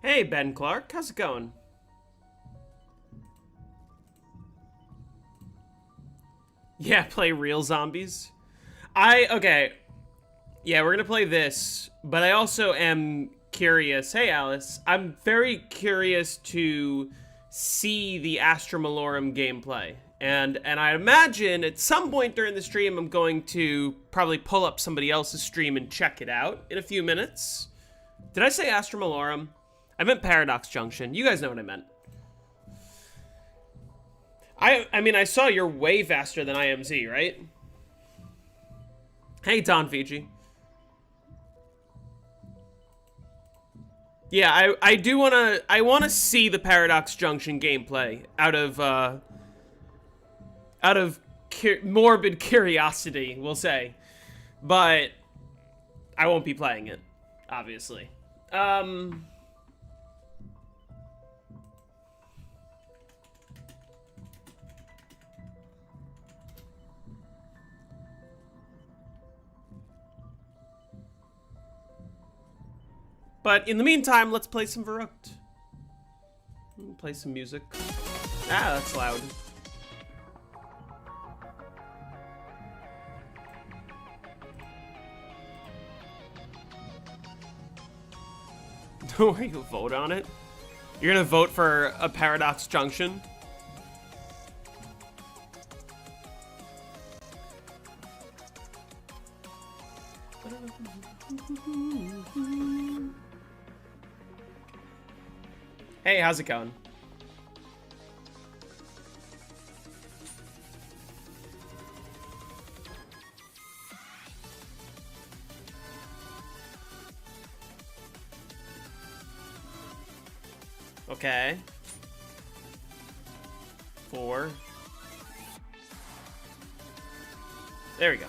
Hey, Ben Clark, how's it going? Yeah, play real zombies. Okay. Yeah, we're gonna play this, but I also am curious. Hey, Alice. I'm very curious to see the Astra Malorum gameplay. And I imagine at some point during the stream, I'm going to probably pull up somebody else's stream and check it out in a few minutes. Did I say Astra Malorum? I meant Paradox Junction. You guys know what I meant. I mean, I saw you're way faster than IMZ, right? Hey, Don Fiji. Yeah, I wanna see the Paradox Junction gameplay out of morbid curiosity, we'll say. But I won't be playing it, obviously. But in the meantime, let's play some Verruckt. Play some music. Ah, that's loud. Are you vote on it? You're gonna vote for a Paradox Junction? Hey, how's it going? Okay. 4. There we go.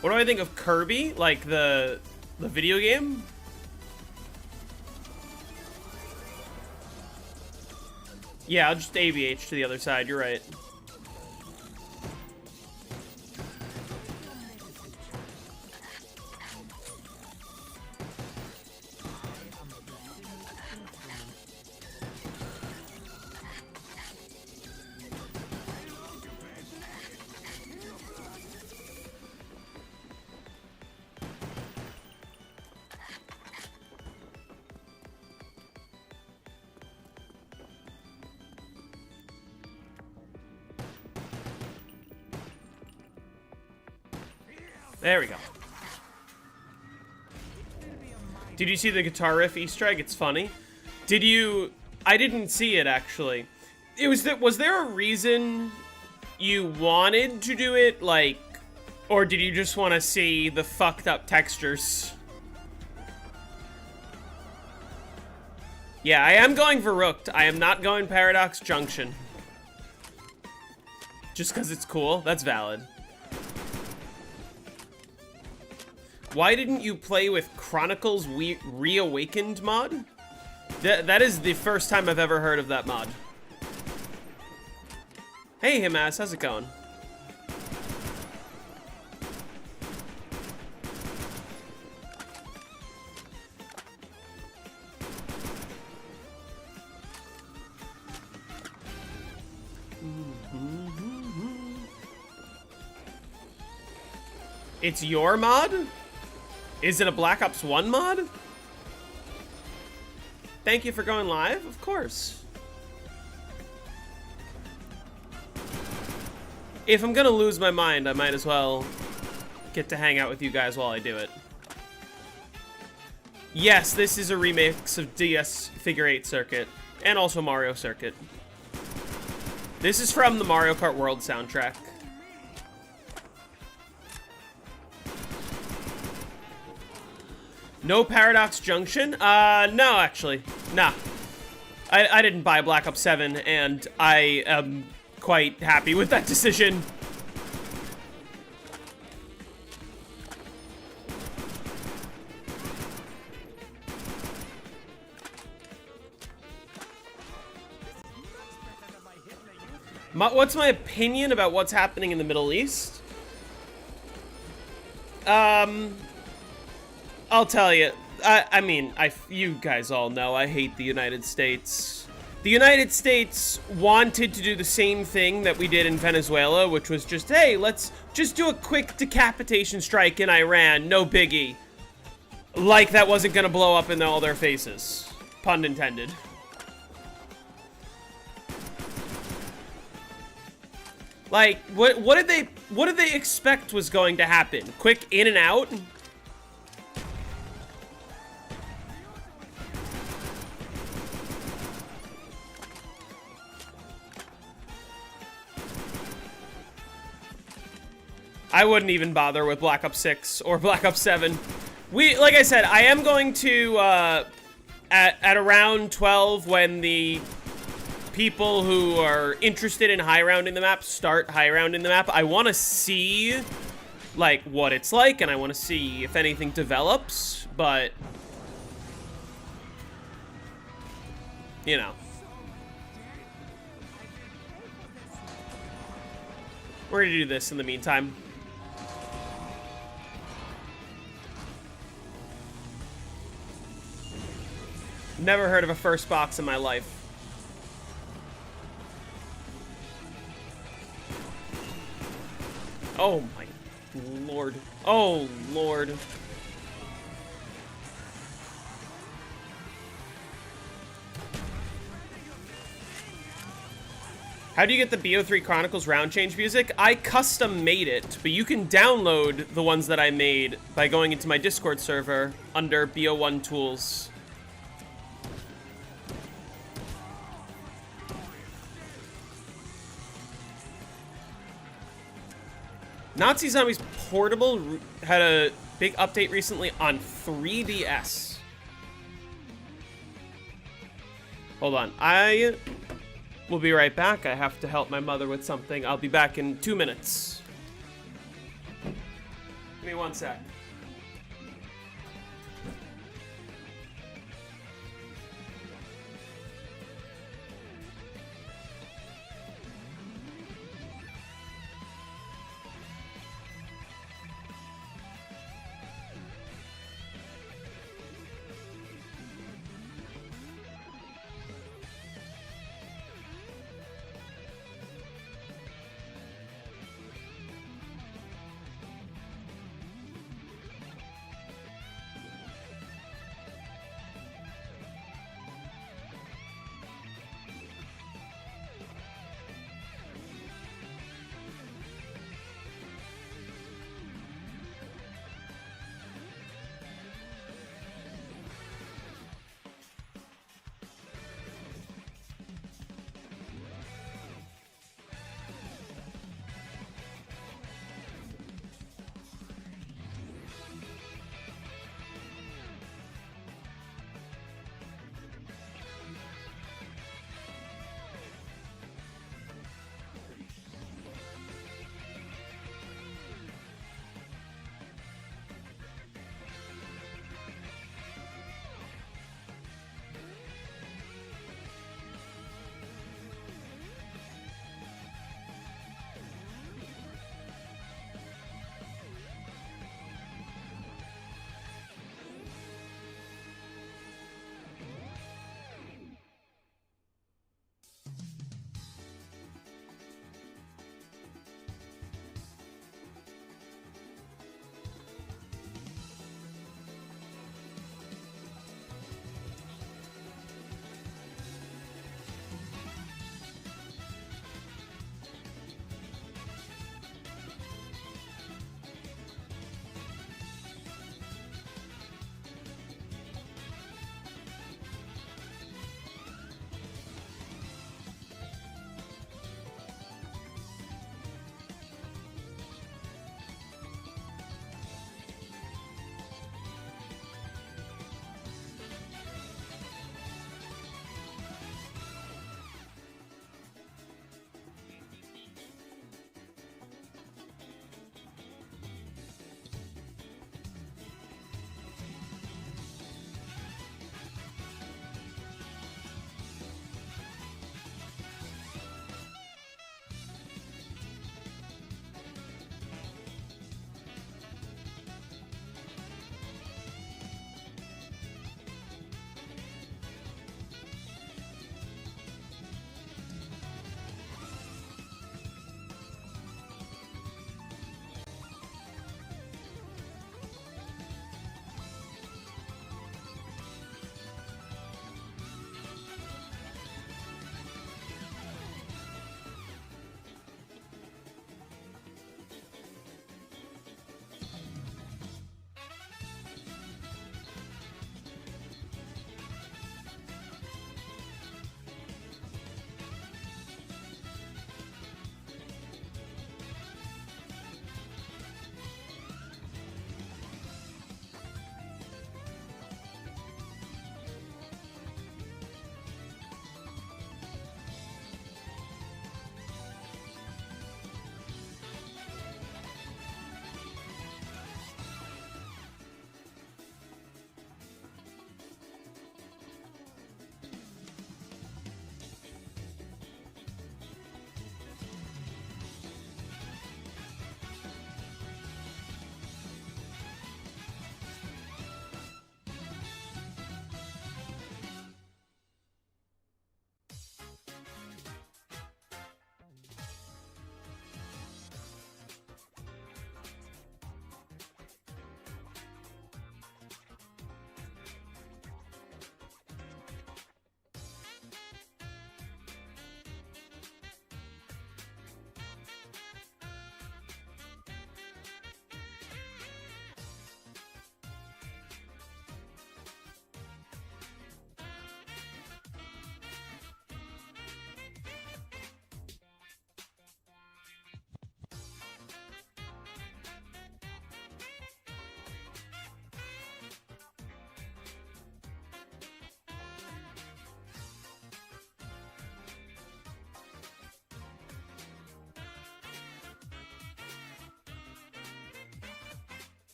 What do I think of Kirby? Like the video game? Yeah, I'll just ABH to the other side, you're right. There we go. Did you see the guitar riff Easter egg? It's funny. Did you... I didn't see it, actually. Was there a reason you wanted to do it, like... Or did you just want to see the fucked up textures? Yeah, I am going Verruckt. I am not going Paradox Junction. Just because it's cool? That's valid. Why didn't you play with Chronicles Reawakened mod? That is the first time I've ever heard of that mod. Hey, Himas, how's it going? It's your mod? Is it a Black Ops 1 mod? Thank you for going live, of course. If I'm gonna lose my mind, I might as well get to hang out with you guys while I do it. Yes, this is a remix of DS Figure 8 Circuit, and also Mario Circuit. This is from the Mario Kart World soundtrack. No Paradox Junction? No, actually. Nah. I didn't buy Black Ops 7, and I am quite happy with that decision. What's my opinion about what's happening in the Middle East? I'll tell you. I mean, you guys all know I hate the United States. The United States wanted to do the same thing that we did in Venezuela, which was just, hey, let's just do a quick decapitation strike in Iran, no biggie. Like that wasn't gonna blow up in all their faces. Pun intended. Like, what did they expect was going to happen? Quick in and out? I wouldn't even bother with Black Ops 6 or Black Ops 7. Like I said, I am going to, at around 12, when the people who are interested in high rounding the map start high rounding the map, I want to see, like, what it's like, and I want to see if anything develops, but, you know. We're gonna do this in the meantime. Never heard of a first box in my life. Oh my lord. Oh lord. How do you get the BO3 Chronicles round change music? I custom made it, but you can download the ones that I made by going into my Discord server under BO1 tools. Nazi Zombies Portable had a big update recently on 3DS. Hold on, I will be right back. I have to help my mother with something. I'll be back in 2 minutes. Give me 1 sec.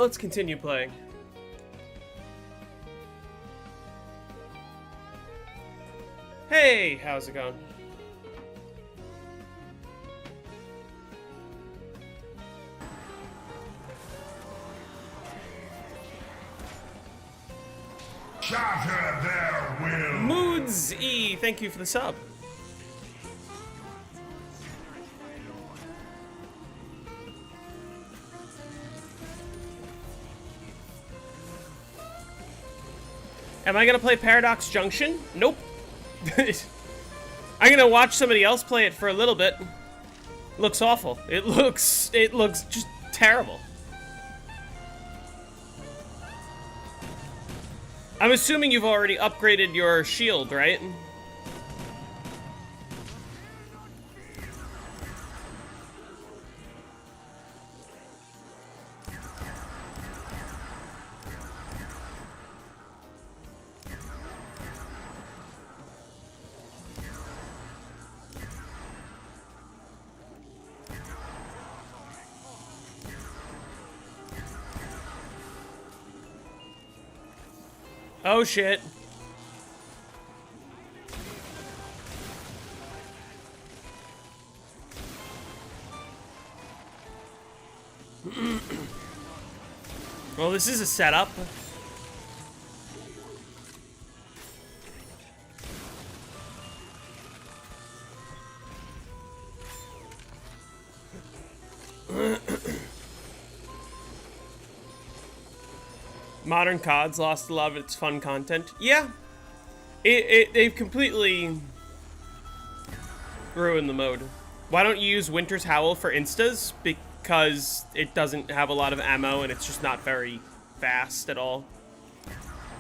let's continue playing. Hey, how's it going? Shatter their will. Moods E, thank you for the sub. Am I gonna play Paradox Junction? Nope. I'm gonna watch somebody else play it for a little bit. Looks awful. It looks just terrible. I'm assuming you've already upgraded your shield, right? Oh shit. Well, this is a setup. Modern COD's lost a lot of its fun content. Yeah. They've completely ruined the mode. Why don't you use Winter's Howl for instas? Because it doesn't have a lot of ammo and it's just not very fast at all.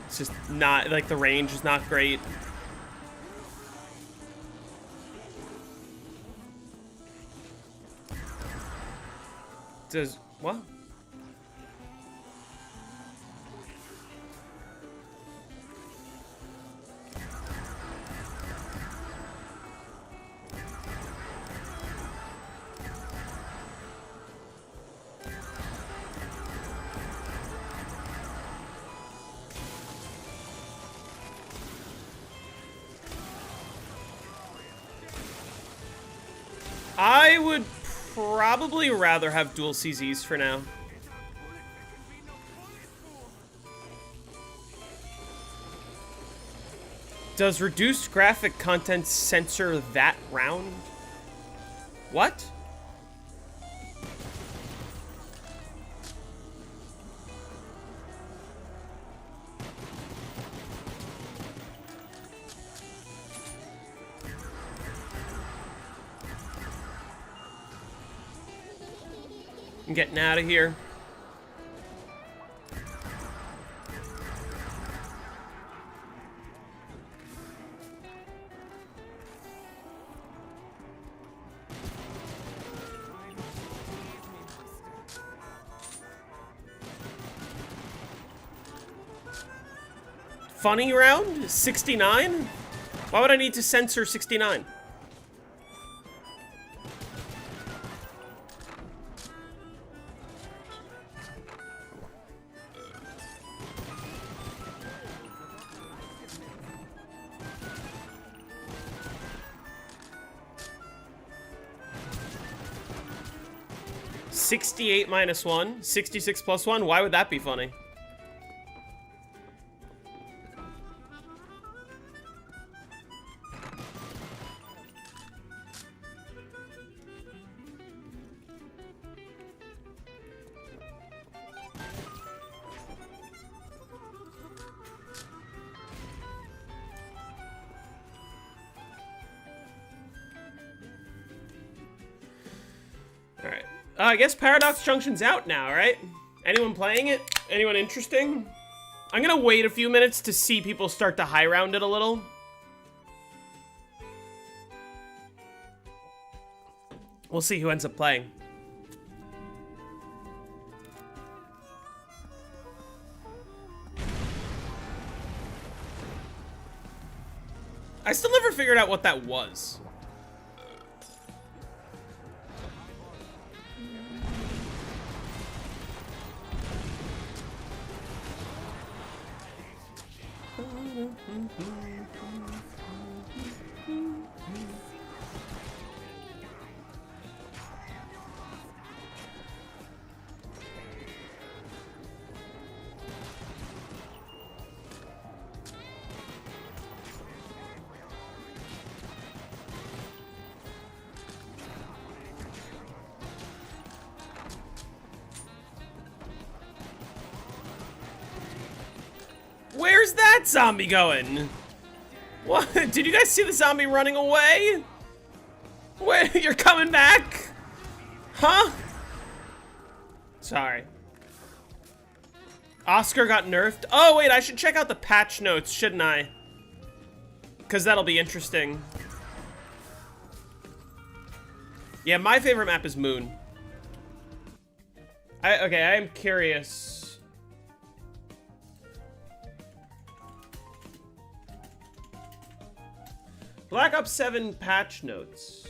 It's just not, like, the range is not great. Does, what? I would probably rather have dual CZs for now. Does reduced graphic content censor that round? What? I'm getting out of here. Funny round? 69? Why would I need to censor 69? $68 minus 1, 66 plus 1. Why would that be funny? I guess Paradox Junction's out now, right? Anyone playing it? Anyone interesting? I'm gonna wait a few minutes to see people start to high round it a little. We'll see who ends up playing. I still never figured out what that was. Where's that zombie going? What? Did you guys see the zombie running away? Wait, you're coming back? Huh? Sorry. Oscar got nerfed? Oh, wait, I should check out the patch notes, shouldn't I? Because that'll be interesting. Yeah, my favorite map is Moon. Okay, I am curious. Black Ops 7 patch notes.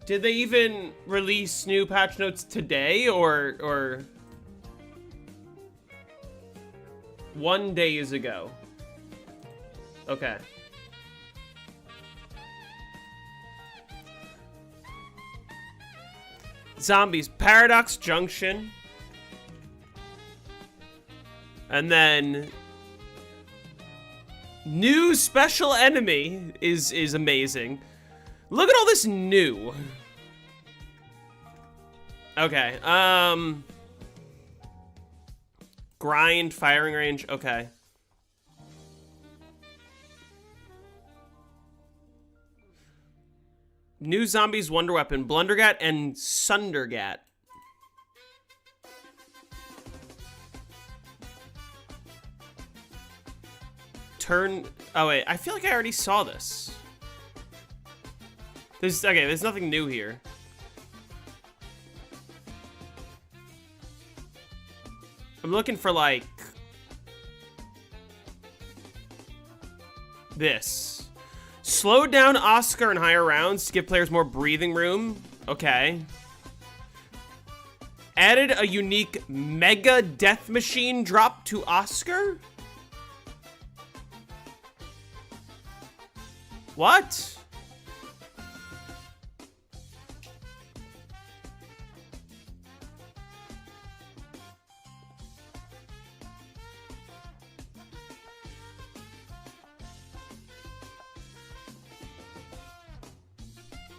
Did they even release new patch notes today or 1 day ago? Okay. Zombies, Paradox Junction. And then new special enemy is amazing. Look at all this new. Okay, grind, firing range, okay. New zombies, wonder weapon, Blundergat and Sundergat. Oh wait, I feel like I already saw this. There's nothing new here. I'm looking for like this. Slow down Oscar in higher rounds to give players more breathing room. Okay. Added a unique Mega Death Machine drop to Oscar? What?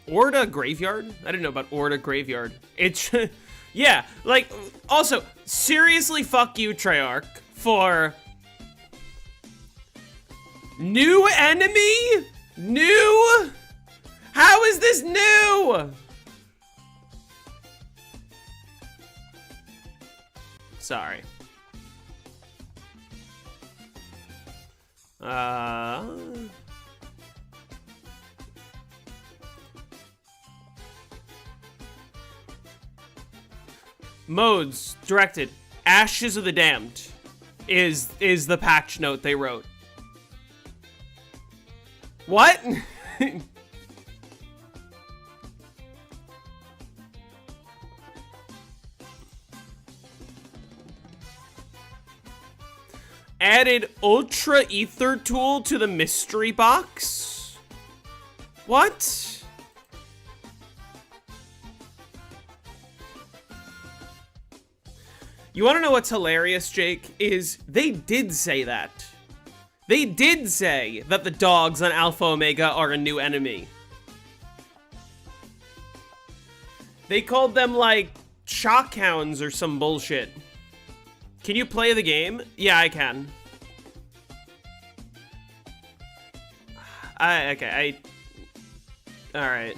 Orda Graveyard? I didn't know about Orda Graveyard. It's, yeah, like, also, seriously fuck you, Treyarch, for new enemy? New? How is this new? Sorry. Modes directed. Ashes of the Damned is the patch note they wrote. What? Added Ultra Ether tool to the mystery box? What? You want to know what's hilarious, Jake? Is they did say that. They did say that the dogs on Alpha Omega are a new enemy. They called them, like, shockhounds or some bullshit. Can you play the game? Yeah, I can. Okay, alright.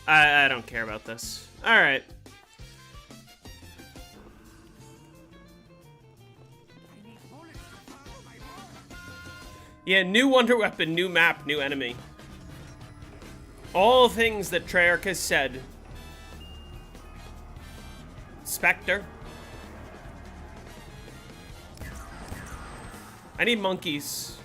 I don't care about this. Alright. Yeah, new wonder weapon, new map, new enemy. All things that Treyarch has said. Spectre. I need monkeys.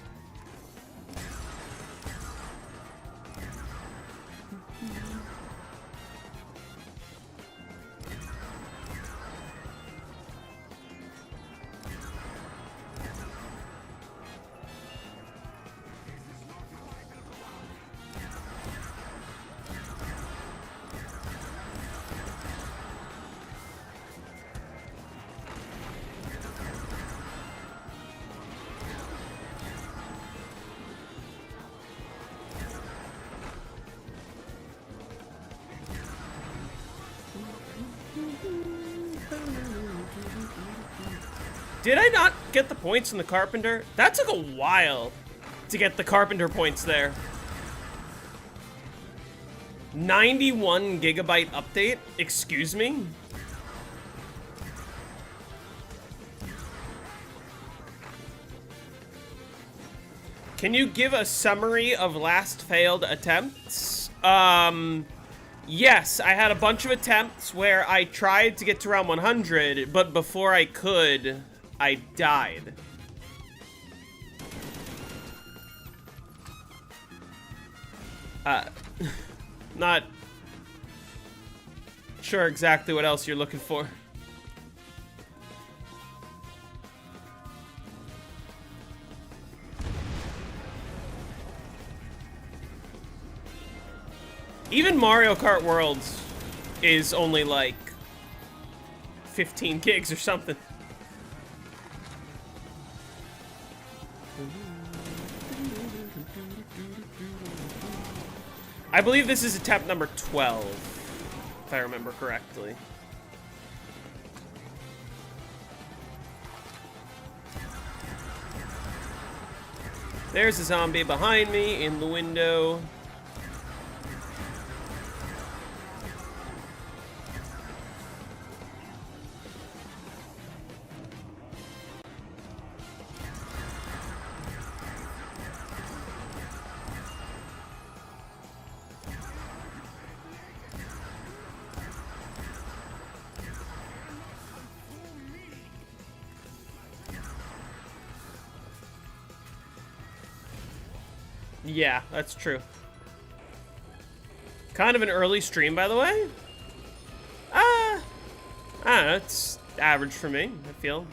Did I not get the points in the Carpenter? That took a while to get the Carpenter points there. 91 gigabyte update? Excuse me? Can you give a summary of last failed attempts? Yes, I had a bunch of attempts where I tried to get to round 100, but before I could, I died. Not sure exactly what else you're looking for. Even Mario Kart Worlds is only like 15 gigs or something. I believe this is attempt number 12, if I remember correctly. There's a zombie behind me in the window. Yeah, that's true. Kind of an early stream, by the way. I don't know, it's average for me, I feel.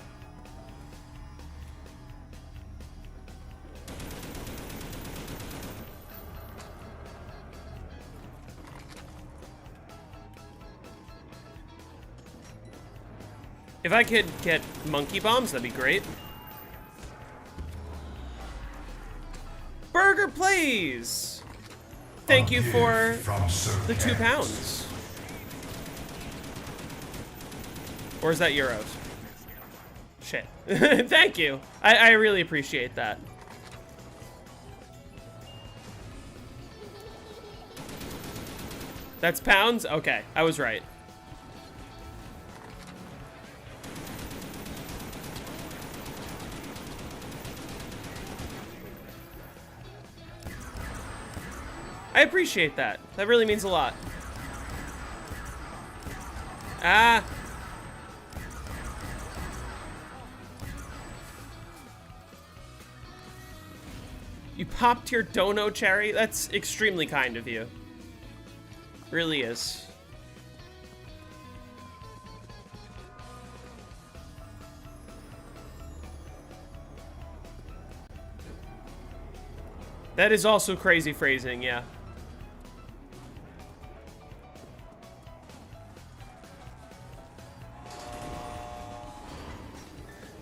If I could get monkey bombs, that'd be great. Burger, please. Thank you for the £2. Or is that euros? Shit. Thank you. I really appreciate that. That's pounds? Okay, I was right. I appreciate that. That really means a lot. Ah. You popped your dono cherry? That's extremely kind of you. Really is. That is also crazy phrasing, yeah.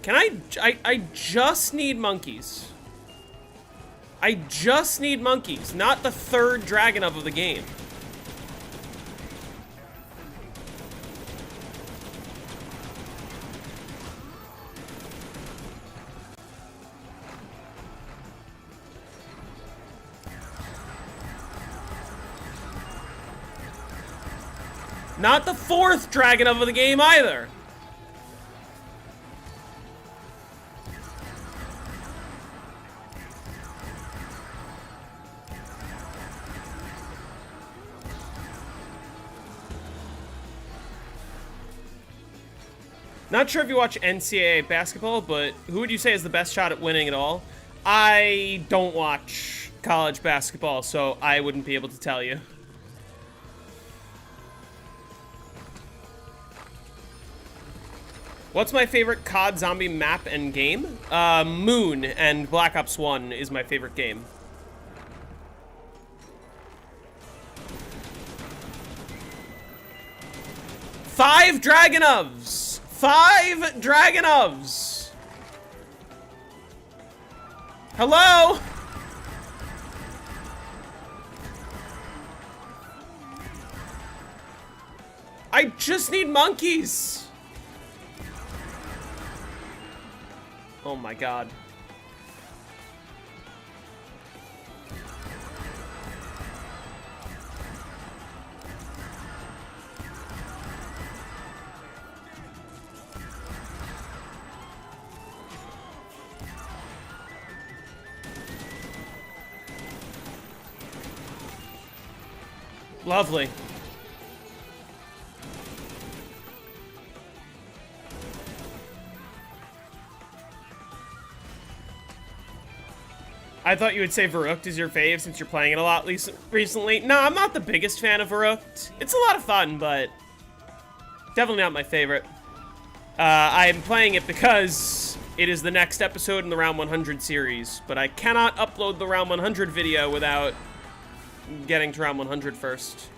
Can I just need monkeys. I just need monkeys, not the third dragon of the game. Not the fourth dragon of the game either. Not sure if you watch NCAA basketball, but who would you say is the best shot at winning it all? I don't watch college basketball, so I wouldn't be able to tell you. What's my favorite COD zombie map and game? Moon and Black Ops 1 is my favorite game. Five Dragonovs! 5 Dragonovs! Hello? I just need monkeys. Oh my god. Lovely. I thought you would say Verruckt is your fave since you're playing it a lot recently. No, I'm not the biggest fan of Verruckt. It's a lot of fun, but definitely not my favorite. I'm playing it because it is the next episode in the Round 100 series, but I cannot upload the Round 100 video without getting to Round 100 first.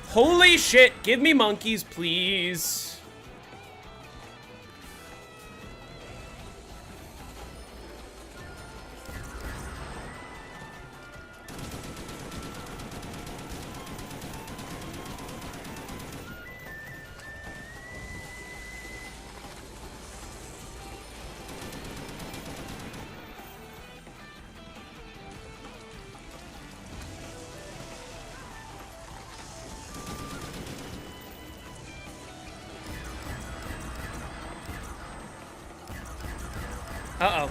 Holy shit, give me monkeys, please. Uh-oh.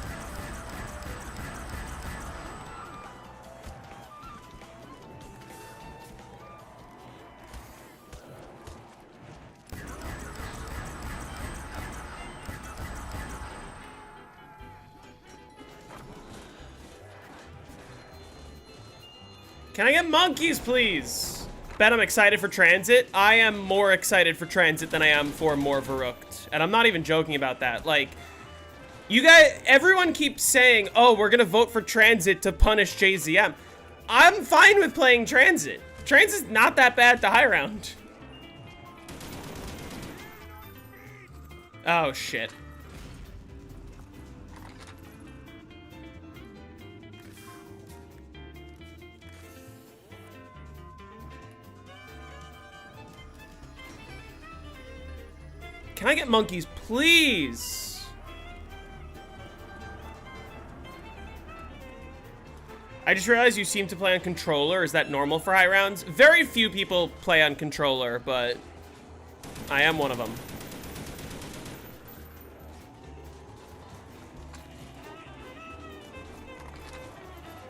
Can I get monkeys, please? Bet I'm excited for Transit. I am more excited for Transit than I am for more Verruckt. And I'm not even joking about that. Like, you guys, everyone keeps saying, oh, we're gonna vote for Transit to punish JZM. I'm fine with playing Transit. Transit's not that bad to high round. Oh, shit. Can I get monkeys, please? I just realized you seem to play on controller. Is that normal for high rounds? Very few people play on controller, but I am one of them.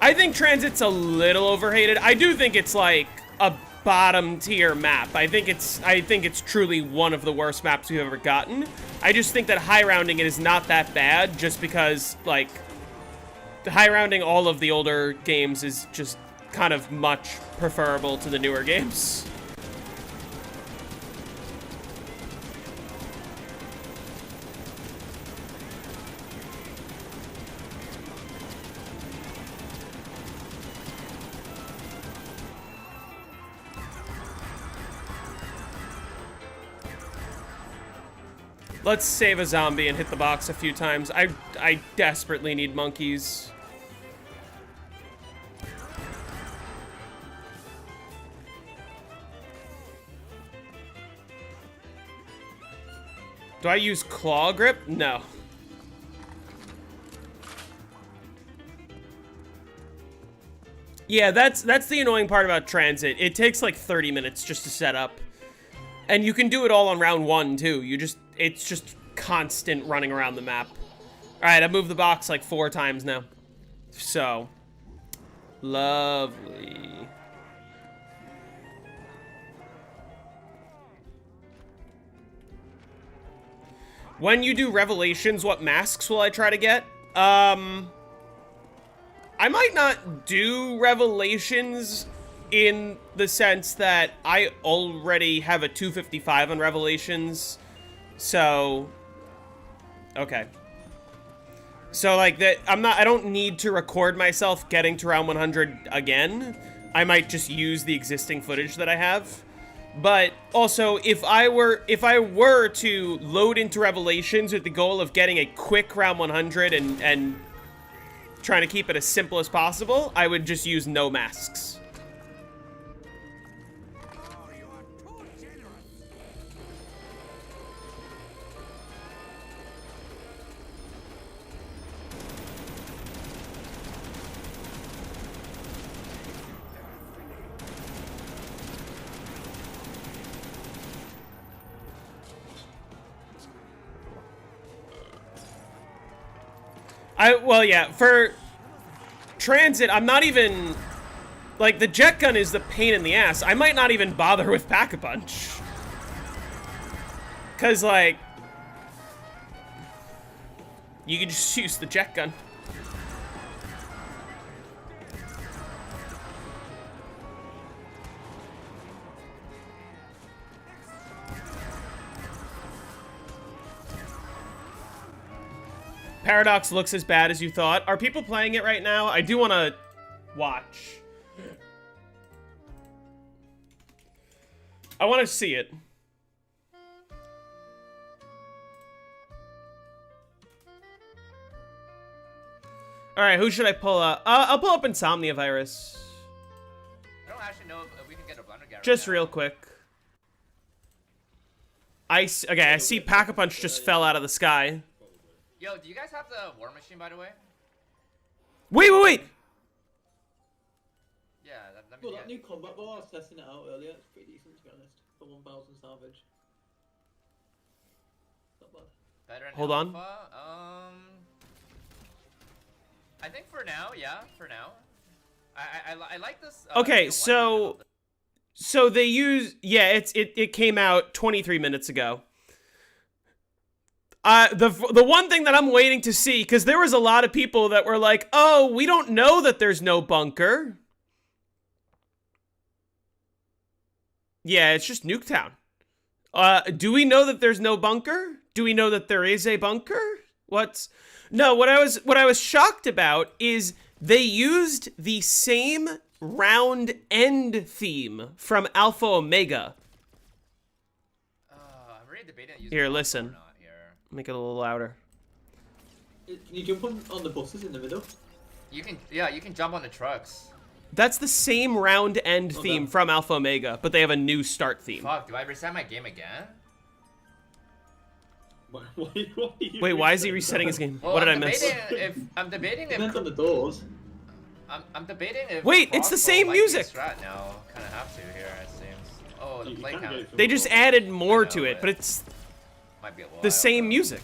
I think Transit's a little overhated. I do think it's like a bottom tier map. I think it's truly one of the worst maps we've ever gotten. I just think that high rounding it is not that bad just because like high rounding all of the older games is just kind of much preferable to the newer games. Let's save a zombie and hit the box a few times. I desperately need monkeys. Do I use claw grip? No. Yeah, that's the annoying part about Transit. It takes like 30 minutes just to set up. And you can do it all on round 1 too. It's just constant running around the map. All right, I moved the box like 4 times now. So, lovely. When you do Revelations, what masks will I try to get? I might not do Revelations in the sense that I already have a 255 on Revelations. So, okay. So like that, I don't need to record myself getting to round 100 again. I might just use the existing footage that I have. But also, if I were to load into Revelations with the goal of getting a quick round 100 and trying to keep it as simple as possible, I would just use no masks. Well, yeah, for transit, I'm not even... Like, the jet gun is the pain in the ass. I might not even bother with Pack-a-Punch. Because, like... You can just use the jet gun. Paradox looks as bad as you thought. Are people playing it right now? I do want to watch. I want to see it. All right, who should I pull up? I'll pull up Insomnia Virus. I don't actually know if we can get a Blunder Garrett. Just real quick. I see Pack-a-Punch just fell out of the sky. Yo, do you guys have the War Machine, by the way? Wait! Yeah, let me Well, get that new combat bar, I was testing it out earlier. It's pretty decent, to be honest. For 1,000 salvage. Not bad. better in Hold on. Alpha. I think for now, yeah, for now. I like this. Okay, BO1 so they use, yeah, it came out 23 minutes ago. The one thing that I'm waiting to see, because there was a lot of people that were like, oh, we don't know that there's no bunker. Yeah, it's just Nuketown. Do we know that there's no bunker? Do we know that there is a bunker? No, what I was shocked about is they used the same round end theme from Alpha Omega. I'm really debating using Here, Alpha listen. or not here. Make it a little louder. Can you jump on the buses in the middle? You can jump on the trucks. That's the same round end Okay. theme from Alpha Omega, but they have a new start theme. Fuck, do I reset my game again? Wait, why is he resetting his game? Well, What did I I'm miss? debating Depends if on the doors. I'm debating if Wait, it's the crossbow same might be a music. strat now. Kind of have to here, it seems. Oh, the You play can count get it They just added more I know, to it, but it's might be a while. the same music.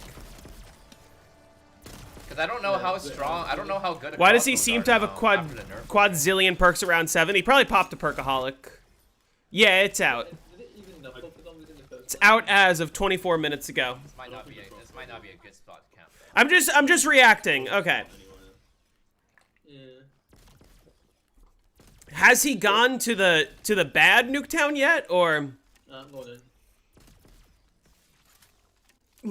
Because I don't know how strong. I don't know how good. Why does he crossbows seem are to have a now after the nerf. quadzillion perks around 7? He probably popped a perkaholic. Yeah, it's out. Did it even know if it was in the first It's out as of 24 minutes ago. This might not be a good spot to camp. I'm just reacting. Okay. Yeah. Has he gone to the bad Nuketown yet, or I'm going in.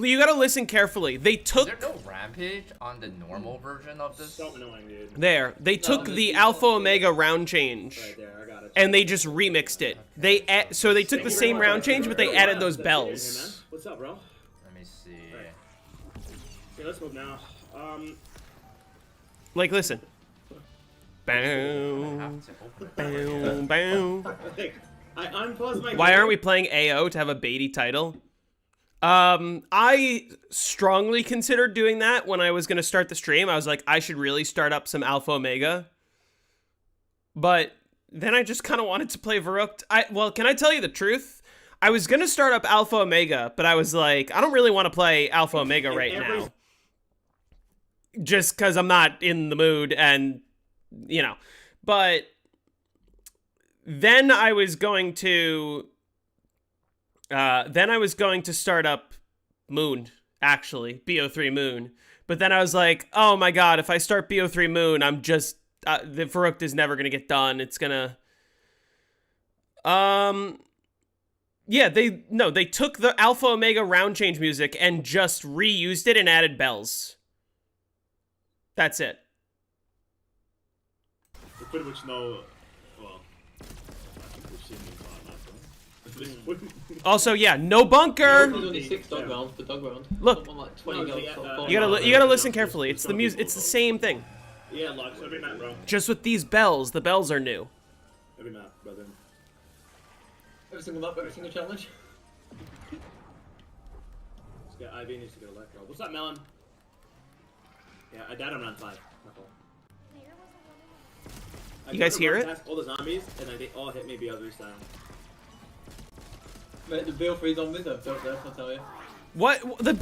you gotta listen carefully? They Is took there no rampage on the normal version of this? So annoying, dude. They took the Alpha Omega round change Right there, I got it. and they just remixed it. So they took the same round change, but they added those Hey, man. bells. What's up, bro? Let me see. Okay, let's move now. Like, listen. I Bow, have to open it. bow, bow. Hey, I unpaused my Why game. aren't we playing AO to have a baity title? I strongly considered doing that when I was gonna start the stream. I was like, I should really start up some Alpha Omega. But then I just kind of wanted to play Verruckt. Well, can I tell you the truth? I was gonna start up Alpha Omega, but I was like, I don't really want to play Alpha Omega right now. Just because I'm not in the mood and, you know. But then I was going to start up Moon, actually, BO3 Moon. But then I was like, oh my god, if I start BO3 Moon, I'm just, the Verruckt is never gonna get done. It's gonna, yeah, they took the Alpha Omega round change music and just reused it and added bells. That's it. We pretty much know. Well, Also, yeah, no bunker. There's only 6 dog rounds per dog round. Look. Someone like 20 No, goes yeah, for four You rounds. gotta listen carefully. It's the music. It's the same thing. Yeah, Lux, every map, bro. Just with these bells, the bells are new. Every map, brother. Every single map, every single challenge. This guy IV needs to get electro. What's up, Melon? Yeah, I died on round 5. My fault. I You guys tried to hear run it? past all the zombies, and they all hit me BO3 style. Mate, the BO3's on with them, don't they? I'll tell you. What the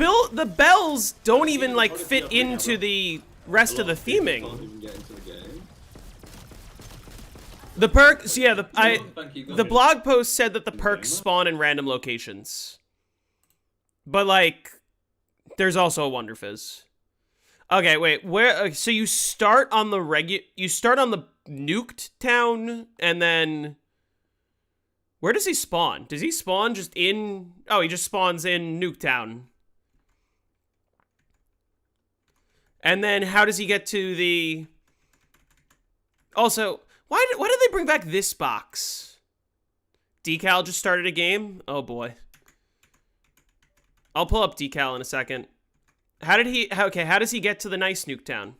bells don't even like fit into the rest of the Can't theming. even get into the game. The perks, yeah, Thank you, the guys. blog post said that the perks spawn in random locations. But like, there's also a Wonder Fizz. Okay, wait, where? So you start on the you start on the nuked town, and then where does he spawn? Does he spawn just in? Oh, he just spawns in Nuketown. And then how does he get to the? Also, why did they bring back this box? Decal just started a game. Oh boy. I'll pull up Decal in a second. How did he? Okay, how does he get to the nice Nuketown?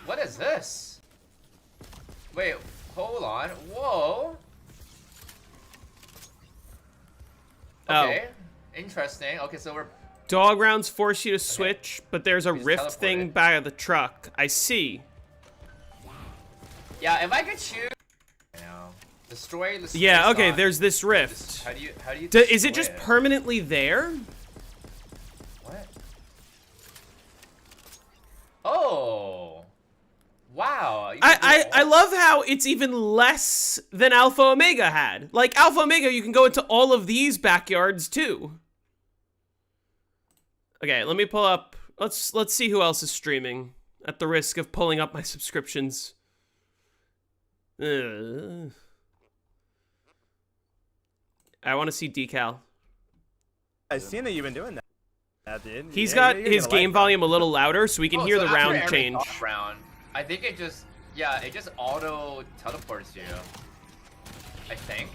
What is this? Wait, hold on. Whoa. Okay. Interesting. Okay, so we're Dog rounds force you to switch, but there's a We just rift thing teleported. back of the truck. I see. yeah. If I could choose, you know, destroy the. Yeah, space okay, on- there's this rift. How do you? Is it destroy just permanently there? What? Oh. Wow. you can do I all- love how it's even less than Alpha Omega had. Like, Alpha Omega, you can go into all of these backyards, too. Okay, let me pull up. Let's see who else is streaming, at the risk of pulling up my subscriptions. I want to see Decal. I've seen that you've been doing that, dude. He's Yeah, got you're his gonna game like that. volume a little louder so we can Oh, hear so the after round every change. top round, I think it just auto teleports you. I think.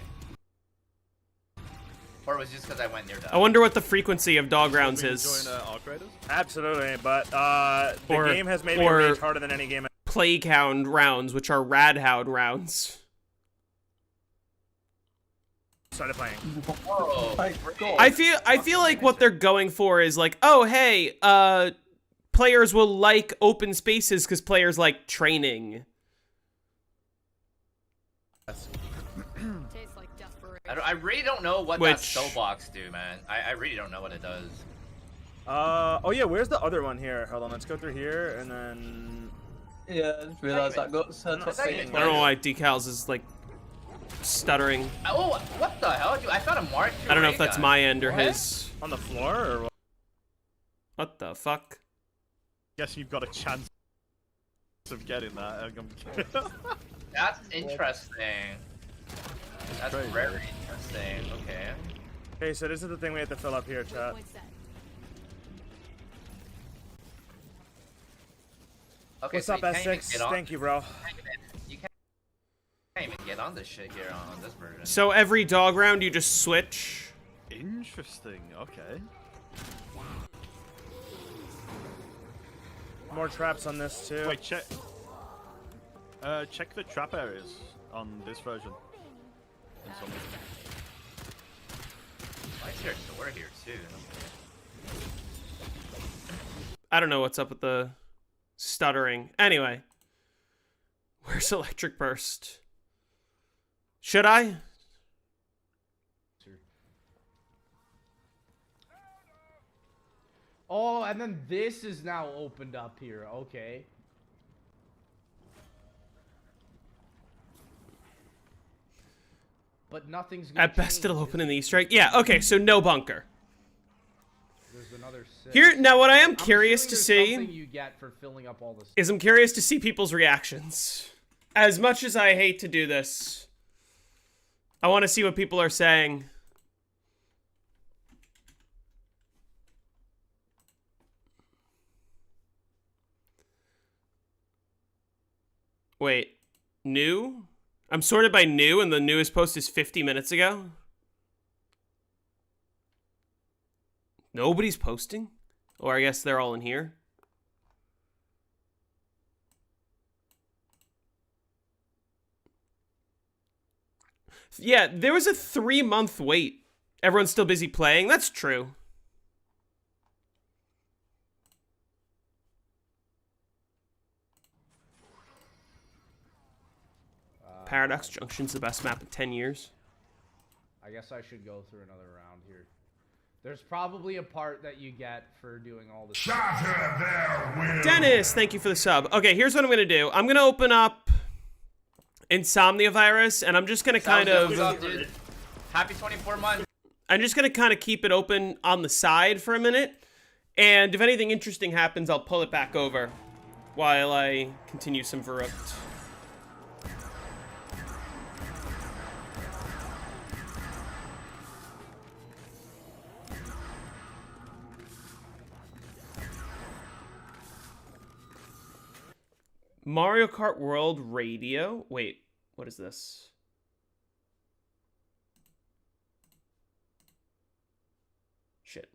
Or it was just because I went near that. I wonder what the frequency of dog rounds is. Join Arc Raiders? Absolutely, but the Or- game has made me or- rage harder than any game. Plague Hound rounds, which are Radhound rounds. I started playing. Whoa. I feel like what they're going for is like, oh hey, players will like open spaces because players like training. Tastes like desperation. I really don't know what that Which- soapbox do, man. I really don't know what it does. Oh yeah, where's the other one here? Hold on, let's go through here and then. Yeah, I just realised that got not top saying eight. it. I don't know why Decals is like stuttering. Oh, what the hell? Dude, I found a Mark II I don't know if ray that's gun. my end or What? his. On the floor or what? What the fuck? Guess you've got a chance of getting that. That's interesting. That's crazy. very interesting. Okay. Okay, so this is the thing we have to fill up here, chat. Waypoint set. Okay, What's so up, you can't even S6? get on- Thank you, bro. You can't even get on this shit here on this version. So every dog round you just switch. Interesting. Okay. More traps on this too. Wait, check. Check the trap areas on this version. And some- Why is there a door here too? I don't know what's up with the stuttering. Anyway. Where's Electric Burst? Should I? Oh, and then this is now opened up here. Okay. But nothing's gonna At best change, it'll is open it? in the Easter egg. Yeah, okay, so no bunker. There's another six. Here, now what I am I'm curious to assuming there's see something you get for filling up all this. is I'm curious to see people's reactions. As much as I hate to do this, I want to see what people are saying. Wait, new? I'm sorted by new, and the newest post is 50 minutes ago? Nobody's posting? Or I guess they're all in here. Yeah, there was a 3-month wait. Everyone's still busy playing. That's true. Paradox Junction's the best map in 10 years. I I guess I should go through another round here. There's probably a part that you get for doing all this. Shatter their will. Dennis, thank you for the sub. Okay, here's what I'm gonna do. I'm gonna open up Insomnia Virus, and I'm just gonna kind Sounds of. good. What's up, dude? Happy 24 months. I'm just gonna kind of keep it open on the side for a minute, and if anything interesting happens, I'll pull it back over while I continue some Verruckt. Mario Kart World Radio. Wait, what is this? Shit.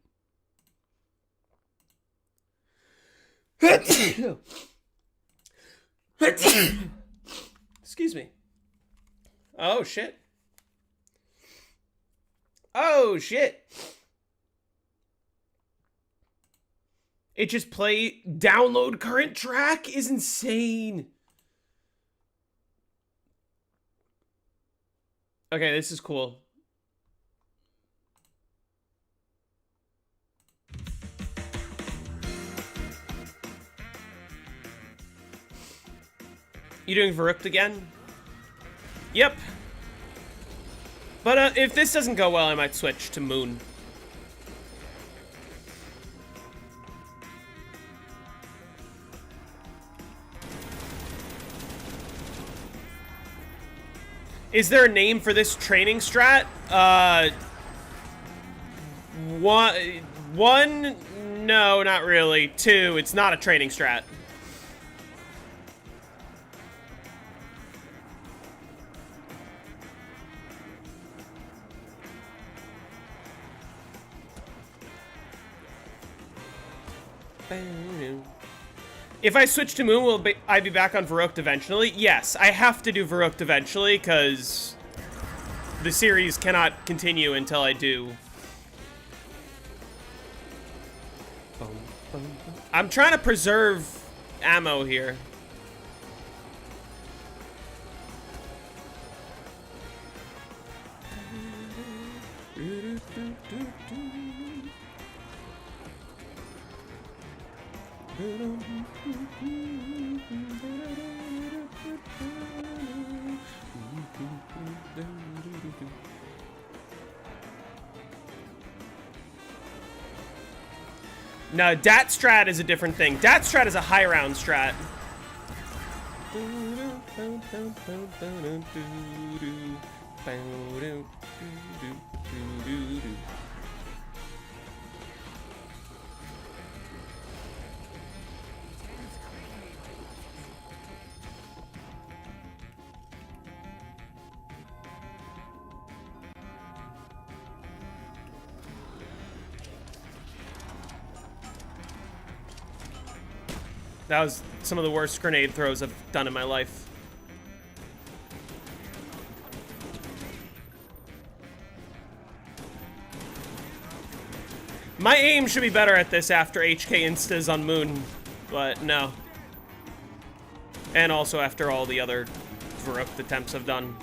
Excuse me. Oh, shit. Oh, shit. It just download current track is insane. Okay, this is cool. You doing Verruckt again? Yep. But if this doesn't go well, I might switch to Moon. Is there a name for this training strat? One, no, not really. Two, it's not a training strat. If I switch to Moon, will I be back on Verruckt eventually? Yes, I have to do Verruckt eventually, because the series cannot continue until I do. I'm trying to preserve ammo here. No, Dat strat is a different thing. Dat strat is a high round strat. That was some of the worst grenade throws I've done in my life. My aim should be better at this after HK instas on Moon, but no. And also after all the other Verruckt attempts I've done.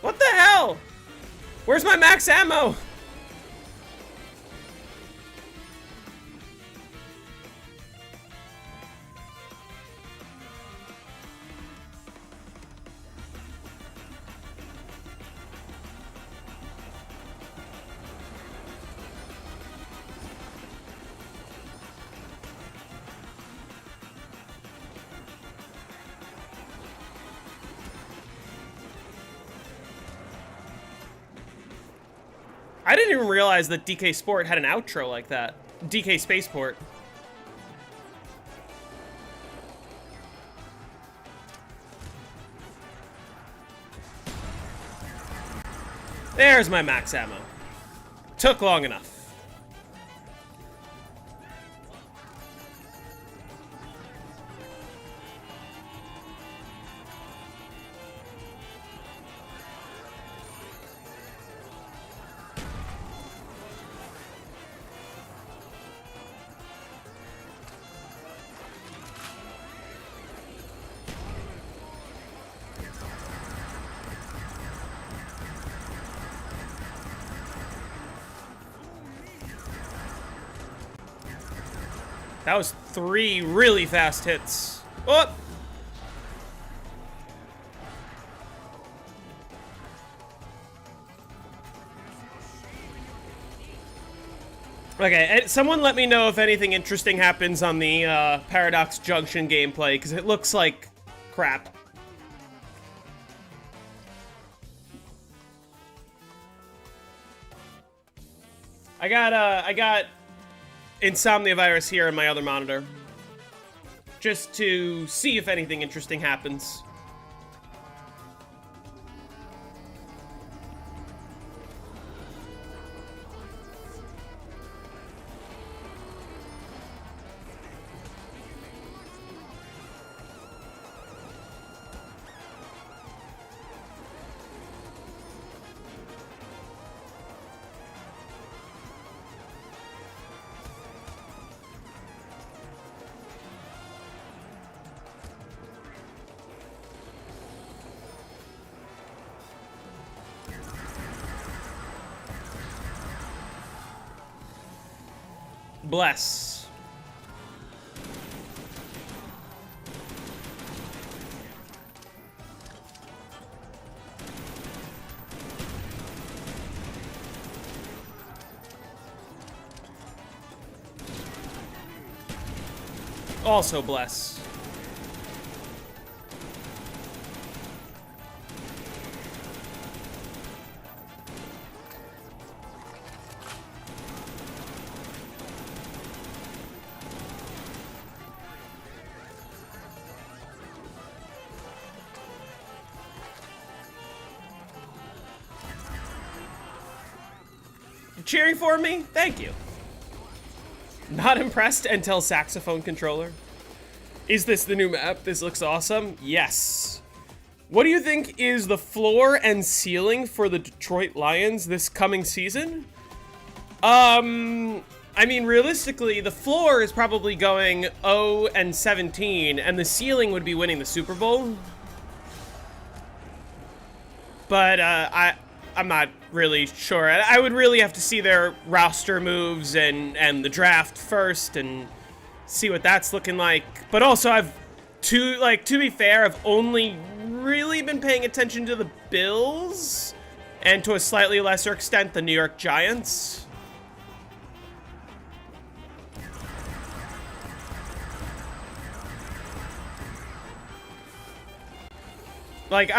What the hell? Where's my max ammo? I didn't even realize that DK Sport had an outro like that. DK Spaceport. There's my max ammo. Took long enough. That was 3 really fast hits. Oh! Okay, someone let me know if anything interesting happens on the Paradox Junction gameplay, because it looks like crap. I got Insomnia virus here on my other monitor, just to see if anything interesting happens. Bless. Also bless. Cheering for me? Thank you. Not impressed until saxophone controller. Is this the new map? This looks awesome. Yes. What do you think is the floor and ceiling for the Detroit Lions this coming season? I mean, realistically, the floor is probably going 0-17, and the ceiling would be winning the Super Bowl. But I'm not really sure. I would really have to see their roster moves and the draft first and see what that's looking like. But also, to be fair, I've only really been paying attention to the Bills and to a slightly lesser extent the New York Giants. Like,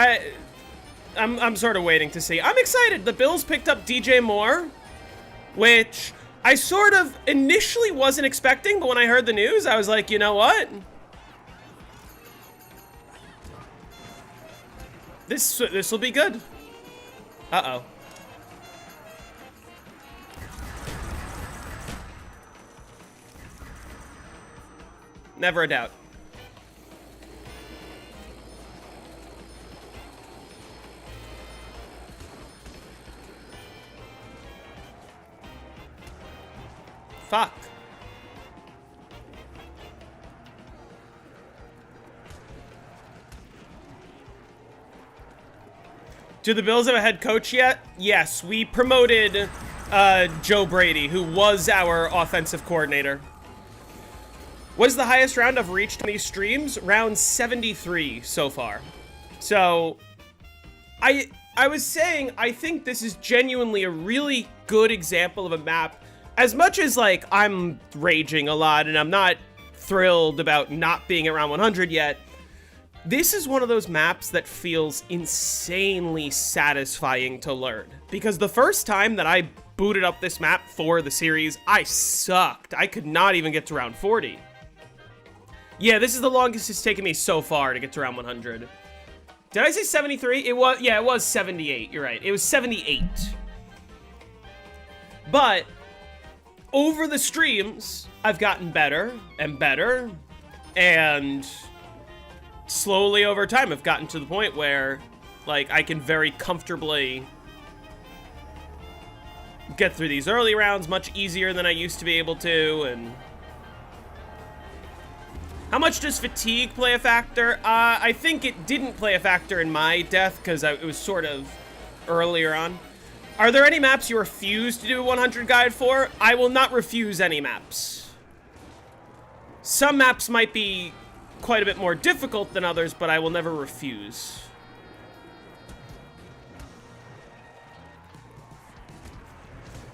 I'm sort of waiting to see. I'm excited. The Bills picked up DJ Moore, which I sort of initially wasn't expecting, but when I heard the news, I was like, you know what? This will be good. Uh-oh. Never a doubt. Fuck. Do the Bills have a head coach yet? Yes, we promoted Joe Brady, who was our offensive coordinator. What is the highest round I've reached on these streams? Round 73 so far. So, I was saying, I think this is genuinely a really good example of a map. As much as, like, I'm raging a lot and I'm not thrilled about not being around 100 yet, this is one of those maps that feels insanely satisfying to learn. Because the first time that I booted up this map for the series, I sucked. I could not even get to round 40. Yeah, this is the longest it's taken me so far to get to round 100. Did I say 73? It was, yeah, it was 78. You're right. It was 78. But over the streams, I've gotten better and better, and slowly over time, I've gotten to the point where, like, I can very comfortably get through these early rounds much easier than I used to be able to, and how much does fatigue play a factor? I think it didn't play a factor in my death because it was sort of earlier on. Are there any maps you refuse to do a 100 guide for? I will not refuse any maps. Some maps might be quite a bit more difficult than others, but I will never refuse.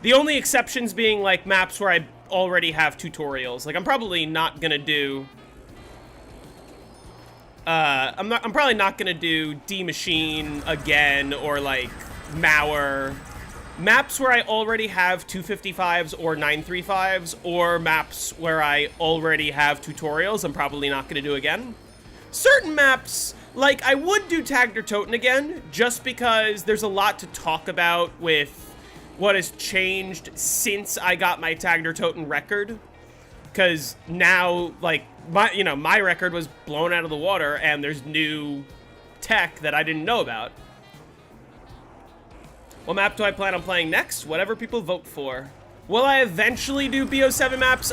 The only exceptions being, like, maps where I already have tutorials. Like, I'm probably not gonna do... I'm probably not gonna do D-Machine again, or, like, Mauer. Maps where I already have 255s or 935s, or maps where I already have tutorials, I'm probably not gonna do again. Certain maps, like, I would do Tagged or Toten again, just because there's a lot to talk about with what has changed since I got my Tagged or Toten record. Because now, like, my record was blown out of the water, and there's new tech that I didn't know about. What map do I plan on playing next? Whatever people vote for. Will I eventually do BO7 maps?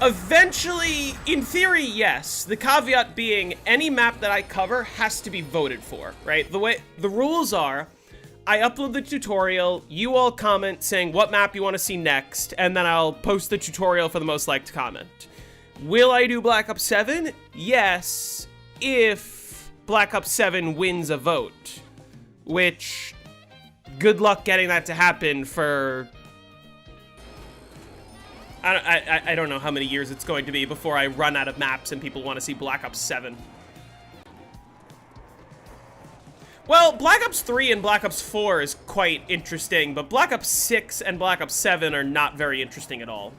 Eventually, in theory, yes. The caveat being, any map that I cover has to be voted for, right? The rules are, I upload the tutorial, you all comment saying what map you want to see next, and then I'll post the tutorial for the most liked comment. Will I do Black Ops 7? Yes, if Black Ops 7 wins a vote. Which, good luck getting that to happen for... I don't know how many years it's going to be before I run out of maps and people want to see Black Ops 7. Well, Black Ops 3 and Black Ops 4 is quite interesting, but Black Ops 6 and Black Ops 7 are not very interesting at all.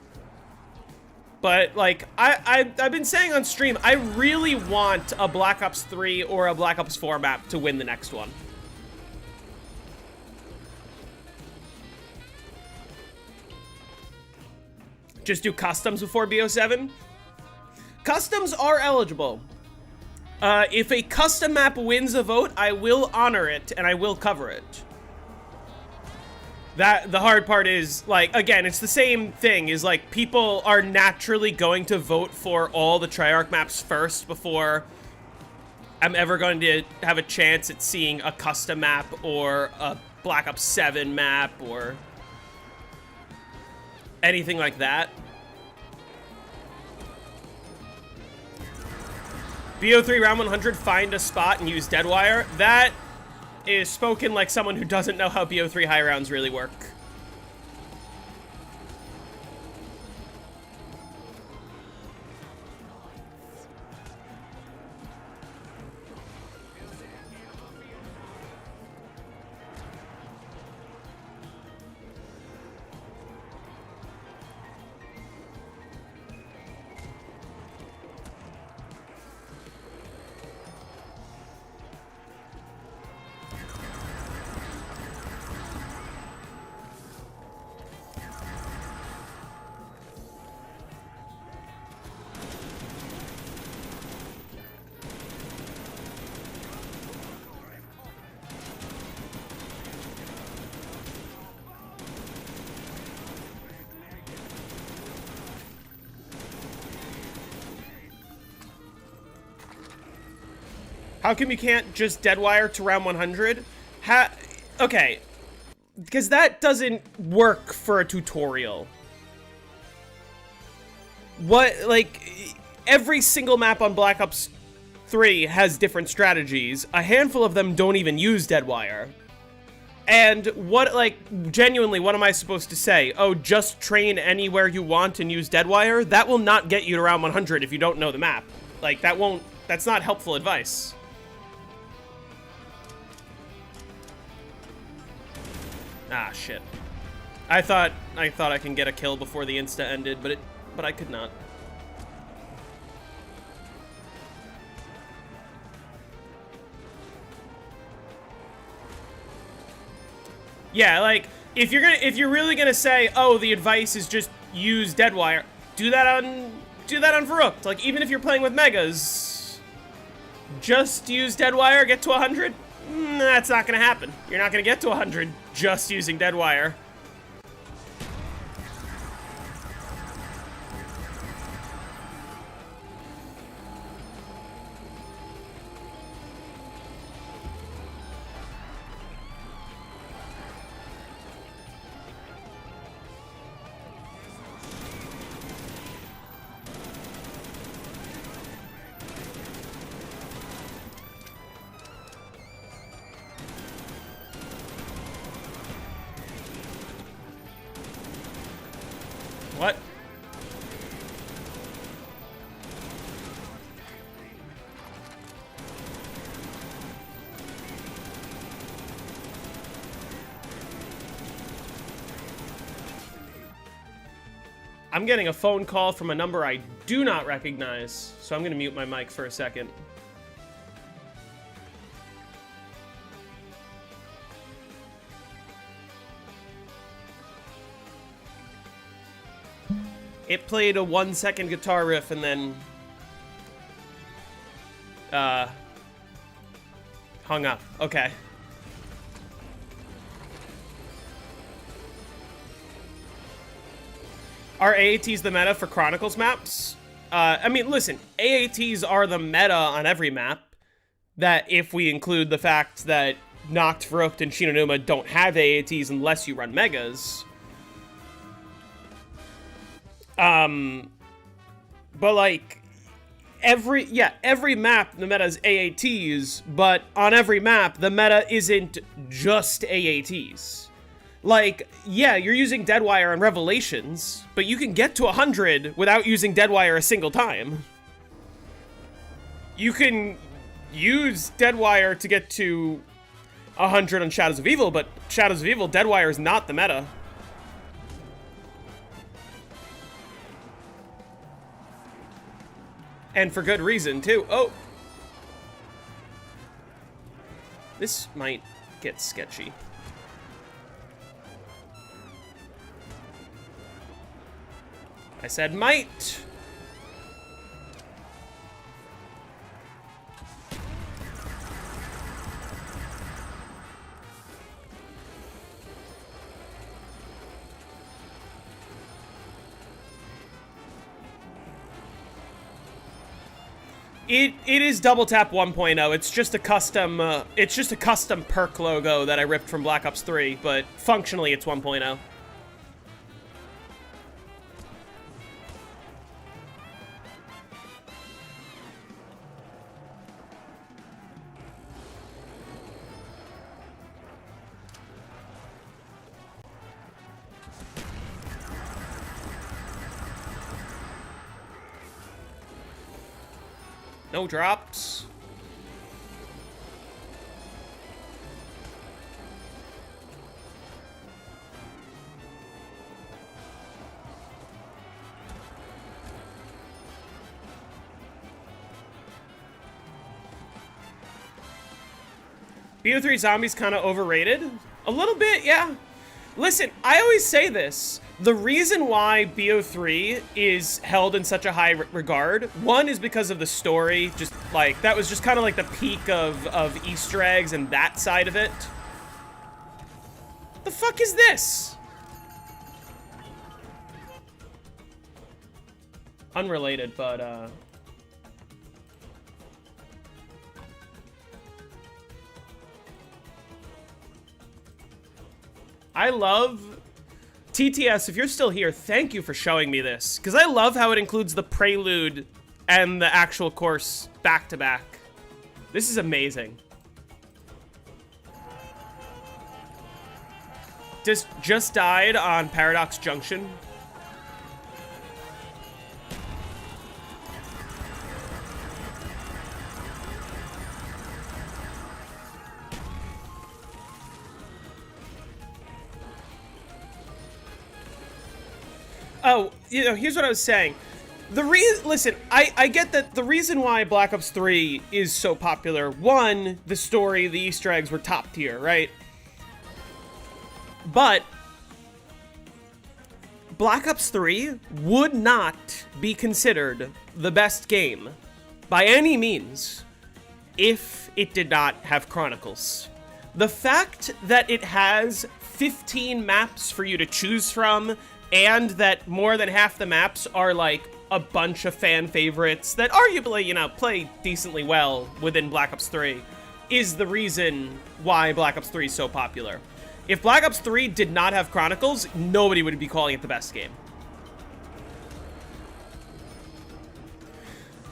But, like, I've been saying on stream, I really want a Black Ops 3 or a Black Ops 4 map to win the next one. Just do customs before BO7? Customs are eligible. If a custom map wins a vote, I will honor it, and I will cover it. The hard part is, like, again, it's the same thing, is, like, people are naturally going to vote for all the Treyarch maps first before I'm ever going to have a chance at seeing a custom map or a Black Ops 7 map or anything like that. BO3 round 100, find a spot and use Deadwire. That is spoken like someone who doesn't know how BO3 high rounds really work. How come you can't just Deadwire to round 100? Okay, because that doesn't work for a tutorial. What, like, every single map on Black Ops 3 has different strategies. A handful of them don't even use Deadwire. And what, like, genuinely, what am I supposed to say? Oh, just train anywhere you want and use Deadwire? That will not get you to round 100 if you don't know the map. Like, that's not helpful advice. Ah, shit. I thought I can get a kill before the insta ended, but I could not. Yeah, like if you're really gonna say, oh, the advice is just use Deadwire, do that on Verruckt. Like even if you're playing with megas, just use Deadwire, get to 100. That's not gonna happen. You're not gonna get to 100 just using Deadwire. What? I'm getting a phone call from a number I do not recognize, so I'm gonna mute my mic for a second. It played a 1-second guitar riff and then hung up. Okay. Are AATs the meta for Chronicles maps? I mean, listen, AATs are the meta on every map. That if we include the fact that Noct, Verruckt, and Shinonuma don't have AATs unless you run megas. But like every map the meta is AATs, but on every map the meta isn't just AATs. Like, yeah, you're using Deadwire on Revelations, but you can get to 100 without using Deadwire a single time. You can use Deadwire to get to 100 on Shadows of Evil, but Shadows of Evil, Deadwire is not the meta. And for good reason, too. Oh! This might get sketchy. I said might! It is Double Tap 1.0. It's just a custom perk logo that I ripped from Black Ops 3, but functionally it's 1.0. No drops. BO3 Zombies kind of overrated. A little bit, yeah. Listen, I always say this. The reason why BO3 is held in such a high regard, one is because of the story, just like, that was just kind of like the peak of Easter eggs and that side of it. The fuck is this? Unrelated, but, I love... TTS, if you're still here, thank you for showing me this. Because I love how it includes the prelude and the actual course back-to-back. This is amazing. Just died on Paradox Junction. Oh, you know, here's what I was saying. Listen, I get that the reason why Black Ops 3 is so popular, one, the story, the Easter eggs were top tier, right? But Black Ops 3 would not be considered the best game by any means if it did not have Chronicles. The fact that it has 15 maps for you to choose from, and that more than half the maps are like a bunch of fan favorites that arguably, you know, play decently well within Black Ops 3, is the reason why Black Ops 3 is so popular. If Black Ops 3 did not have Chronicles, nobody would be calling it the best game.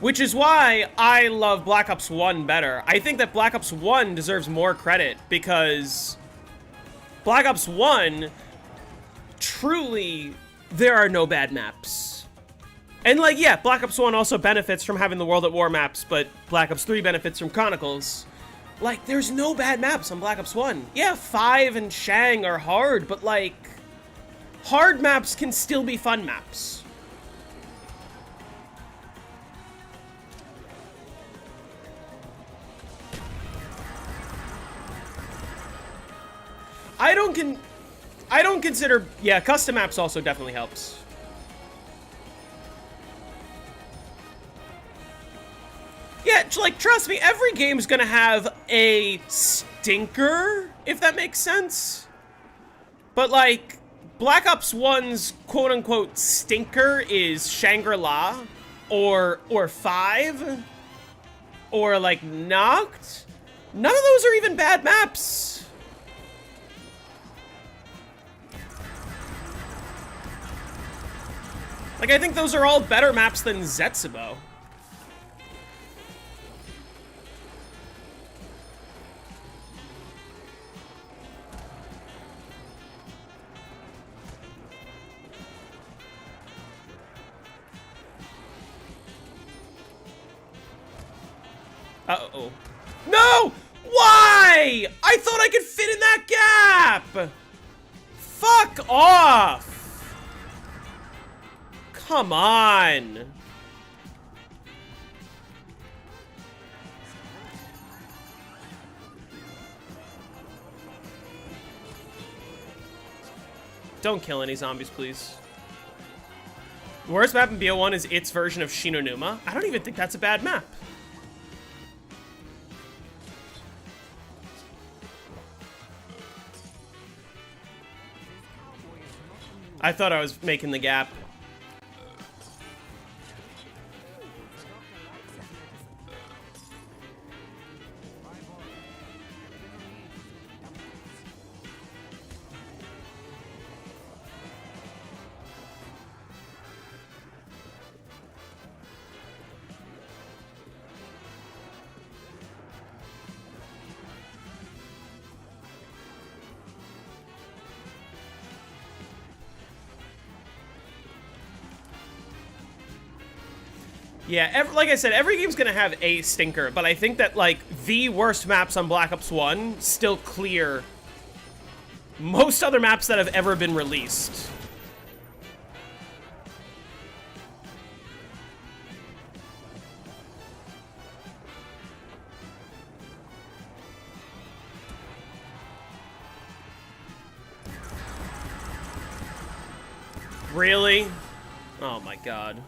Which is why I love Black Ops 1 better. I think that Black Ops 1 deserves more credit because Black Ops 1, truly, there are no bad maps. And like, yeah, Black Ops 1 also benefits from having the World at War maps, but Black Ops 3 benefits from Chronicles. Like, there's no bad maps on Black Ops 1. Yeah, 5 and Shang are hard, but like, hard maps can still be fun maps. I don't consider, yeah, custom maps also definitely helps. Yeah, like, trust me, every game's gonna have a stinker, if that makes sense. But, like, Black Ops 1's quote-unquote stinker is Shangri-La, or 5, or, like, Noct. None of those are even bad maps. Like, I think those are all better maps than Zetsubo. Uh-oh. No! Why? I thought I could fit in that gap! Fuck off! Come on! Don't kill any zombies, please. The worst map in BO1 is its version of Shinonuma. I don't even think that's a bad map. I thought I was making the gap. Yeah, like I said, every game's gonna have a stinker, but I think that, like, the worst maps on Black Ops 1 still clear most other maps that have ever been released. Really? Oh my god.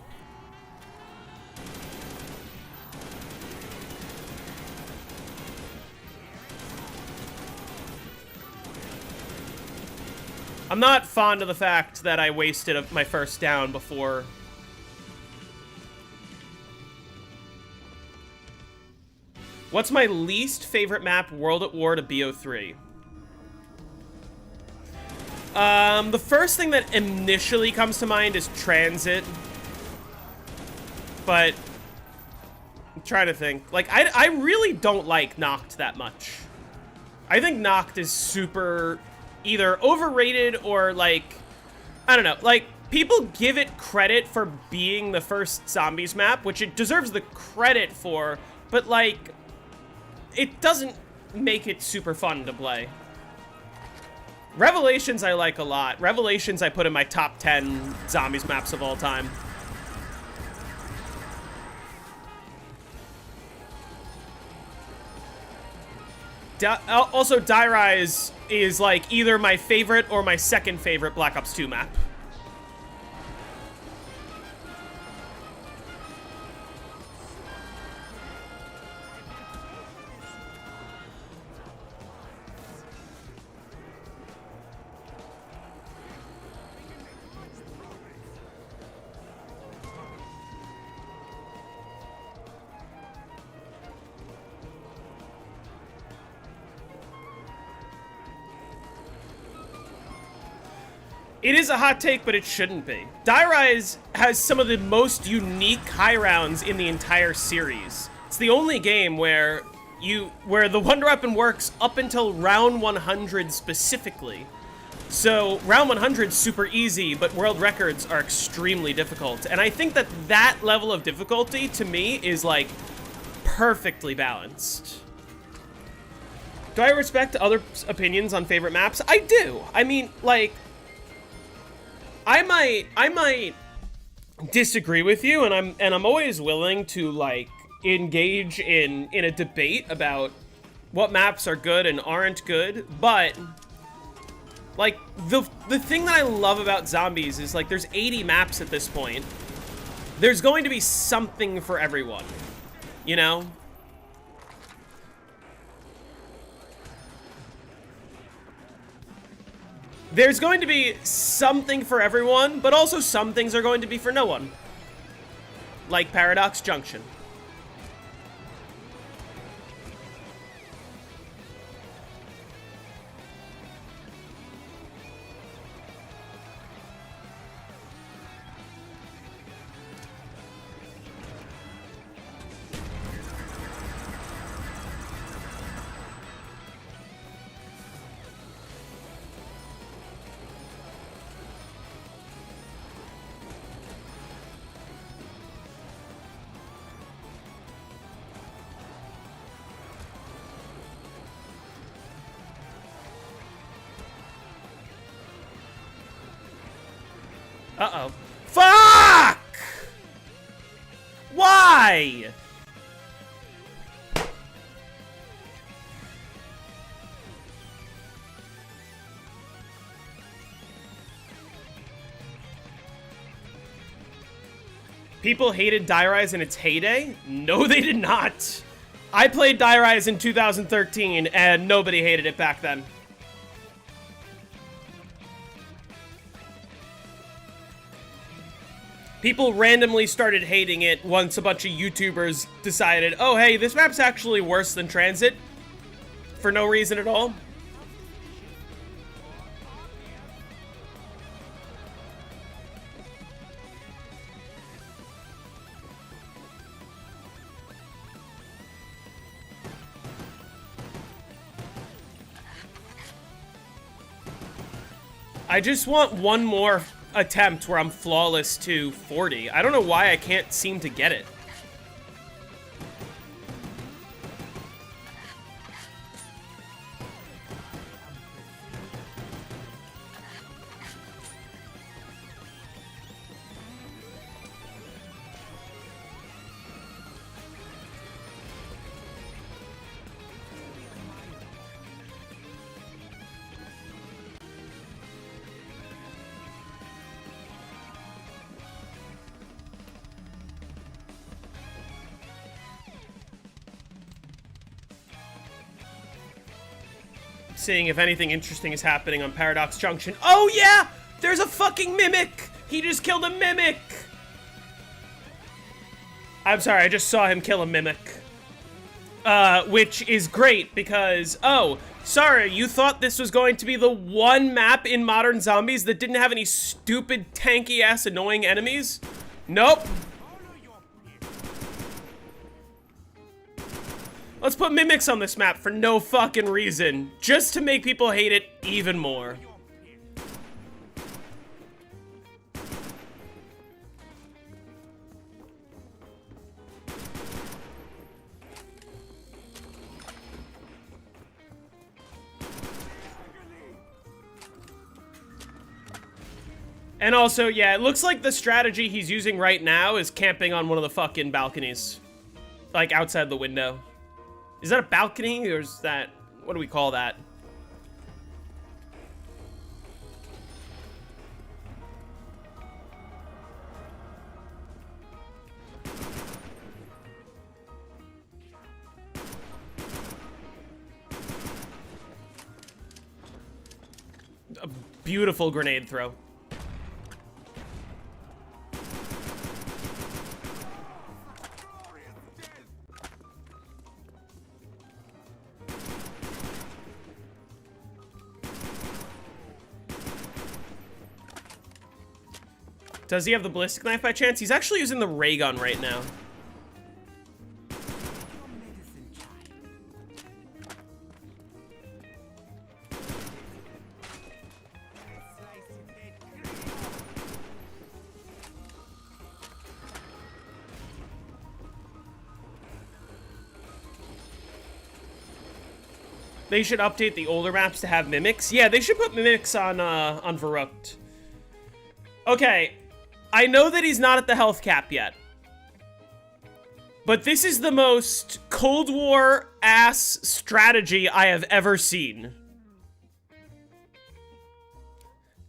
I'm not fond of the fact that I wasted my first down before. What's my least favorite map, World at War to BO3? The first thing that initially comes to mind is Transit. But I'm trying to think. Like, I really don't like Noct that much. I think Noct is super either overrated or, like, I don't know, like, people give it credit for being the first zombies map, which it deserves the credit for, but, like, it doesn't make it super fun to play. Revelations I like a lot. Revelations I put in my top 10 zombies maps of all time. Also, Die Rise is like either my favorite or my second favorite Black Ops 2 map. It is a hot take, but it shouldn't be. Die Rise has some of the most unique high rounds in the entire series. It's the only game where the Wonder Weapon works up until round 100 specifically. So round 100 is super easy, but world records are extremely difficult. And I think that that level of difficulty, to me, is like perfectly balanced. Do I respect other opinions on favorite maps? I do. I mean, like, I might disagree with you, and I'm always willing to like engage in a debate about what maps are good and aren't good, but like the thing that I love about zombies is like there's 80 maps at this point. There's going to be something for everyone, you know? There's going to be something for everyone, but also some things are going to be for no one. Like Paradox Junction. Uh-oh. Fuck! Why? People hated Die Rise in its heyday? No, they did not. I played Die Rise in 2013, and nobody hated it back then. People randomly started hating it once a bunch of YouTubers decided, oh, hey, this map's actually worse than Transit. For no reason at all. I just want one more attempt where I'm flawless to 40. I don't know why I can't seem to get it. Seeing if anything interesting is happening on Paradox Junction. Oh yeah! There's a fucking mimic! He just killed a mimic! I'm sorry, I just saw him kill a mimic. Which is great because, oh, sorry, you thought this was going to be the one map in Modern Zombies that didn't have any stupid, tanky-ass, annoying enemies? Nope. Let's put mimics on this map for no fucking reason, just to make people hate it even more. And also, yeah, it looks like the strategy he's using right now is camping on one of the fucking balconies. Like, outside the window. Is that a balcony, or is that... What do we call that? A beautiful grenade throw. Does he have the ballistic knife by chance? He's actually using the ray gun right now. They should update the older maps to have mimics. Yeah, they should put mimics on Verruckt. Okay, I know that he's not at the health cap yet. But this is the most Cold War-ass strategy I have ever seen.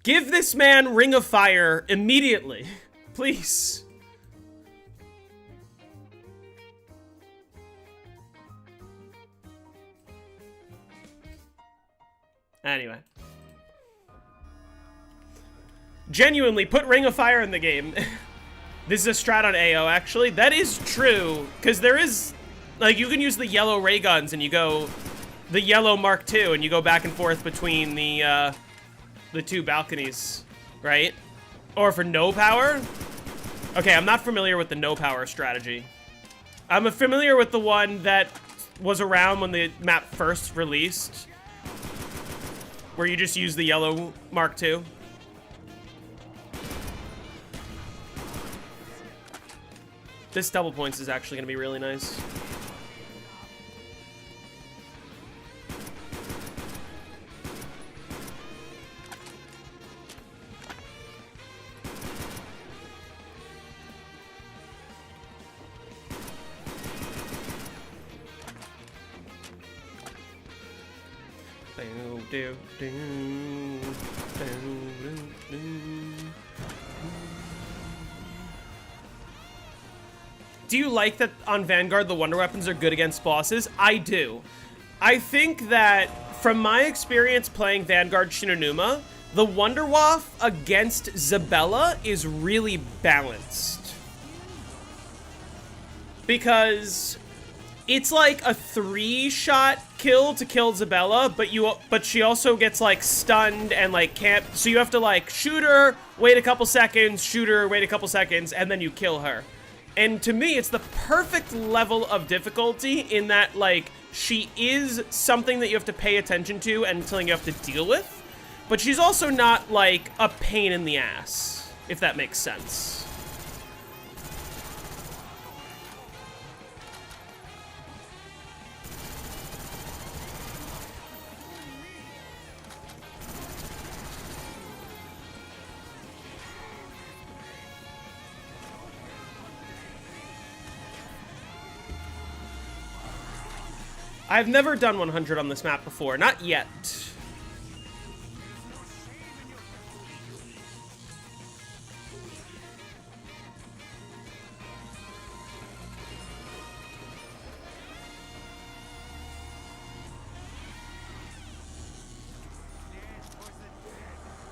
Give this man Ring of Fire immediately. Please. Anyway. Genuinely, put Ring of Fire in the game. This is a strat on AO, actually. That is true, because there is... Like, you can use the yellow ray guns, and you go... The yellow Mark II, and you go back and forth between the two balconies, right? Or for no power? Okay, I'm not familiar with the no power strategy. I'm familiar with the one that was around when the map first released, where you just use the yellow Mark II. This double points is actually going to be really nice. Do you like that on Vanguard the wonder weapons are good against bosses? I do. I think that from my experience playing Vanguard Shinonuma, the Wonder Waff against Zabella is really balanced. Because it's like a 3-shot kill to kill Zabella, but she also gets like stunned and like can't, so you have to like shoot her, wait a couple seconds, shoot her, wait a couple seconds, and then you kill her. And to me, it's the perfect level of difficulty in that, like, she is something that you have to pay attention to and something you have to deal with, but she's also not, like, a pain in the ass, if that makes sense. I've never done 100 on this map before, not yet.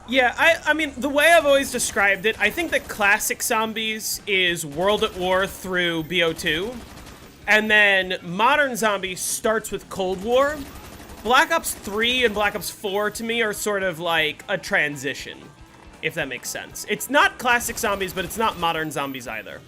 Yeah, I mean, the way I've always described it, I think that classic zombies is World at War through BO2. And then modern zombies starts with Cold War. Black Ops 3 and Black Ops 4 to me are sort of like a transition, if that makes sense. It's not classic zombies, but it's not modern zombies either.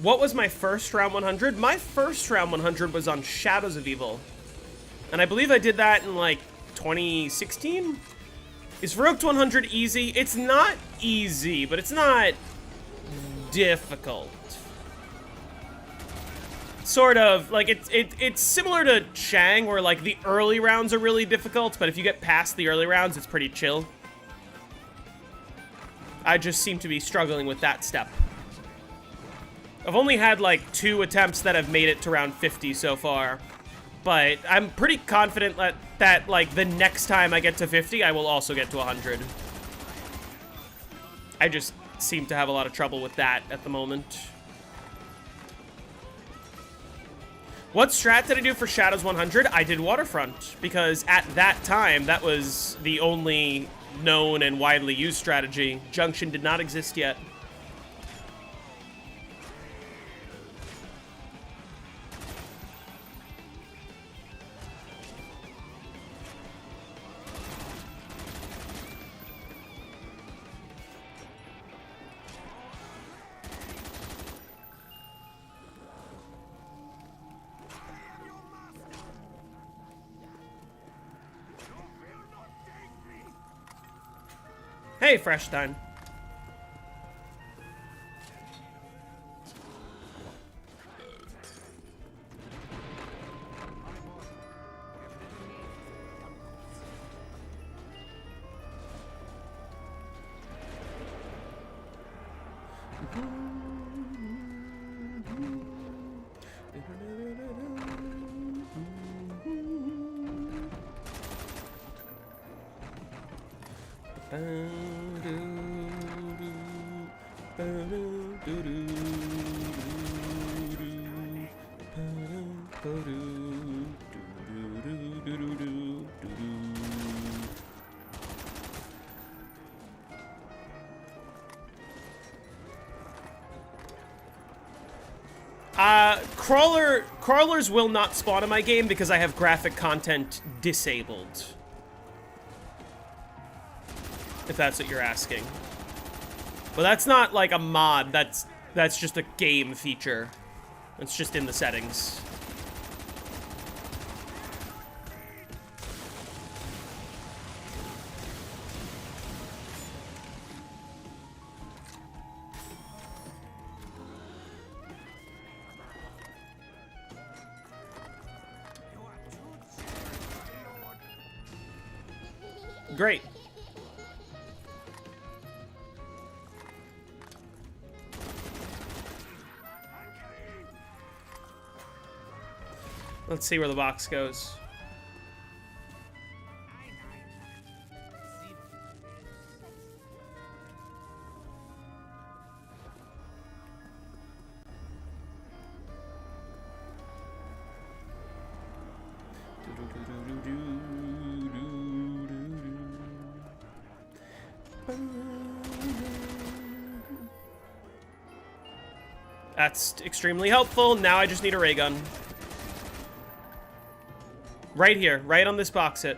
What was my first round 100? My first round 100 was on Shadows of Evil. And I believe I did that in, like, 2016? Is Verruckt 100 easy? It's not easy, but it's not difficult. Sort of, like, it's similar to Shang, where, like, the early rounds are really difficult, but if you get past the early rounds, it's pretty chill. I just seem to be struggling with that step. I've only had, like, 2 attempts that have made it to round 50 so far. But I'm pretty confident that, like, the next time I get to 50, I will also get to 100. I just seem to have a lot of trouble with that at the moment. What strat did I do for Shadows 100? I did Waterfront, because at that time, that was the only known and widely used strategy. Junction did not exist yet. Hey, Freshstein. Crawlers will not spawn in my game because I have graphic content disabled. If that's what you're asking. But that's not like a mod, that's just a game feature. It's just in the settings. Great. Let's see where the box goes. That's extremely helpful. Now I just need a ray gun. Right here, right on this box hit.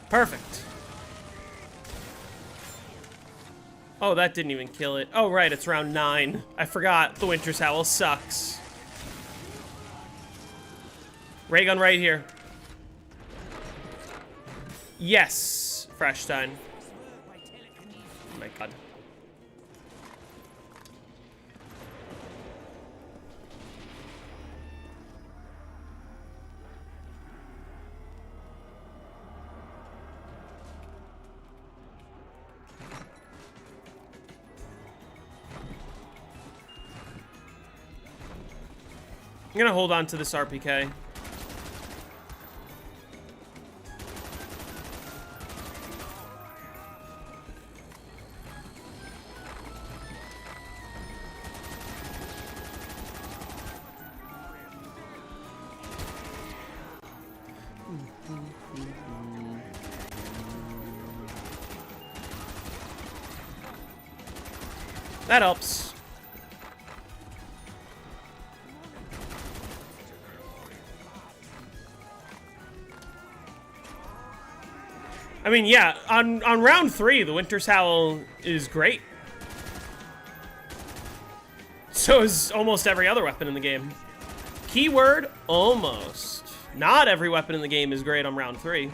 Perfect. Oh, that didn't even kill it. Oh, right, it's round 9. I forgot. The Winter's Howl sucks. Ray gun right here. Yes, Freshstein. Oh my god. I'm gonna hold on to this RPK. That helps. I mean, yeah, on round 3, the Winter's Howl is great. So is almost every other weapon in the game. Keyword, almost. Not every weapon in the game is great on round 3.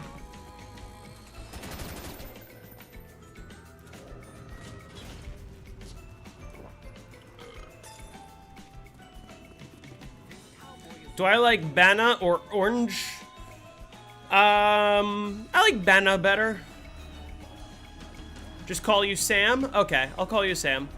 Do I like Banna or Orange? I like Banna better. Just call you Sam? Okay, I'll call you Sam.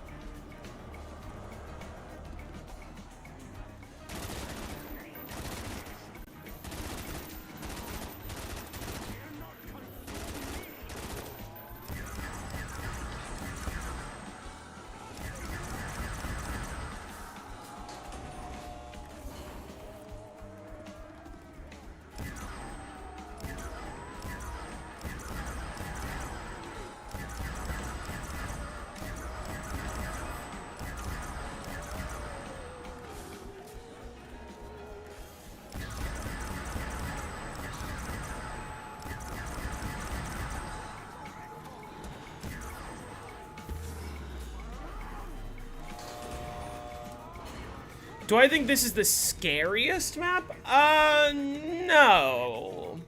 Do I think this is the scariest map? No.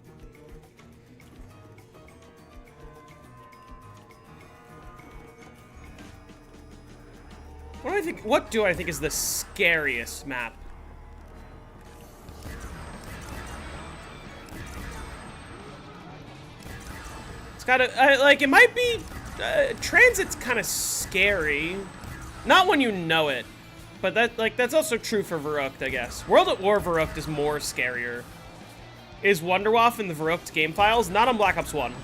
What do I think is the scariest map? It's got a, like, it might be, Transit's kind of scary. Not when you know it. But that's also true for Verruckt, I guess. World at War Verruckt is more scarier. Is Wonderwaff in the Verruckt game files? Not on Black Ops 1.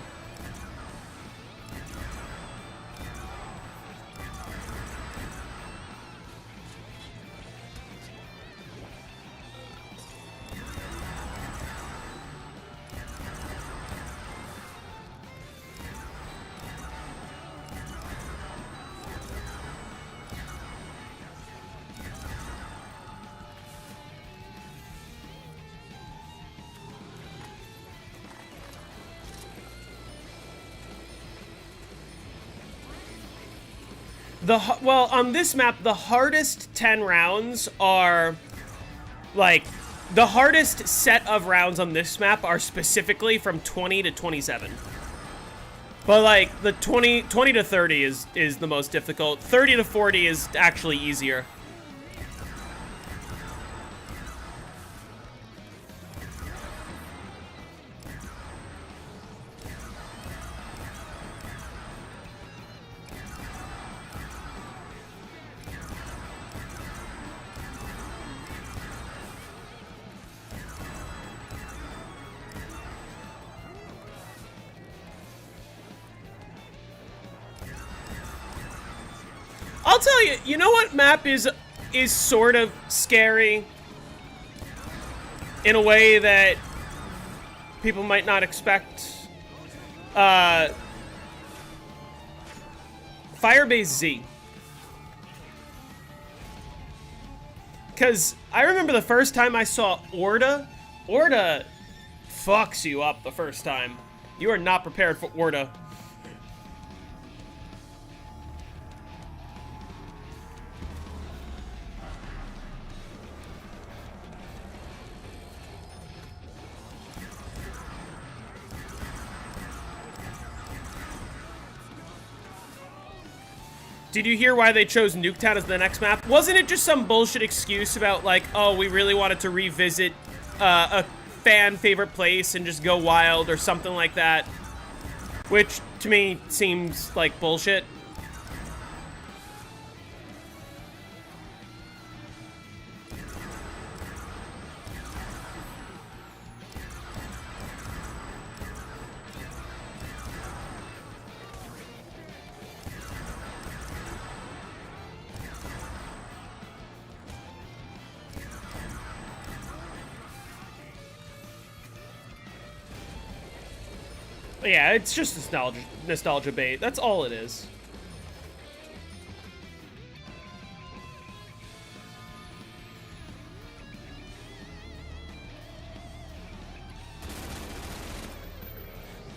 Well, on this map, the hardest 10 rounds are, like, the hardest set of rounds on this map are specifically from 20 to 27. But, like, the 20 to 30 is the most difficult. 30 to 40 is actually easier. I'll tell you, you know what map is sort of scary in a way that people might not expect? Firebase Z. Because I remember the first time I saw Orda. Orda fucks you up the first time. You are not prepared for Orda. Did you hear why they chose Nuketown as the next map? Wasn't it just some bullshit excuse about, like, oh, we really wanted to revisit a fan favorite place and just go wild or something like that? Which, to me, seems like bullshit. Yeah, it's just nostalgia bait. That's all it is.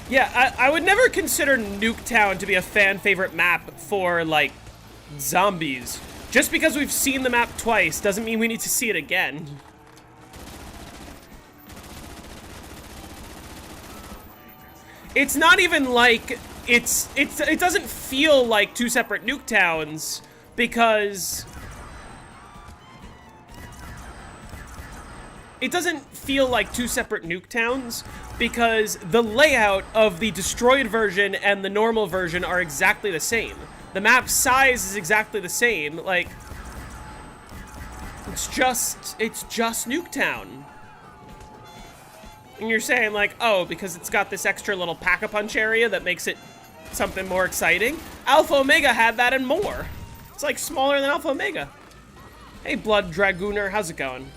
Yeah, I would never consider Nuketown to be a fan favorite map for, like, zombies. Just because we've seen the map twice doesn't mean we need to see it again. It's not even like it doesn't feel like two separate Nuketowns because it doesn't feel like two separate Nuketowns because the layout of the destroyed version and the normal version are exactly the same. The map size is exactly the same. Like, it's just Nuketown. And you're saying, like, oh, because it's got this extra little pack-a-punch area that makes it something more exciting? Alpha Omega had that and more. It's, like, smaller than Alpha Omega. Hey, Blood Dragooner, how's it going?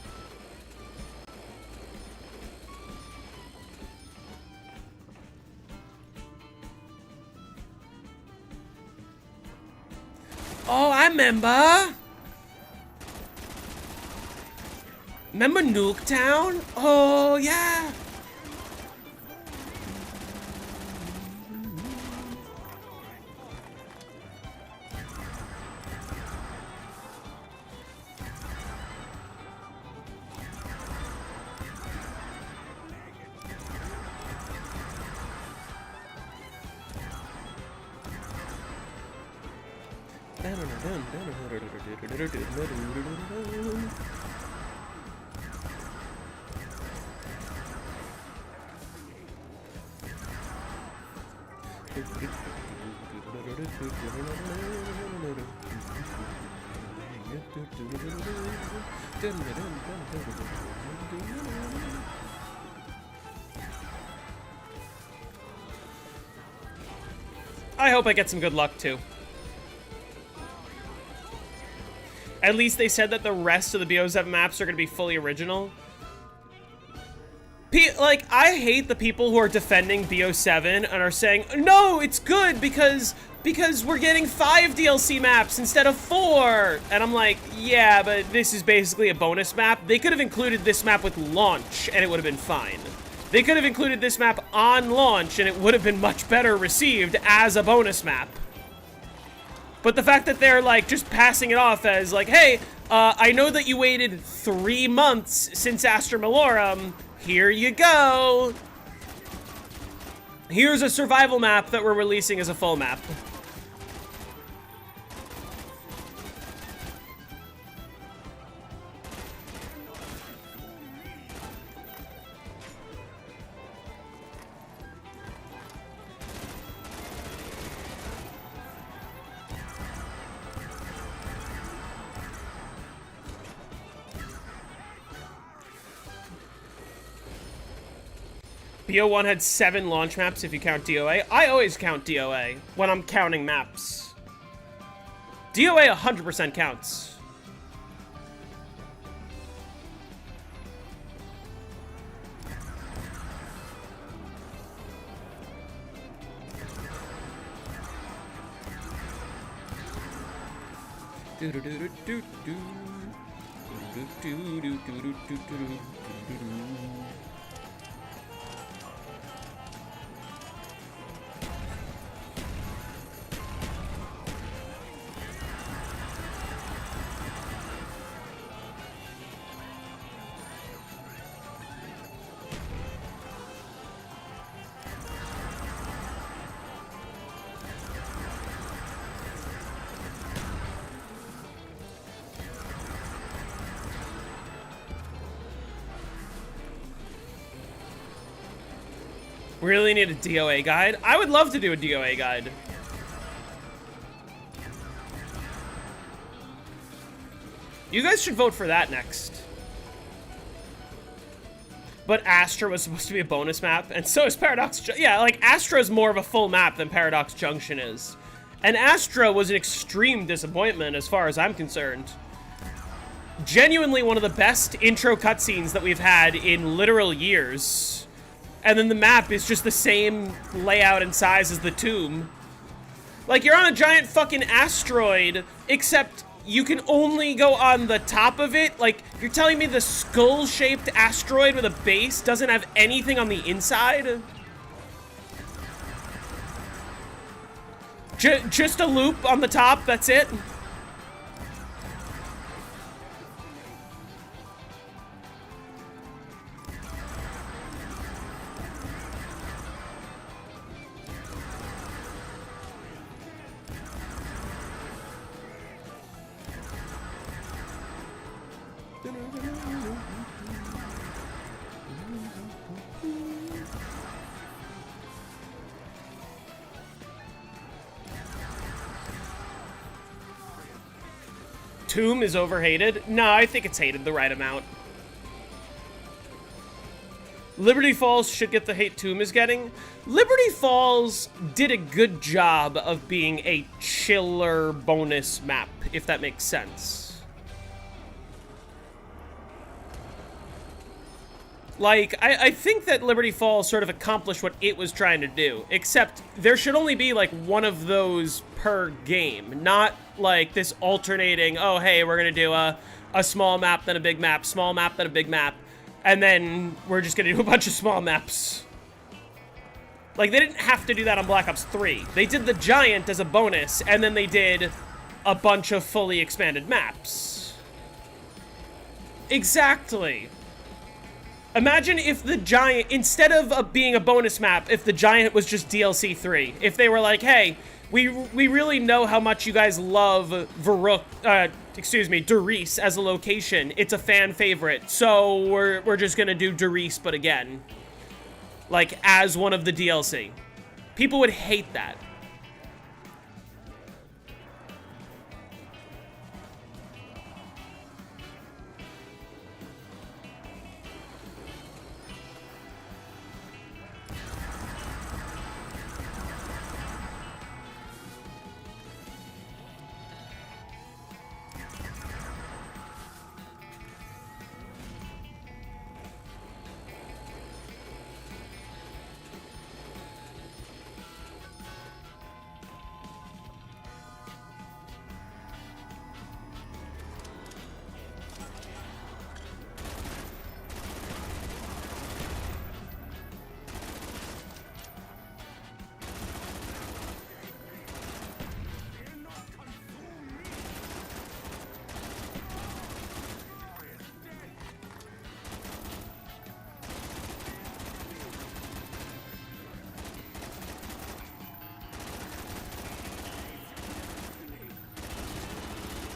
Oh, I remember. Remember Nuketown? Oh, yeah. I hope I get some good luck, too. At least they said that the rest of the BO7 maps are going to be fully original. Like, I hate the people who are defending BO7 and are saying, no, it's good because we're getting 5 DLC maps instead of 4. And I'm like, yeah, but this is basically a bonus map. They could have included this map with launch and it would have been fine. They could have included this map on launch and it would have been much better received as a bonus map. But the fact that they're, like, just passing it off as, like, hey, I know that you waited 3 months since Astra Malorum. Here you go. Here's a survival map that we're releasing as a full map. BO1 had 7 launch maps if you count DOA. I always count DOA when I'm counting maps. DOA 100% counts. Really need a DOA guide? I would love to do a DOA guide. You guys should vote for that next. But Astra was supposed to be a bonus map, and so is Paradox. Yeah, like, Astra is more of a full map than Paradox Junction is. And Astra was an extreme disappointment as far as I'm concerned. Genuinely one of the best intro cutscenes that we've had in literal years. And then the map is just the same layout and size as the tomb. Like, you're on a giant fucking asteroid, except you can only go on the top of it. Like, you're telling me the skull-shaped asteroid with a base doesn't have anything on the inside? Just a loop on the top, that's it? Tomb is overhated? No, I think it's hated the right amount. Liberty Falls should get the hate Tomb is getting. Liberty Falls did a good job of being a chiller bonus map, if that makes sense. Like, I think that Liberty Falls sort of accomplished what it was trying to do, except there should only be, like, one of those per game, not, like, this alternating, oh, hey, we're gonna do a small map, then a big map, small map, then a big map, and then we're just gonna do a bunch of small maps. Like, they didn't have to do that on Black Ops 3. They did the Giant as a bonus, and then they did a bunch of fully expanded maps. Exactly. Imagine if the Giant, instead of being a bonus map, if the Giant was just DLC 3. If they were like, hey, we really know how much you guys love Derice as a location. It's a fan favorite, so we're just gonna do Derice, but again. Like, as one of the DLC. People would hate that.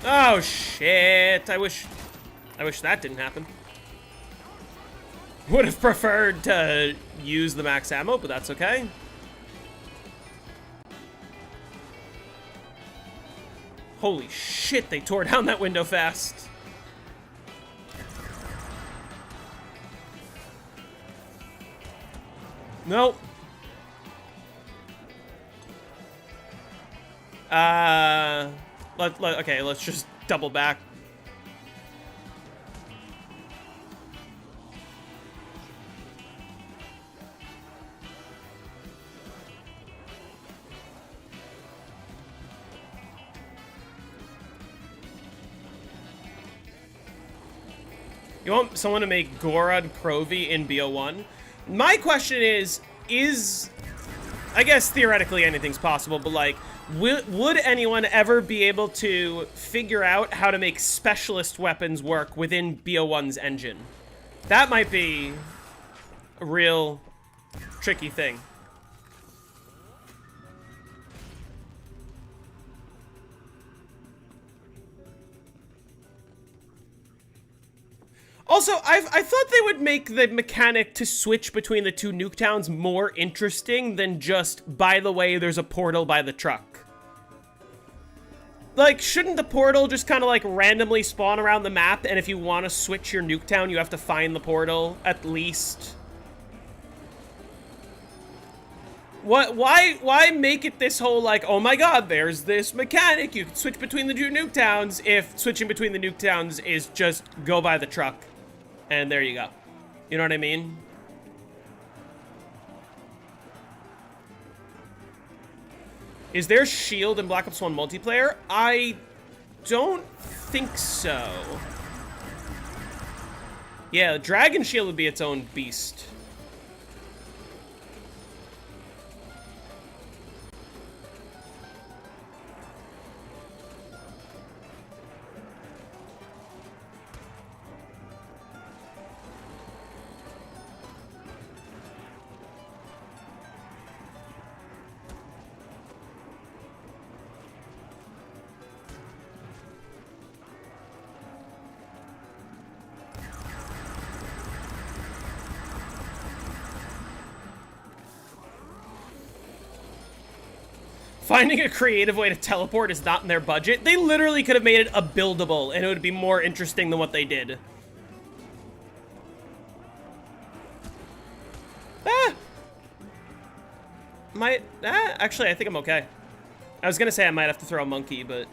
Oh, shit. I wish that didn't happen. Would have preferred to use the max ammo, but that's okay. Holy shit, they tore down that window fast. Nope. Okay, let's just double back. You want someone to make Gorod Provi in BO1? My question is, I guess theoretically anything's possible, but like, would anyone ever be able to figure out how to make specialist weapons work within BO1's engine? That might be a real tricky thing. Also, I thought they would make the mechanic to switch between the two nuke towns more interesting than just, by the way, there's a portal by the truck. Like, shouldn't the portal just kind of like randomly spawn around the map, and if you want to switch your nuke town, you have to find the portal, at least? Why make it this whole, like, oh my god, there's this mechanic, you can switch between the two nuke towns, if switching between the nuke towns is just go by the truck. And there you go. You know what I mean? Is there shield in Black Ops 1 multiplayer? I don't think so. Yeah, Dragon Shield would be its own beast. Finding a creative way to teleport is not in their budget. They literally could have made it a buildable, and it would be more interesting than what they did. Actually, I think I'm okay. I was gonna say I might have to throw a monkey, but...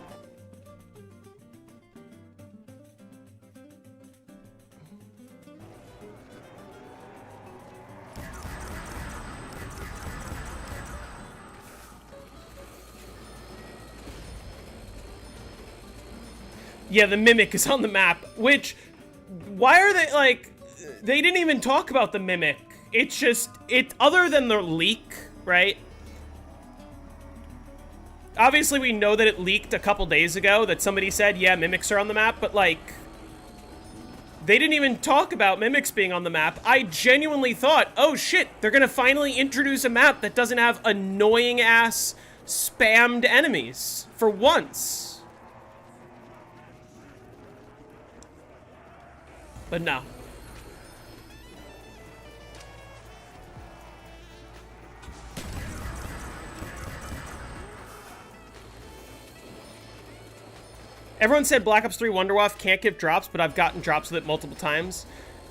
Yeah, the Mimic is on the map, which... Why are they, like... They didn't even talk about the Mimic. It's just... Other than the leak, right? Obviously, we know that it leaked a couple days ago, that somebody said, yeah, Mimics are on the map, but, like... They didn't even talk about Mimics being on the map. I genuinely thought, oh shit, they're gonna finally introduce a map that doesn't have annoying-ass spammed enemies. For once. But no. Everyone said Black Ops 3 Wonderwaff can't give drops, but I've gotten drops with it multiple times.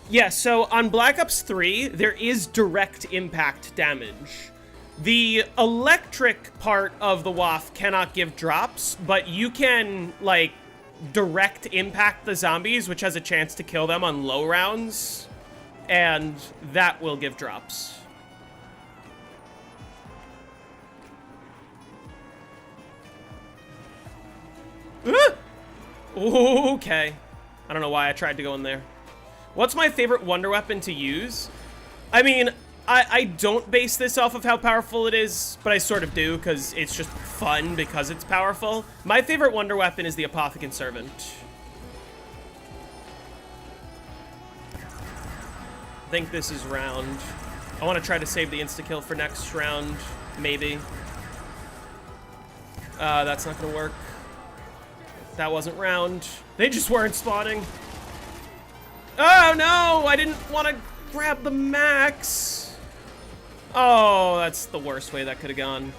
Yeah, so on Black Ops 3, there is direct impact damage. The electric part of the WAF cannot give drops, but you can, like, direct impact the zombies, which has a chance to kill them on low rounds, and that will give drops. Okay. I don't know why I tried to go in there. What's my favorite wonder weapon to use? I mean, I don't base this off of how powerful it is, but I sort of do, because it's just fun because it's powerful. My favorite wonder weapon is the Apothecant Servant. I think this is round. I want to try to save the insta-kill for next round, maybe. That's not going to work. That wasn't round. They just weren't spawning. Oh, no! I didn't want to grab the max. Oh, that's the worst way that could have gone.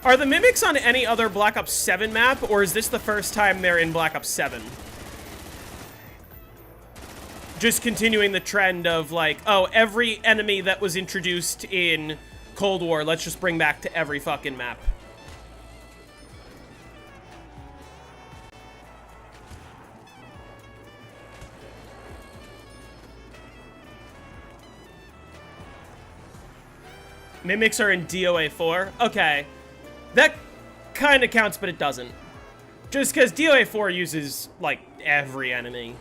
Are the Mimics on any other Black Ops 7 map, or is this the first time they're in Black Ops 7? Just continuing the trend of, like, oh, every enemy that was introduced in Cold War, let's just bring back to every fucking map. Mimics are in DOA 4? Okay. That kind of counts, but it doesn't. Just because DOA 4 uses, like, every enemy.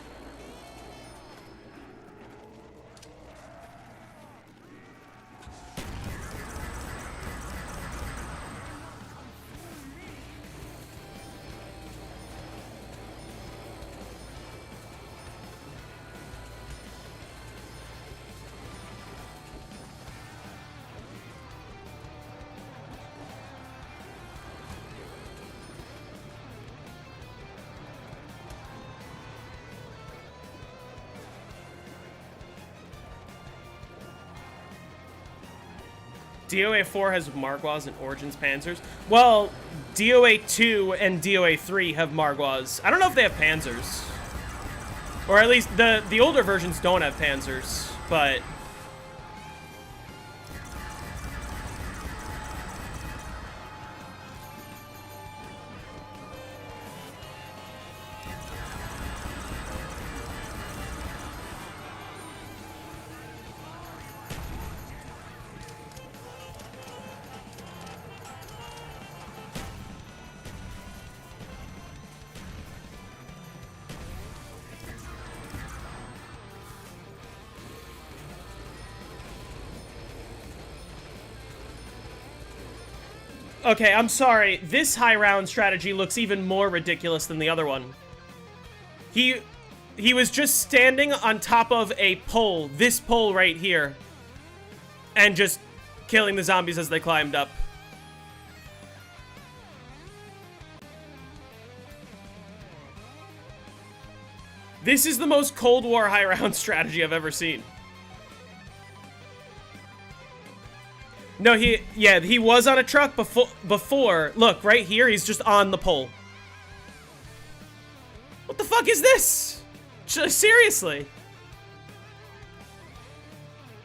DOA 4 has Margwas and Origins Panzers. Well, DOA 2 and DOA 3 have Margwas. I don't know if they have Panzers. Or at least the older versions don't have Panzers, but... Okay, I'm sorry. This high round strategy looks even more ridiculous than the other one. He was just standing on top of a pole, this pole right here, and just killing the zombies as they climbed up. This is the most Cold War high round strategy I've ever seen. No, he was on a truck before. Look, right here, he's just on the pole. What the fuck is this? Seriously.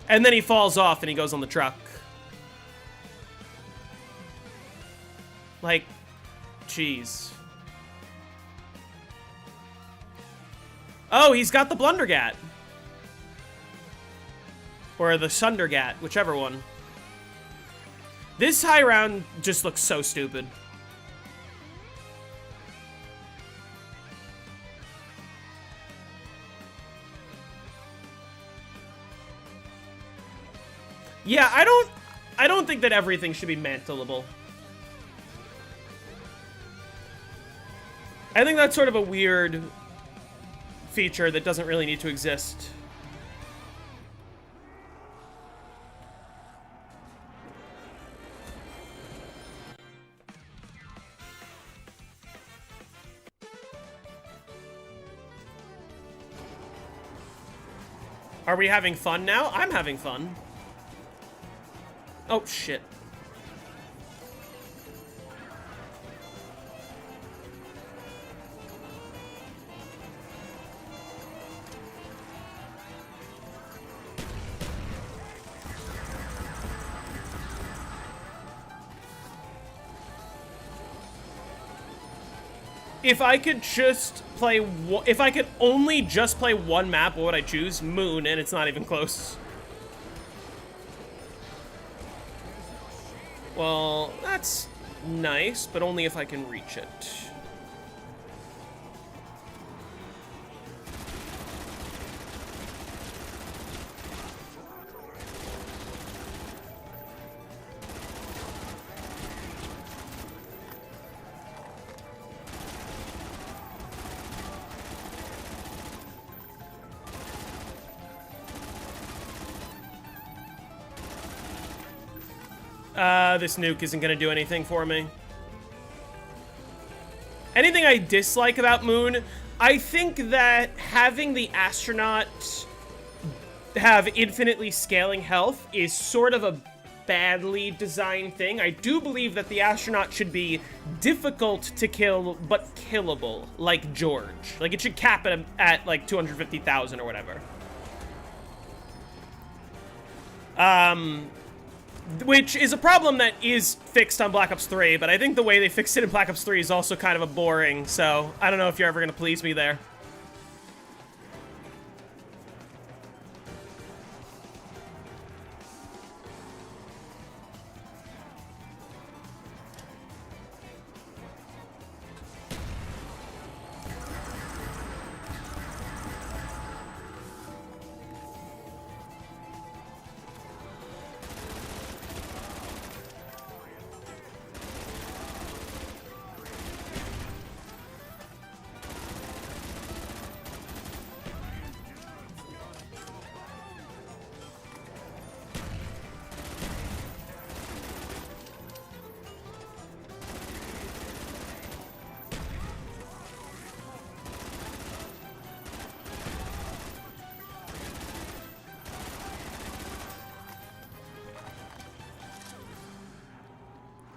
And then he falls off and he goes on the truck. Like, jeez. Oh, he's got the Blundergat. Or the Sundergat, whichever one. This high round just looks so stupid. Yeah, I don't think that everything should be mantleable. I think that's sort of a weird feature that doesn't really need to exist. Are we having fun now? I'm having fun. Oh, shit. If I could just play, if I could only just play one map, what would I choose? Moon, and it's not even close. Well, that's nice, but only if I can reach it. This nuke isn't gonna do anything for me. Anything I dislike about Moon, I think that having the astronaut have infinitely scaling health is sort of a badly designed thing. I do believe that the astronaut should be difficult to kill, but killable, like George. Like, it should cap it at like 250,000 or whatever. Which is a problem that is fixed on Black Ops 3, but I think the way they fixed it in Black Ops 3 is also kind of a boring, so I don't know if you're ever going to please me there.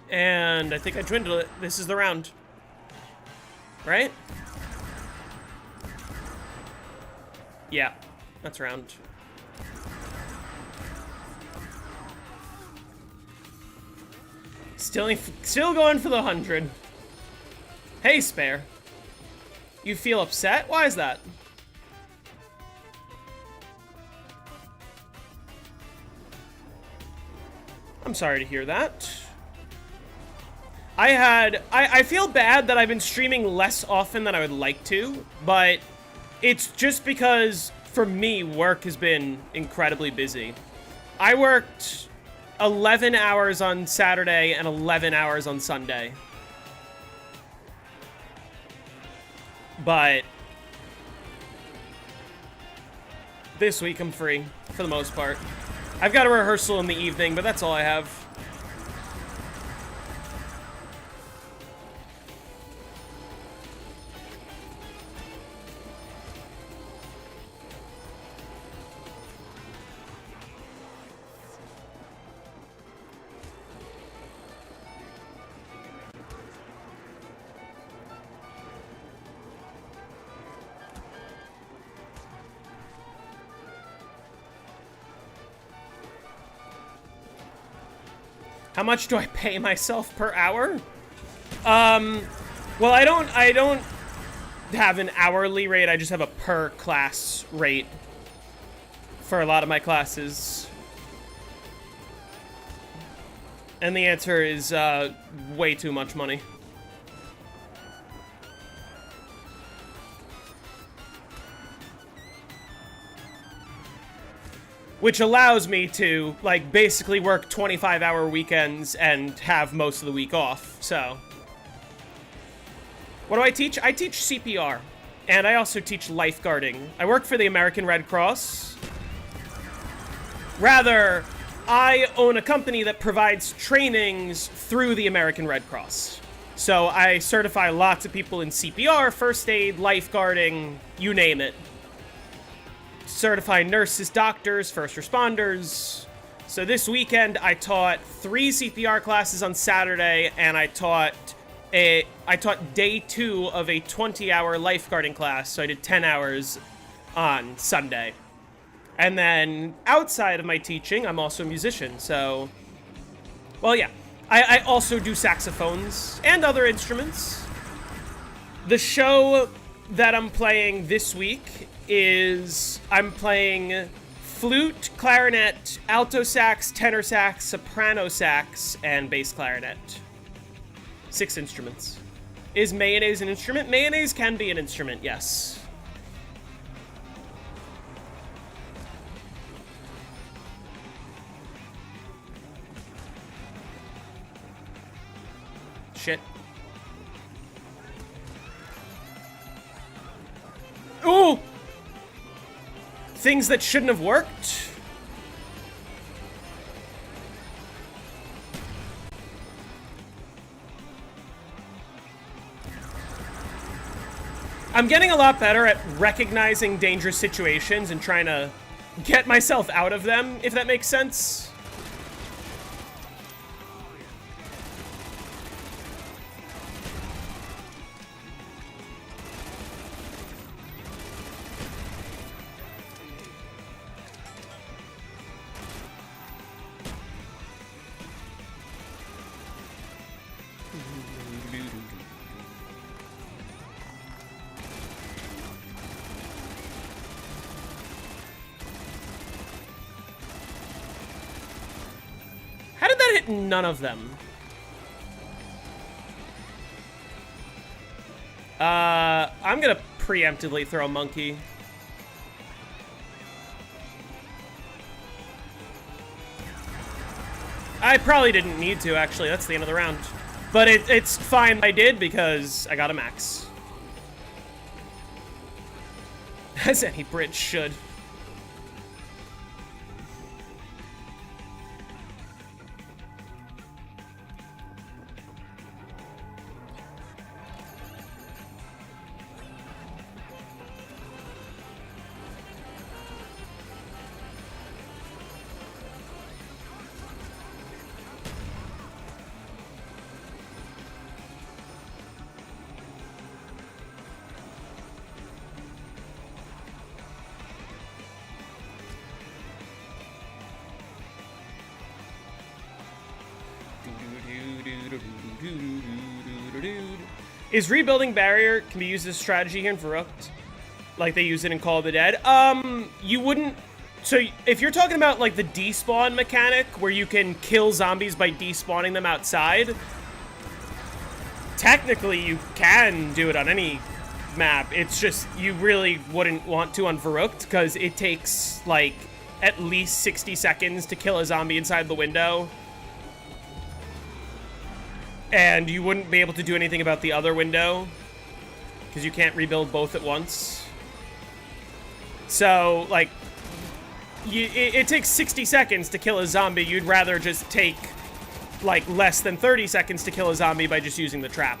And I think I dwindled it. This is the round. Right? Yeah, that's round. Still going for the 100. Hey, Spare. You feel upset? Why is that? I'm sorry to hear that. I feel bad that I've been streaming less often than I would like to, but it's just because, for me, work has been incredibly busy. I worked 11 hours on Saturday and 11 hours on Sunday. But this week I'm free, for the most part. I've got a rehearsal in the evening, but that's all I have. How much do I pay myself per hour? Well, I don't have an hourly rate. I just have a per class rate for a lot of my classes. And the answer is way too much money. Which allows me to, like, basically work 25-hour weekends and have most of the week off, so. What do I teach? I teach CPR, and I also teach lifeguarding. I work for the American Red Cross. Rather, I own a company that provides trainings through the American Red Cross. So I certify lots of people in CPR, first aid, lifeguarding, you name it. Certify nurses, doctors, first responders. So this weekend I taught 3 CPR classes on Saturday, and I taught day 2 of a 20-hour lifeguarding class. So I did 10 hours on Sunday. And then outside of my teaching, I'm also a musician. So, well, yeah, I also do saxophones and other instruments. The show that I'm playing this week is I'm playing flute, clarinet, alto sax, tenor sax, soprano sax, and bass clarinet. 6 instruments. Is mayonnaise an instrument? Mayonnaise can be an instrument, yes. Shit. Ooh! Things that shouldn't have worked. I'm getting a lot better at recognizing dangerous situations and trying to get myself out of them, if that makes sense. How did that hit none of them? I'm gonna preemptively throw a monkey. I probably didn't need to, actually. That's the end of the round. But it's fine I did, because I got a max. As any bridge should. Is rebuilding barrier can be used as a strategy here in Verruckt? Like they use it in Call of the Dead? You wouldn't... So if you're talking about like the despawn mechanic where you can kill zombies by despawning them outside, technically you can do it on any map. It's just you really wouldn't want to on Verruckt because it takes like at least 60 seconds to kill a zombie inside the window. And you wouldn't be able to do anything about the other window, because you can't rebuild both at once. So, like, it takes 60 seconds to kill a zombie. You'd rather just take, like, less than 30 seconds to kill a zombie by just using the trap.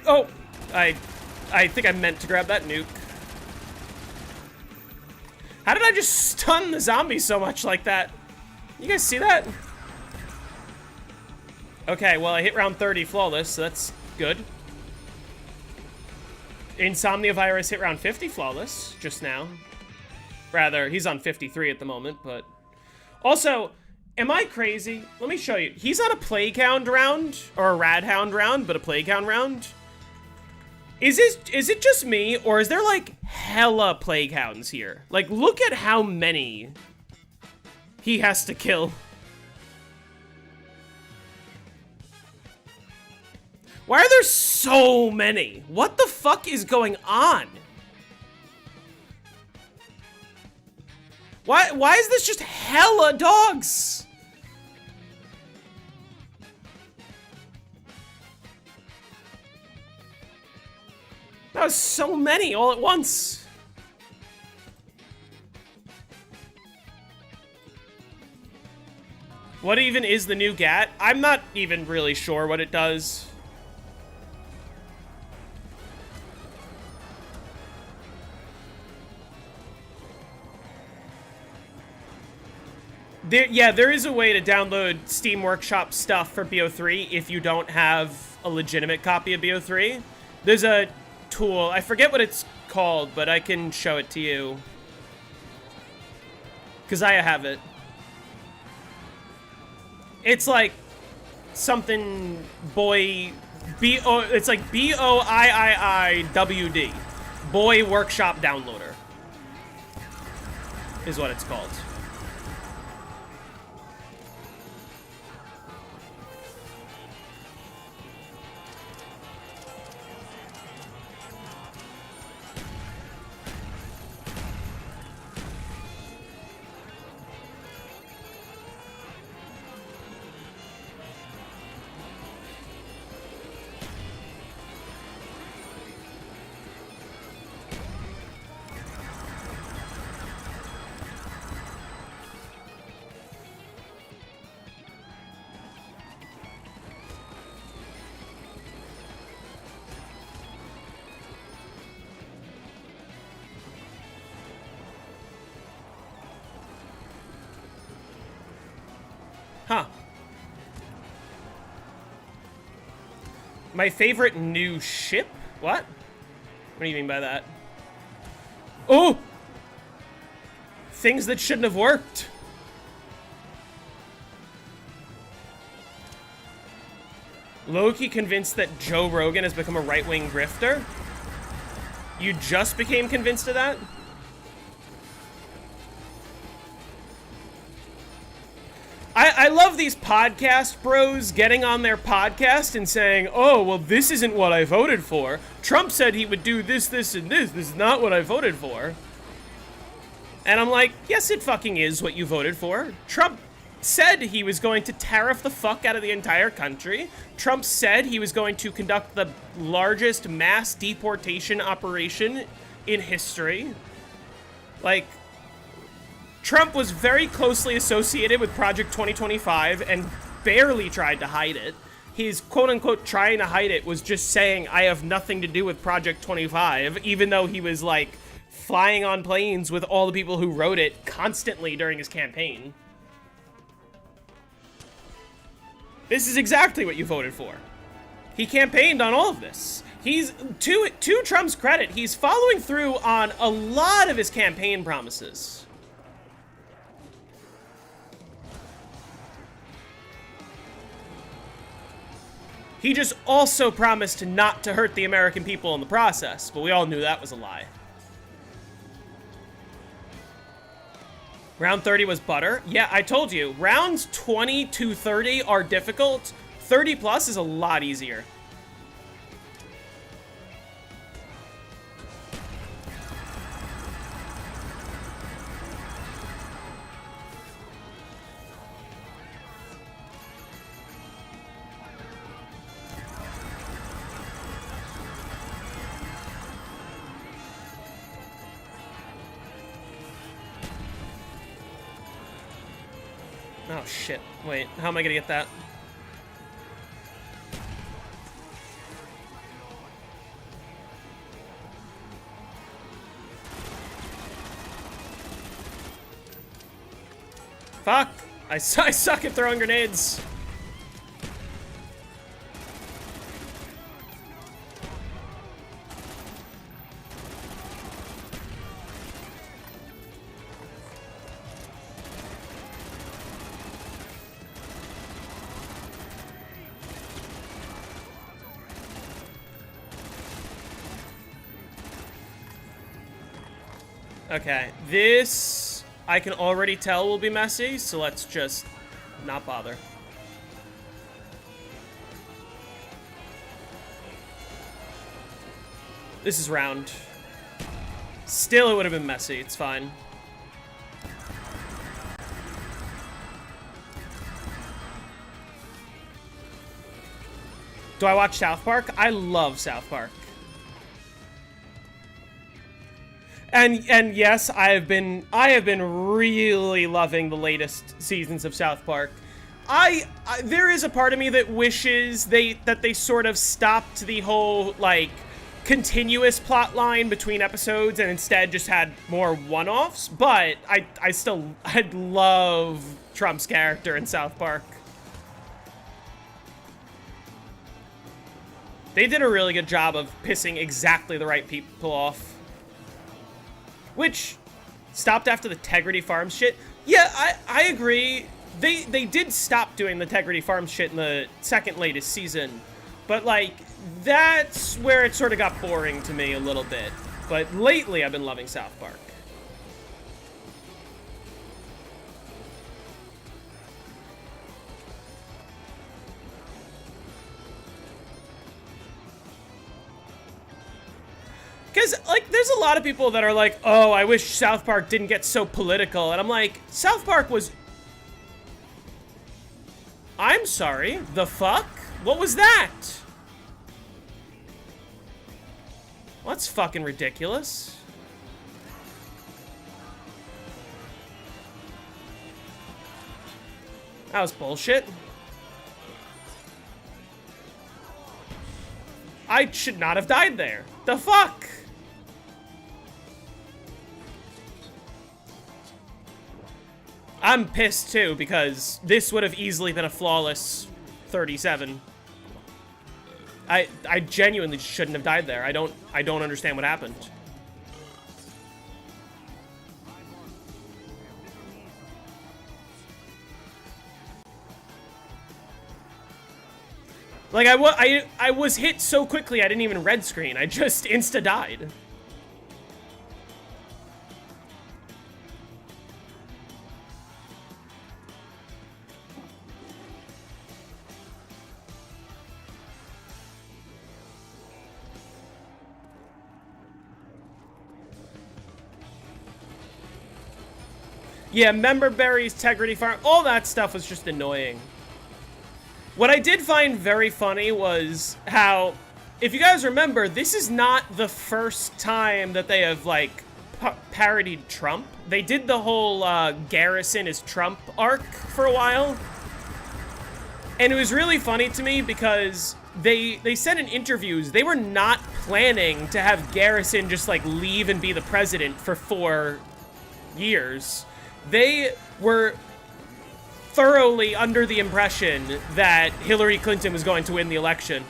Oh, I think I meant to grab that nuke. How did I just stun the zombie so much like that? You guys see that? Okay, well, I hit round 30 flawless, so that's good. Insomnia Virus hit round 50 flawless just now. Rather, he's on 53 at the moment, but... Also, am I crazy? Let me show you. He's on a Plague Hound round, or a Radhound round, but a Plague Hound round. Is it just me, or is there, like, hella Plague Hounds here? Like, look at how many he has to kill. Why are there so many? What the fuck is going on? Why is this just hella dogs? That was so many all at once. What even is the new GAT? I'm not even really sure what it does. There is a way to download Steam Workshop stuff for BO3 if you don't have a legitimate copy of BO3. There's a tool, I forget what it's called, but I can show it to you. Because I have it. It's like something it's like BOIIIWD. Boy Workshop Downloader is what it's called. Huh. My favorite new ship? What? What do you mean by that? Oh! Things that shouldn't have worked. Loki convinced that Joe Rogan has become a right-wing grifter? You just became convinced of that? I love these podcast bros getting on their podcast and saying, oh, well, this isn't what I voted for. Trump said he would do this, this, and this. This is not what I voted for. And I'm like, yes, it fucking is what you voted for. Trump said he was going to tariff the fuck out of the entire country. Trump said he was going to conduct the largest mass deportation operation in history. Like... Trump was very closely associated with Project 2025 and barely tried to hide it. His quote-unquote trying to hide it was just saying, I have nothing to do with Project 25, even though he was, like, flying on planes with all the people who wrote it constantly during his campaign. This is exactly what you voted for. He campaigned on all of this. He's, to Trump's credit, he's following through on a lot of his campaign promises. He just also promised not to hurt the American people in the process, but we all knew that was a lie. Round 30 was butter. Yeah, I told you. Rounds 20 to 30 are difficult. 30 plus is a lot easier. Oh, shit. Wait, how am I gonna get that? Fuck! I suck at throwing grenades. Okay, this I can already tell will be messy, so let's just not bother. This is round. Still, it would have been messy. It's fine. Do I watch South Park? I love South Park. And yes, I have been really loving the latest seasons of South Park. There is a part of me that wishes that they sort of stopped the whole like continuous plot line between episodes and instead just had more one-offs, but I'd love Trump's character in South Park. They did a really good job of pissing exactly the right people off. Which stopped after the Tegrity Farms shit. Yeah, I agree. They did stop doing the Tegrity Farms shit in the second latest season. But, like, that's where it sort of got boring to me a little bit. But lately, I've been loving South Park. Because, like, there's a lot of people that are like, oh, I wish South Park didn't get so political. And I'm like, South Park was... I'm sorry, the fuck? What was that? Well, that's fucking ridiculous. That was bullshit. I should not have died there. The fuck? I'm pissed too, because this would have easily been a flawless 37. I genuinely shouldn't have died there. I don't understand what happened. Like, I was hit so quickly I didn't even red screen. I just insta-died. Yeah, member berries, Tegrity Farm, all that stuff was just annoying. What I did find very funny was how, if you guys remember, this is not the first time that they have, like, parodied Trump. They did the whole Garrison is Trump arc for a while. And it was really funny to me because they said in interviews they were not planning to have Garrison just, like, leave and be the president for 4 years. They were thoroughly under the impression that Hillary Clinton was going to win the election.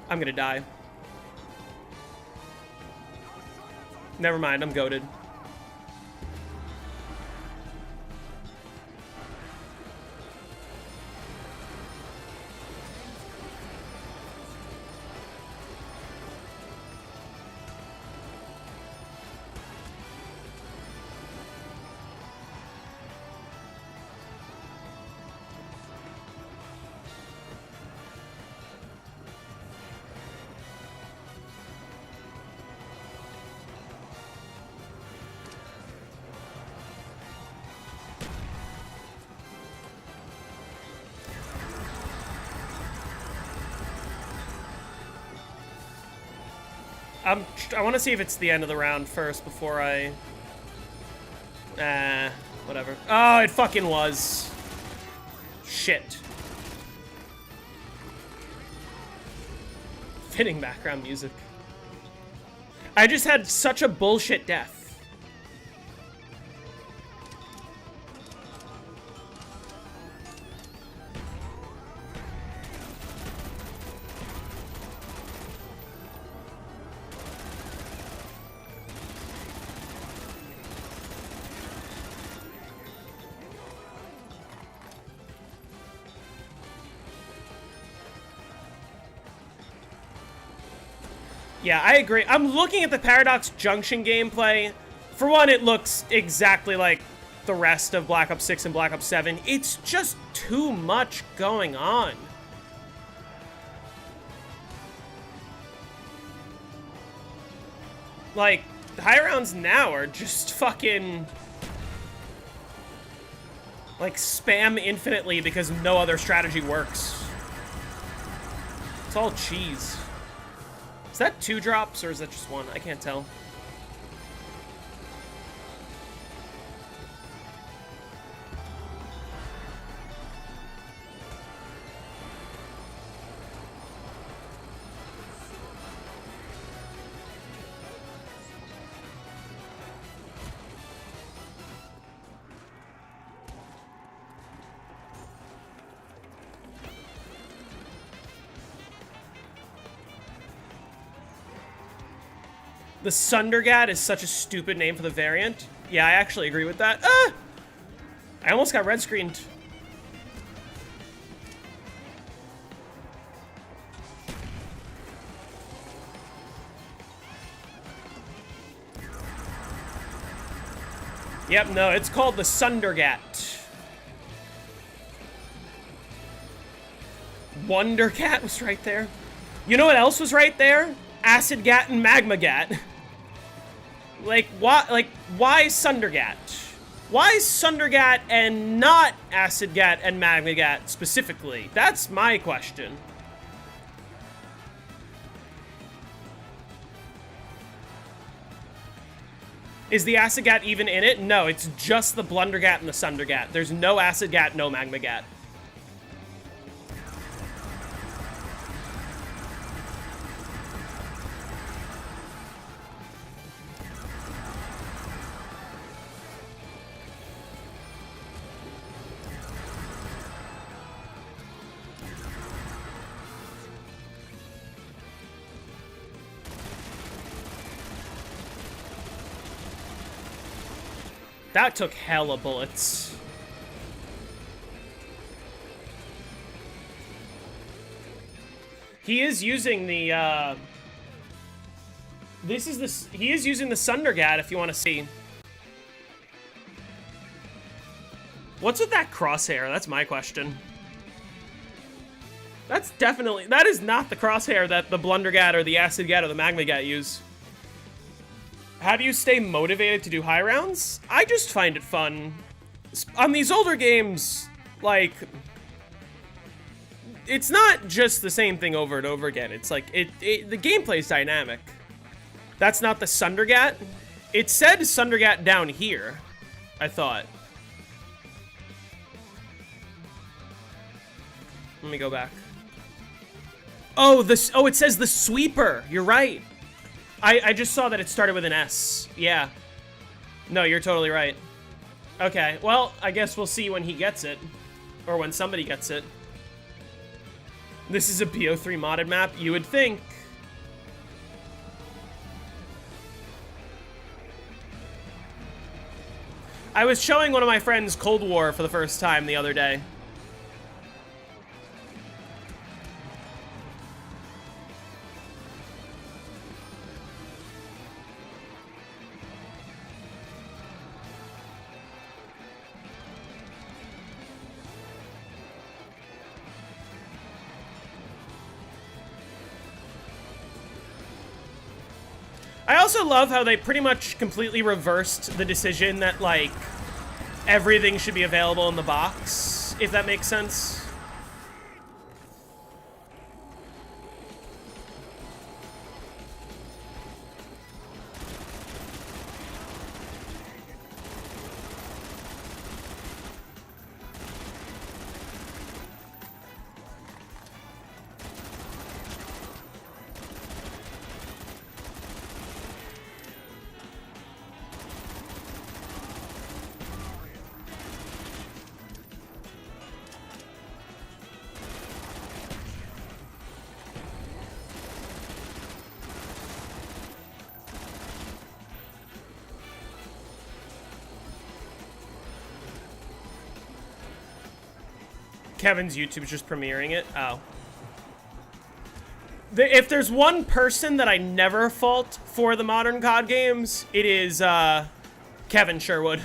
I'm gonna die. Never mind, I'm goated. I want to see if it's the end of the round first before I... whatever. Oh, it fucking was. Shit. Fitting background music. I just had such a bullshit death. Yeah, I agree. I'm looking at the Paradox Junction gameplay. For one, it looks exactly like the rest of Black Ops 6 and Black Ops 7. It's just too much going on. Like, the high rounds now are just fucking... like, spam infinitely because no other strategy works. It's all cheese. Is that 2 drops or is that just 1? I can't tell. The Sundergat is such a stupid name for the variant. Yeah, I actually agree with that. Ah! I almost got red screened. Yep, no, it's called the Sundergat. Wondercat was right there. You know what else was right there? Acid Gat and Magma Gat. Like, why Sundergat? Why Sundergat and not Acid Gat and Magma Gat specifically? That's my question. Is the Acid Gat even in it? No, it's just the Blundergat and the Sundergat. There's no Acid Gat, no Magma Gat. That took hella bullets. He is using the, he is using the Sundergat, if you want to see. What's with that crosshair? That's my question. That's definitely, that is not the crosshair that the Blundergat or the Acid Gat or the Magma Gat use. How do you stay motivated to do high rounds? I just find it fun. On these older games, like, it's not just the same thing over and over again. It's like, the gameplay's dynamic. That's not the Sundergat. It said Sundergat down here, I thought. Let me go back. Oh, it says the Sweeper. You're right. I just saw that it started with an S. Yeah. No, you're totally right. Okay, well, I guess we'll see when he gets it. Or when somebody gets it. This is a BO3 modded map, you would think. I was showing one of my friends Cold War for the first time the other day. I also love how they pretty much completely reversed the decision that, like, everything should be available in the box, if that makes sense. Kevin's YouTube's just premiering it. Oh. If there's one person that I never fault for the modern COD games, it is Kevin Sherwood.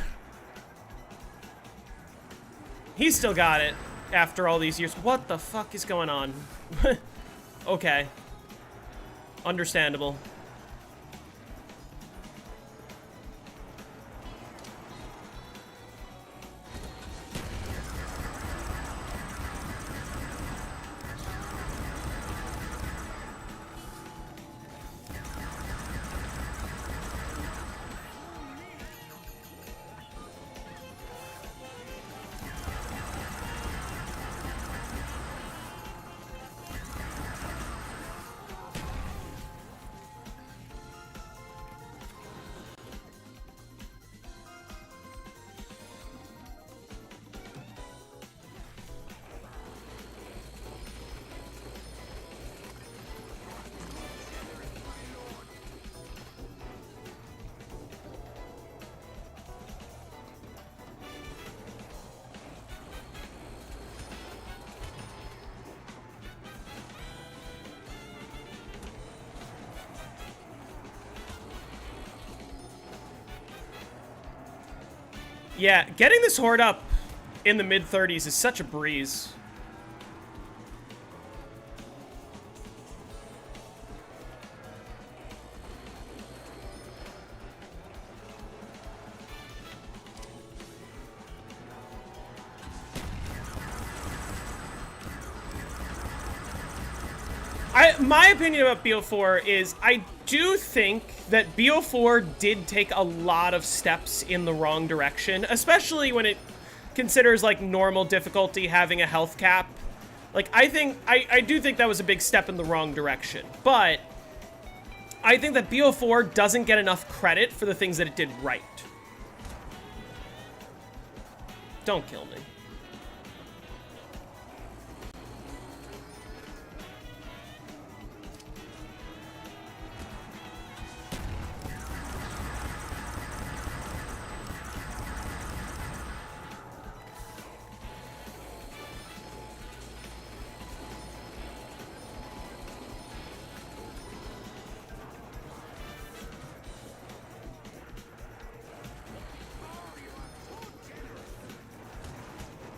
He's still got it after all these years. What the fuck is going on? Okay. Understandable. Yeah, getting this horde up in the mid-30s is such a breeze. My opinion about BO4 is I do think that BO4 did take a lot of steps in the wrong direction, especially when it considers like normal difficulty having a health cap. Like I do think that was a big step in the wrong direction, but I think that BO4 doesn't get enough credit for the things that it did right. Don't kill me.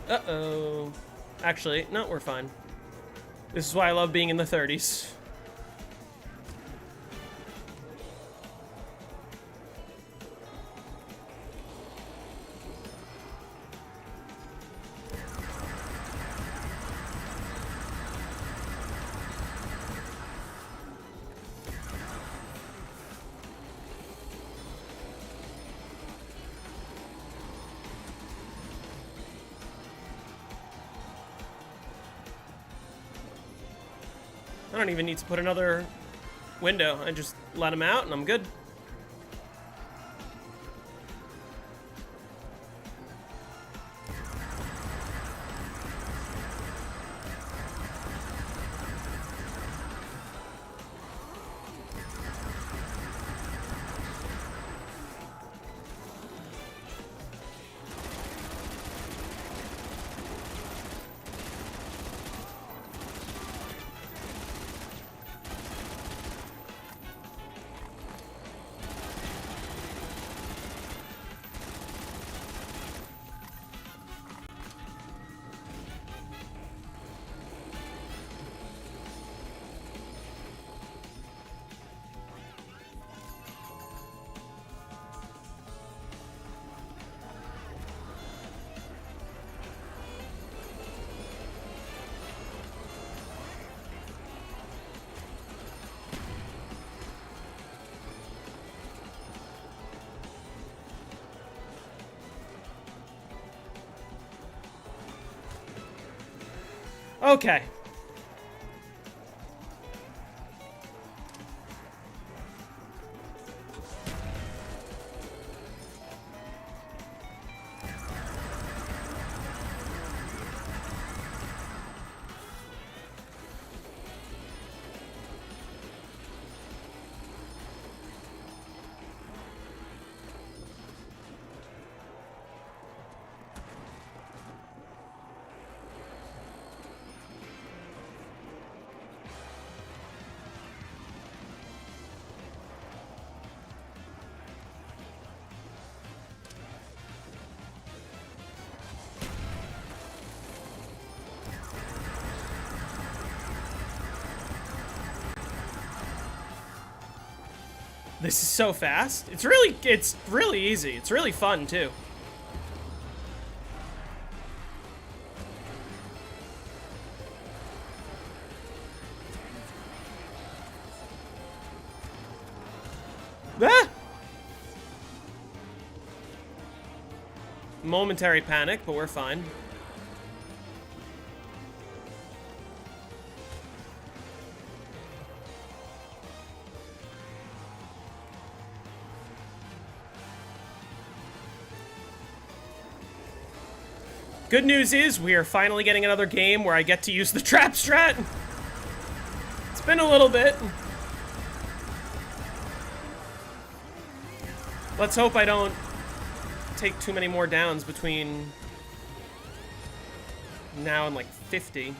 Uh-oh. Actually, no, we're fine. This is why I love being in the 30s. I don't even need to put another window. I just let him out and I'm good. Okay. this is so fast. It's really easy. It's really fun too. Ah! Momentary panic, but we're fine. Good news is we are finally getting another game where I get to use the trap strat. It's been a little bit. Let's hope I don't take too many more downs between now and like 50.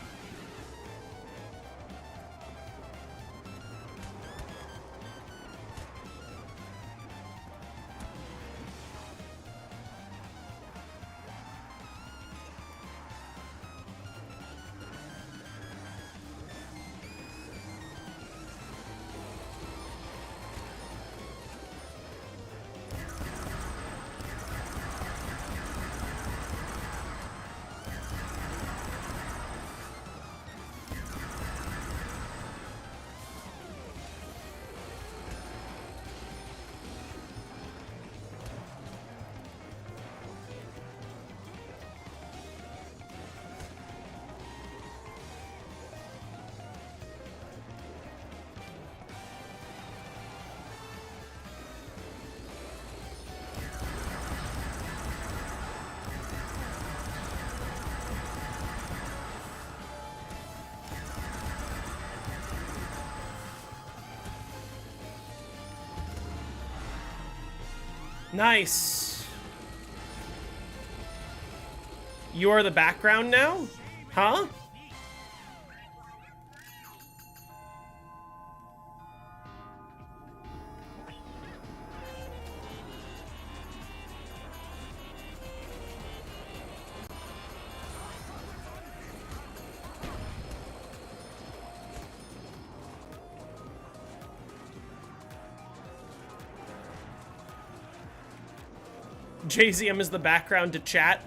Nice. You are the background now? Huh? JZM is the background to chat.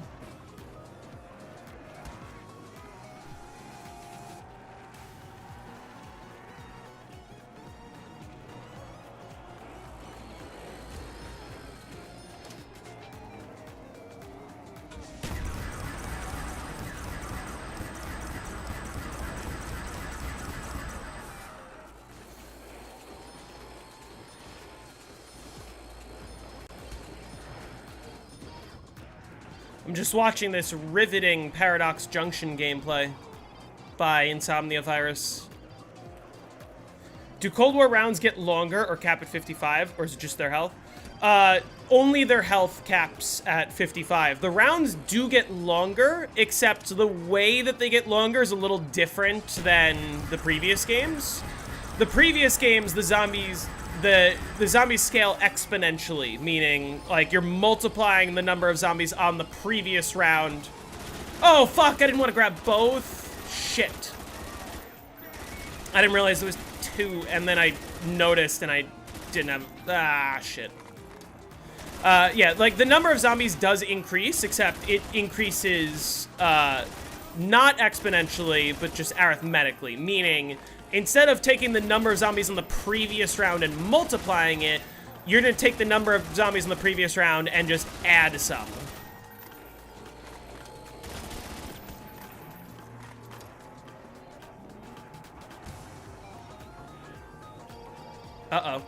I'm just watching this riveting Paradox Junction gameplay by Insomnia Virus. Do Cold War rounds get longer or cap at 55, or is it just their health? Only their health caps at 55. The rounds do get longer, except the way that they get longer is a little different than the previous games. The previous games, the zombies scale exponentially, meaning, like, you're multiplying the number of zombies on the previous round. Oh, fuck, I didn't want to grab both. Shit. I didn't realize there was two, and then I noticed, and I didn't have... Ah, shit. Yeah, like, the number of zombies does increase, except it increases, not exponentially, but just arithmetically, meaning... Instead of taking the number of zombies in the previous round and multiplying it, you're gonna take the number of zombies in the previous round and just add some. Uh-oh.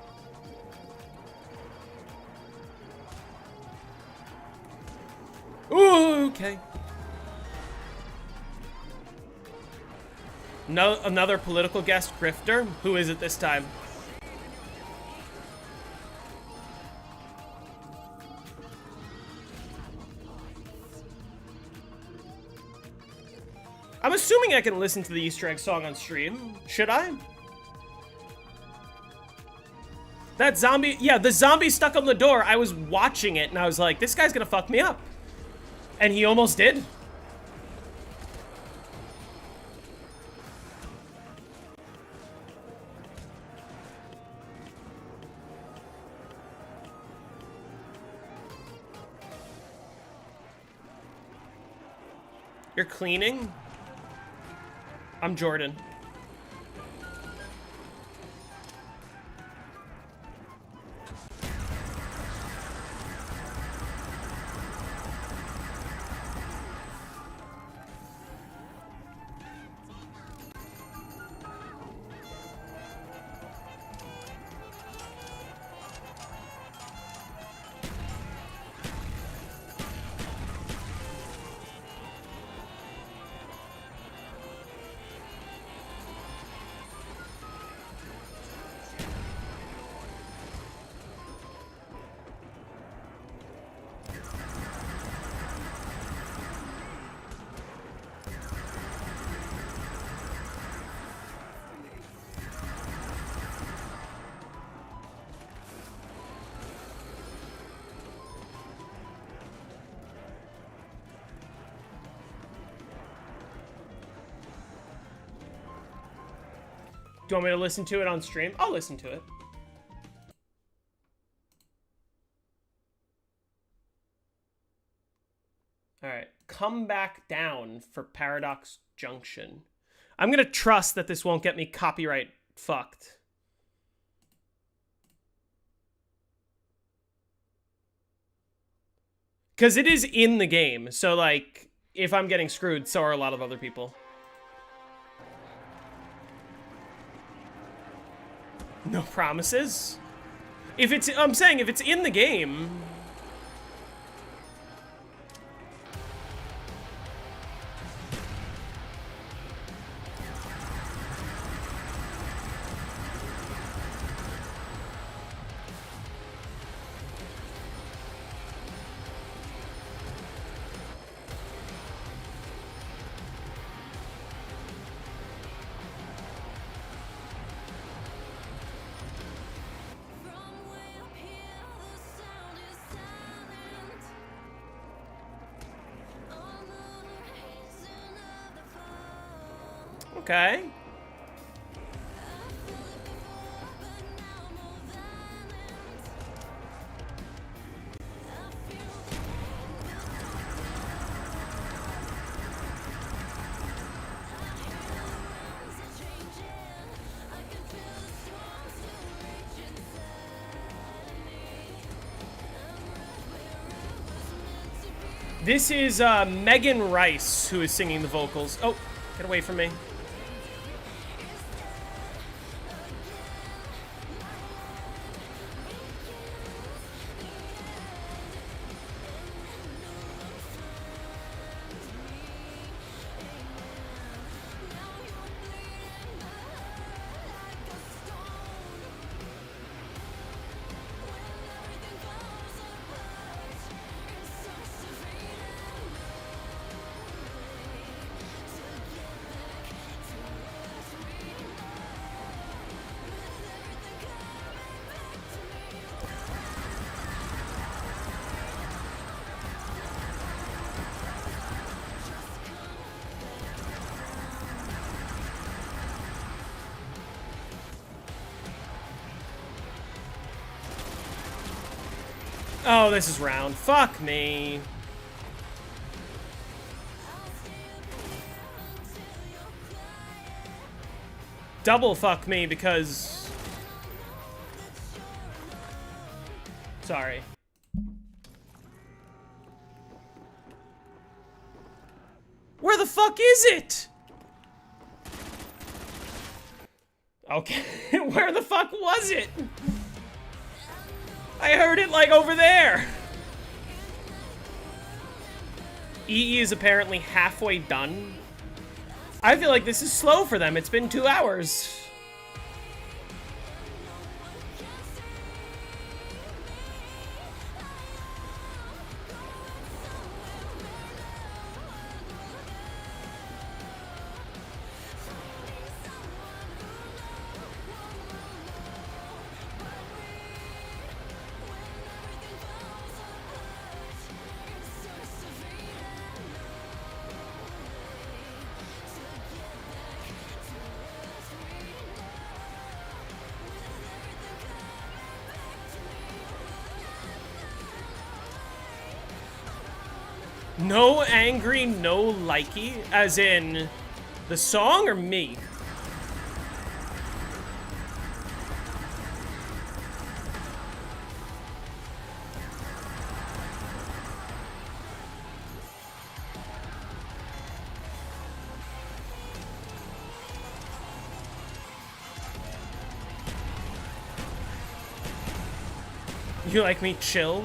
Ooh, okay. No, another political guest grifter? Who is it this time? I'm assuming I can listen to the Easter egg song on stream. Should I? That zombie, yeah, the zombie stuck on the door. I was watching it and I was like, this guy's gonna fuck me up. And he almost did. You're cleaning? I'm Jordan. Do you want me to listen to it on stream? I'll listen to it. Alright. Come back down for Paradox Junction. I'm gonna trust that this won't get me copyright fucked. Because it is in the game, so, like, if I'm getting screwed, so are a lot of other people. No promises? If it's, I'm saying, if it's in the game... Okay. This is Megan Rice who is singing the vocals. Oh, get away from me. Oh, this is round. Fuck me. Double fuck me because... Sorry. Where the fuck is it? Okay, where the fuck was it? I heard it, like, over there! EE is apparently halfway done. I feel like this is slow for them. It's been 2 hours. No angry, no likey, as in the song or me? You like me chill?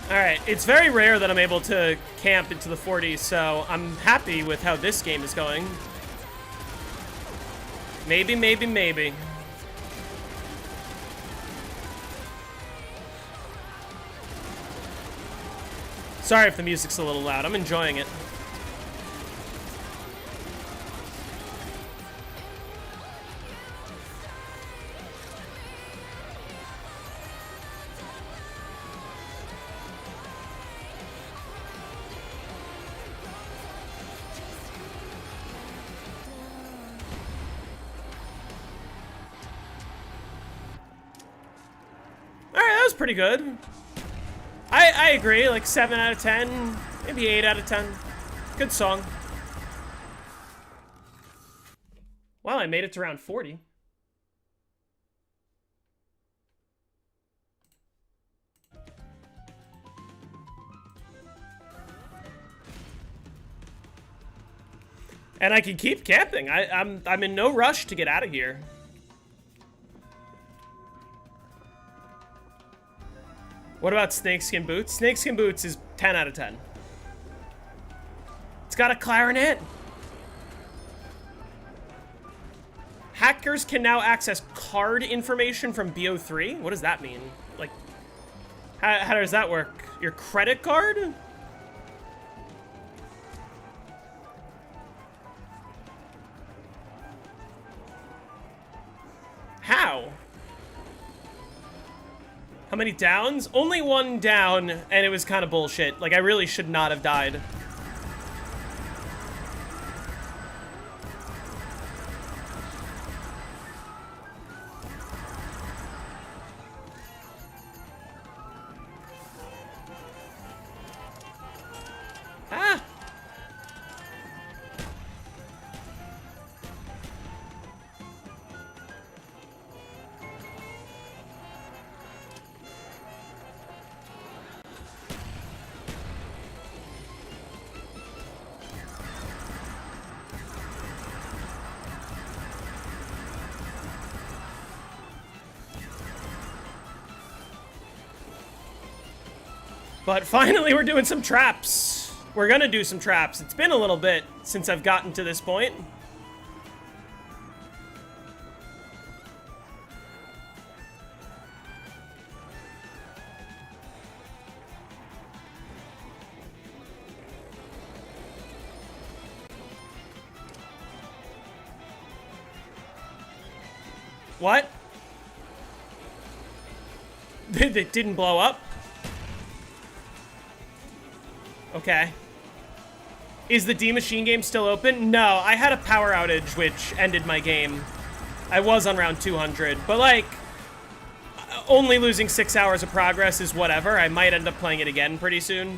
Alright, it's very rare that I'm able to camp into the 40s, so I'm happy with how this game is going. Maybe, maybe, maybe. Sorry if the music's a little loud, I'm enjoying it. Pretty good. I agree, like 7 out of 10, maybe 8 out of 10. Good song. Wow, I made it to round 40. And I can keep camping. I'm in no rush to get out of here. What about Snakeskin Boots? Snakeskin Boots is 10 out of 10. It's got a clarinet. Hackers can now access card information from BO3? What does that mean? Like, how does that work? Your credit card? How? How many downs? Only one down, and it was kind of bullshit. Like, I really should not have died. Ah! But finally, we're doing some traps. We're gonna do some traps. It's been a little bit since I've gotten to this point. What? It didn't blow up? Okay. Is the D Machine game still open? No, I had a power outage which ended my game. I was on round 200, but like, only losing 6 hours of progress is whatever. I might end up playing it again pretty soon.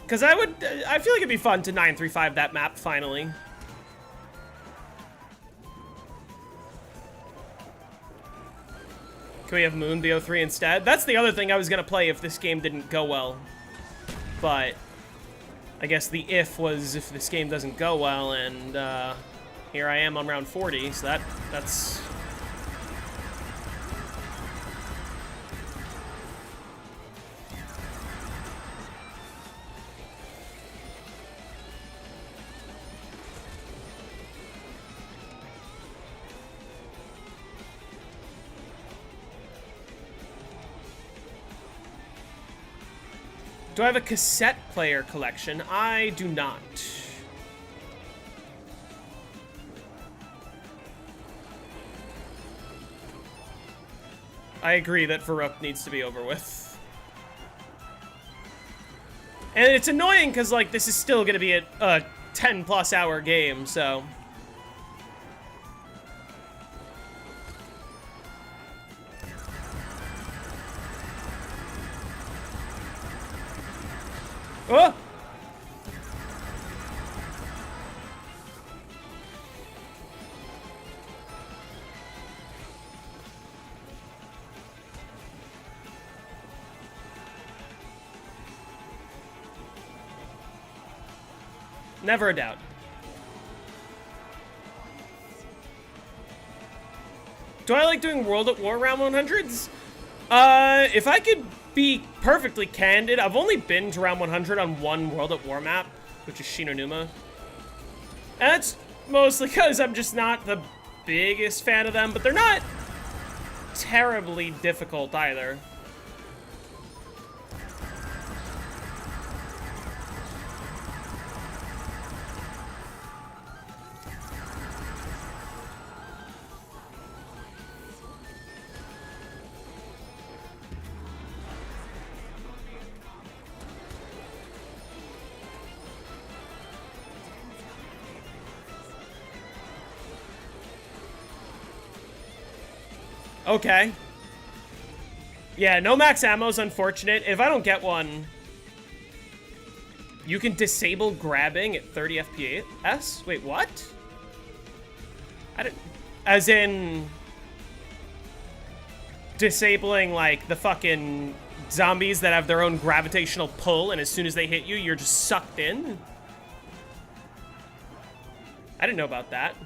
Because I feel like it'd be fun to 935 that map finally. Can we have Moon BO3 instead? That's the other thing I was going to play if this game didn't go well. But I guess the if was if this game doesn't go well, and here I am on round 40, so that's... Do I have a cassette player collection? I do not. I agree that Verruckt needs to be over with. And it's annoying because, like, this is still going to be a 10-plus hour game, so... Oh! Never a doubt. Do I like doing World at War round 100s? If I could be perfectly candid, I've only been to round 100 on one World at War map, which is Shinonuma. And that's mostly because I'm just not the biggest fan of them, but they're not terribly difficult either. Okay. Yeah, no max ammo's unfortunate. If I don't get one, you can disable grabbing at 30 FPS? Wait, what? I didn't... As in... disabling, like, the fucking zombies that have their own gravitational pull, and as soon as they hit you, you're just sucked in? I didn't know about that.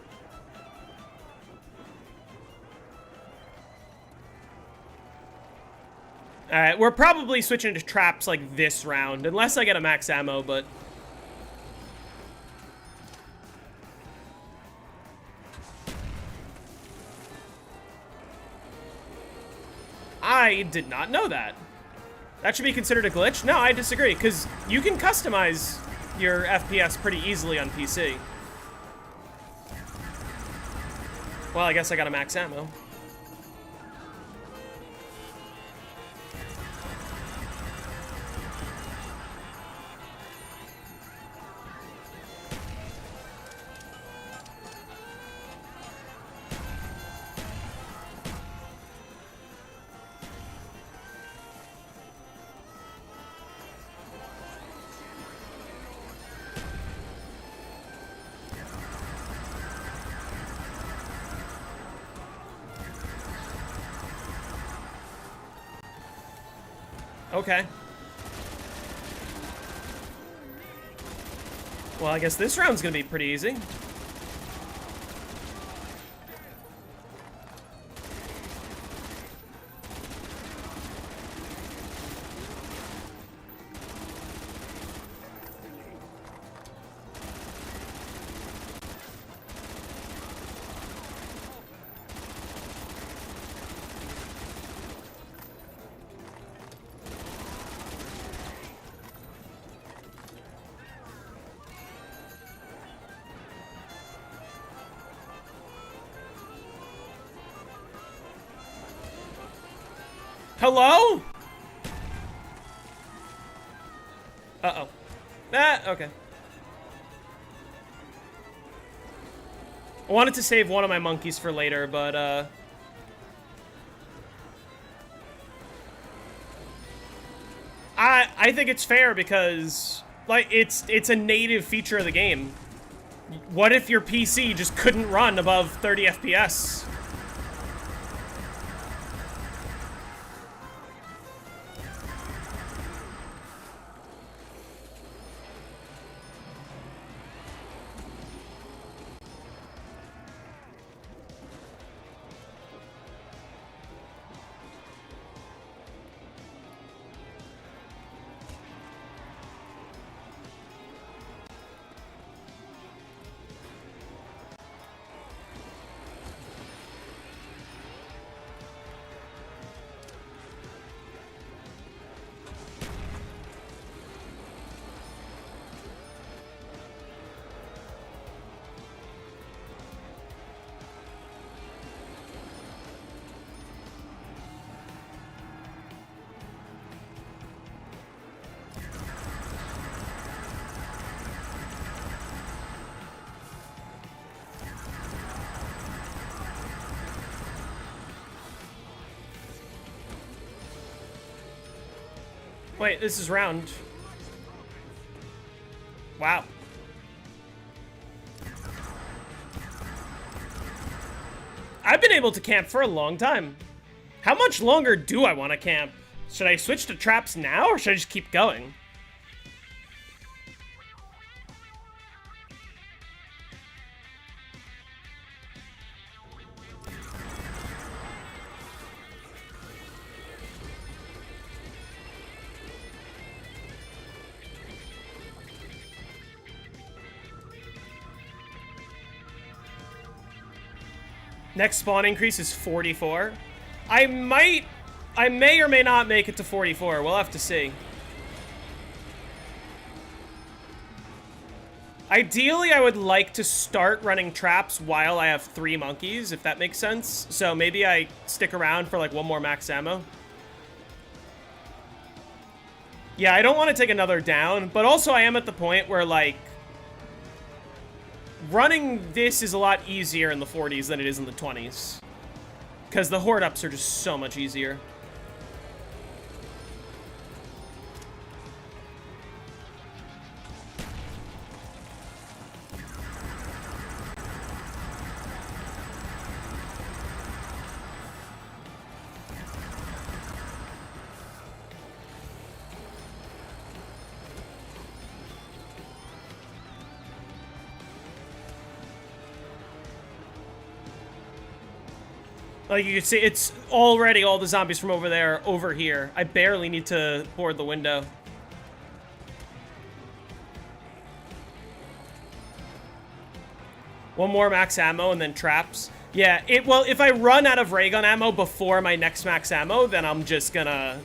Alright, we're probably switching to traps like this round, unless I get a max ammo, but... I did not know that. That should be considered a glitch? No, I disagree, because you can customize your FPS pretty easily on PC. Well, I guess I got a max ammo. Okay. Well, I guess this round's gonna be pretty easy. Hello? Uh-oh. Ah, okay. I wanted to save one of my monkeys for later, but, I think it's fair because, like, it's a native feature of the game. What if your PC just couldn't run above 30 FPS? Wait, this is round. Wow. I've been able to camp for a long time. How much longer do I want to camp? Should I switch to traps now, or should I just keep going? Next spawn increase is 44. I may or may not make it to 44. We'll have to see. Ideally, I would like to start running traps while I have 3 monkeys, if that makes sense. So maybe I stick around for like 1 more max ammo. Yeah, I don't want to take another down, but also I am at the point where like running this is a lot easier in the 40s than it is in the 20s. Because the horde ups are just so much easier. Like you can see, it's already all the zombies from over there over here. I barely need to board the window. One more max ammo and then traps. Yeah, well, if I run out of ray gun ammo before my next max ammo, then I'm just gonna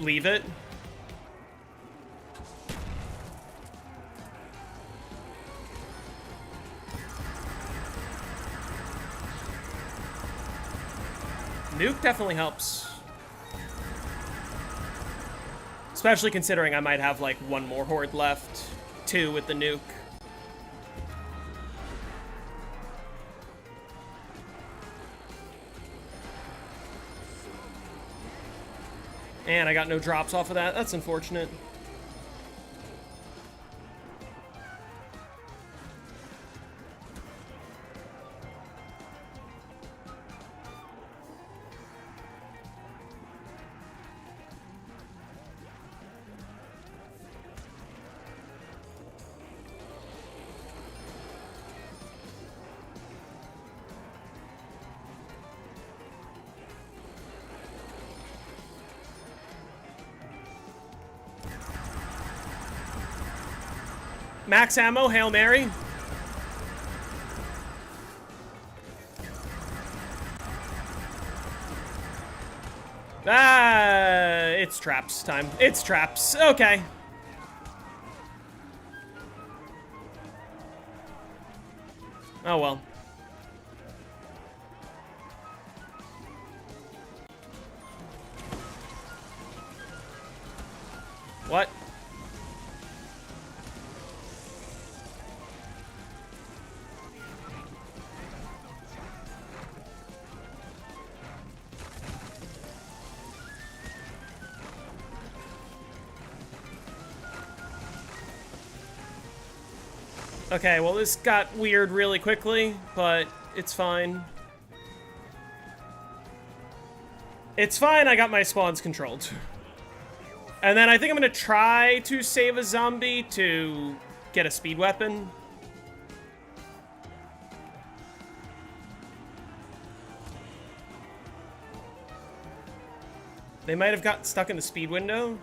leave it. Nuke definitely helps. Especially considering I might have like 1 more horde left. 2 with the nuke. And I got no drops off of that. That's unfortunate. Max ammo, Hail Mary. Ah, it's traps time. It's traps. Okay. Oh well. What? Okay, well this got weird really quickly, but it's fine. It's fine, I got my spawns controlled. And then I think I'm gonna try to save a zombie to get a speed weapon. They might have got stuck in the speed window.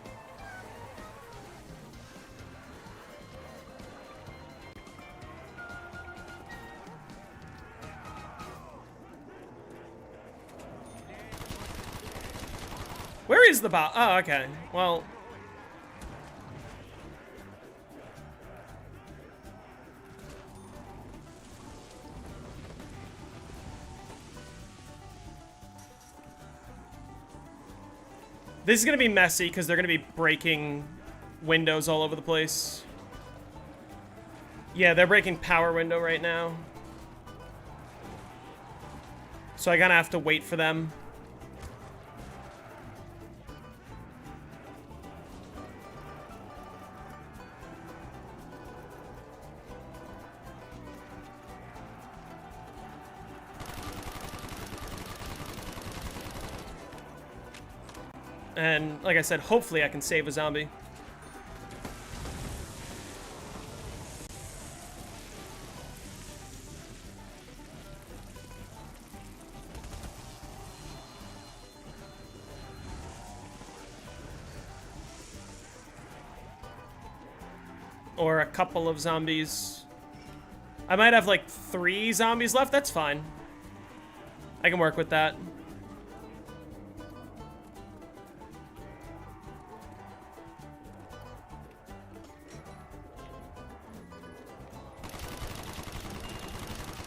Where is the bot? Oh, okay. Well. This is gonna be messy because they're gonna be breaking windows all over the place. Yeah, they're breaking power window right now. So I gotta have to wait for them. And like I said, hopefully I can save a zombie. Or a couple of zombies. I might have like 3 zombies left. That's fine. I can work with that.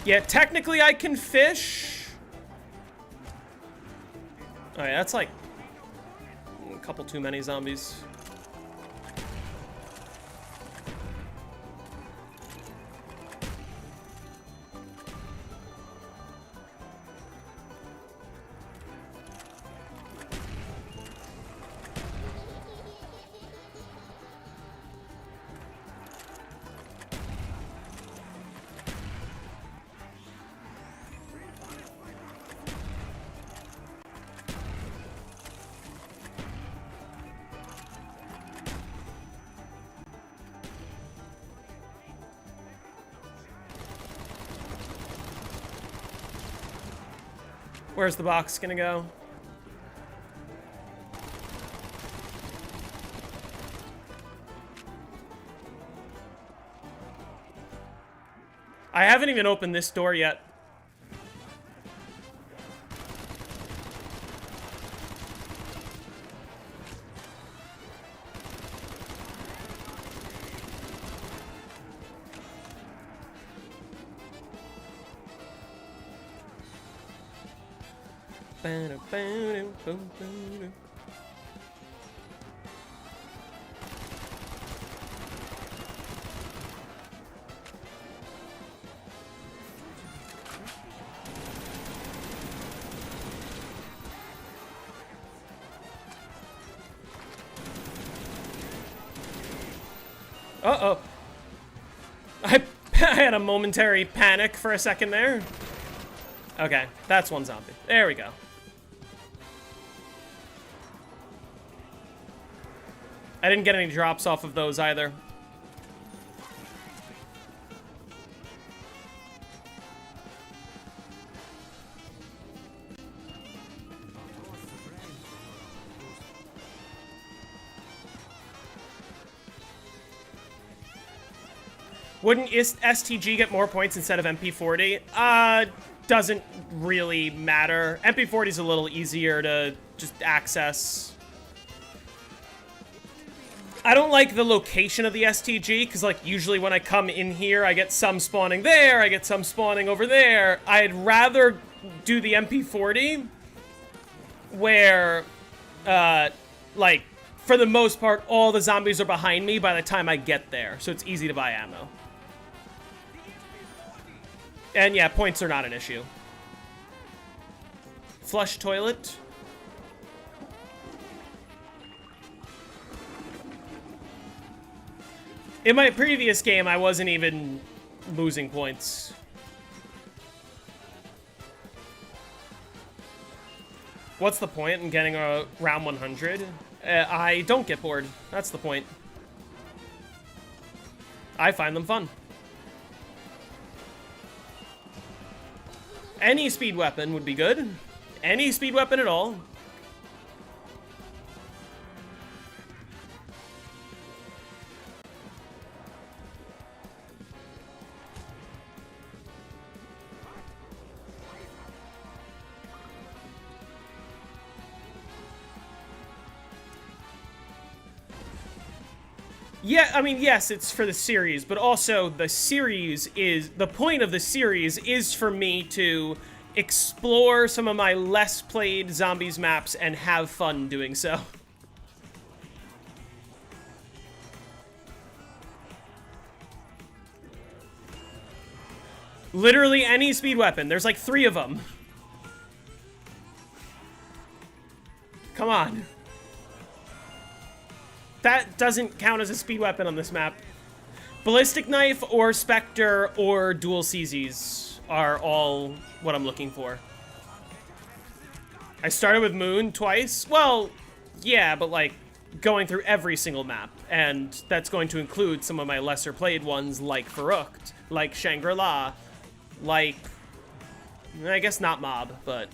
Yeah, technically I can fish. Oh yeah, that's like a couple too many zombies. Where's the box gonna go? I haven't even opened this door yet. Uh-oh. I had a momentary panic for a second there. Okay, that's one zombie. There we go. I didn't get any drops off of those either. Wouldn't STG get more points instead of MP40? Doesn't really matter. MP40 is a little easier to just access. I don't like the location of the STG, because, like, usually when I come in here, I get some spawning there, I get some spawning over there. I'd rather do the MP40, where, like, for the most part, all the zombies are behind me by the time I get there, so it's easy to buy ammo. And yeah, points are not an issue. Flush toilet. In my previous game, I wasn't even losing points. What's the point in getting a round 100? I don't get bored. That's the point. I find them fun. Any speed weapon would be good. Any speed weapon at all. Yeah, I mean, yes, it's for the series, but also the point of the series is for me to explore some of my less played zombies maps and have fun doing so. Literally any speed weapon. There's like 3 of them. Come on. That doesn't count as a speed weapon on this map. Ballistic knife or Spectre or dual CZs are all what I'm looking for. I started with Moon twice. Well, Yeah, but like going through every single map, and that's going to include some of my lesser played ones like Verruckt, like Shangri-La, like, I guess not Mob, but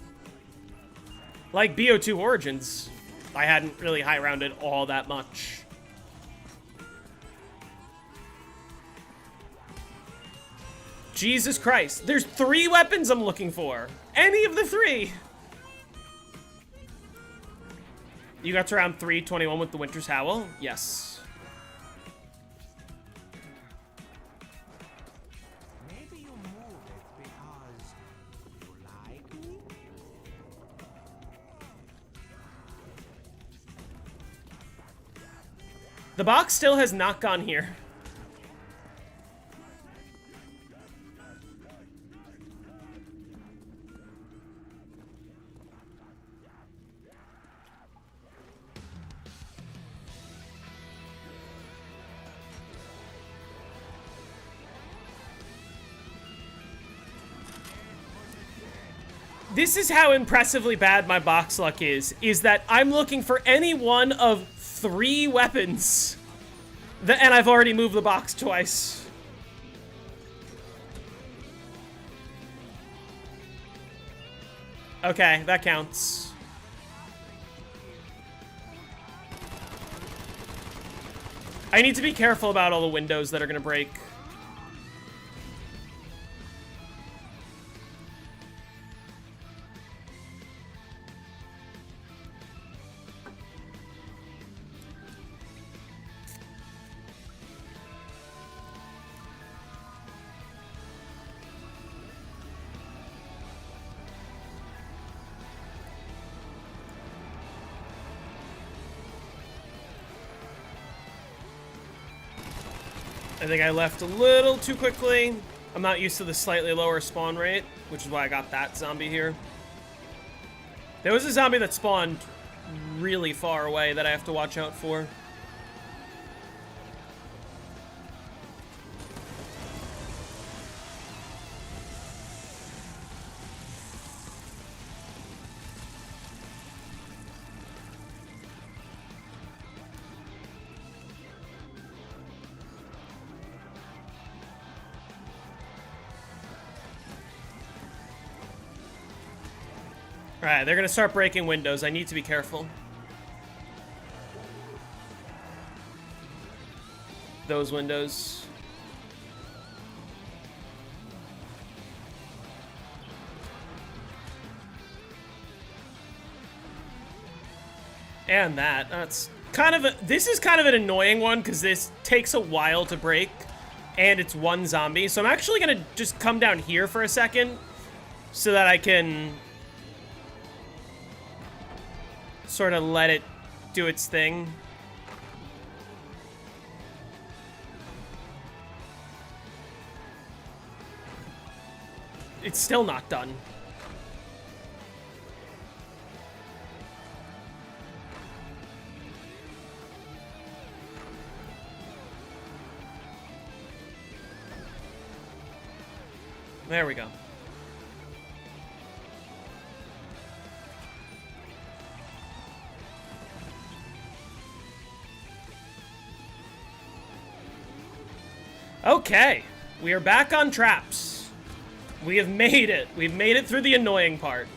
like BO2 Origins. I hadn't really high rounded all that much. Jesus Christ, there's 3 weapons I'm looking for. Any of the 3. You got to round 321 with the Winter's Howl? Yes. Maybe you move it because you like me? The box still has not gone here. This is how impressively bad my box luck is that I'm looking for any one of 3 weapons. And I've already moved the box twice. Okay, that counts. I need to be careful about all the windows that are gonna break. I think I left a little too quickly. I'm not used to the slightly lower spawn rate, which is why I got that zombie here. There was a zombie that spawned really far away that I have to watch out for. Alright, they're gonna start breaking windows. I need to be careful. Those windows. And that. That's kind of a... This is kind of an annoying one, because this takes a while to break. And it's one zombie. So I'm actually gonna just come down here for a second, so that I can sort of let it do its thing. It's still not done. There we go. Okay, we are back on traps. We have made it. We've made it through the annoying part.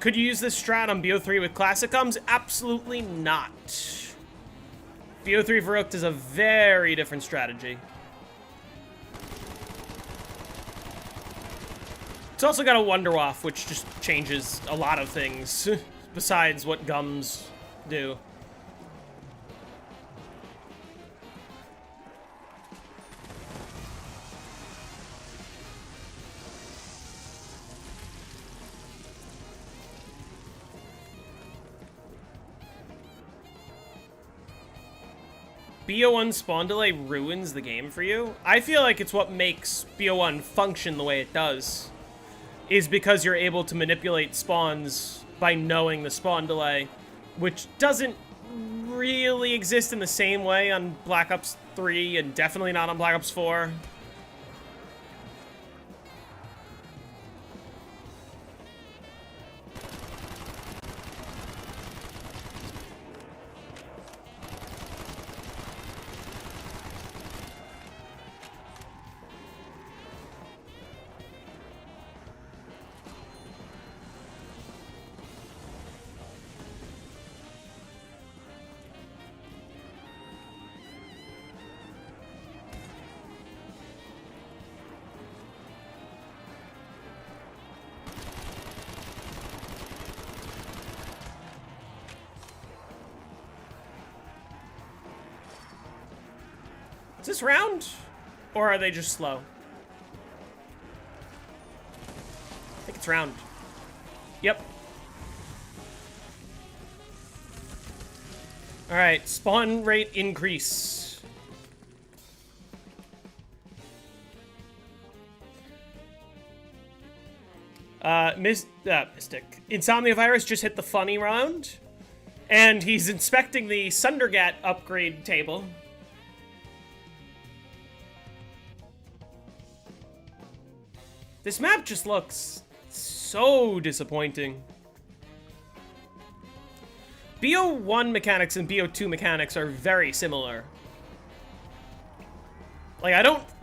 Could you use this strat on BO3 with classic coms? Absolutely not. BO3 Verruckt is a very different strategy. It's also got a Wonder Waff, which just changes a lot of things besides what gums do. BO1 spawn delay ruins the game for you? I feel like it's what makes BO1 function the way it does. Is because you're able to manipulate spawns by knowing the spawn delay, which doesn't really exist in the same way on Black Ops 3 and definitely not on Black Ops 4. Is this round? Or are they just slow? I think it's round. Yep. Alright, spawn rate increase. Mystic. Insomnia Virus just hit the funny round. And he's inspecting the Sundergat upgrade table. This map just looks so disappointing. BO1 mechanics and BO2 mechanics are very similar. Like,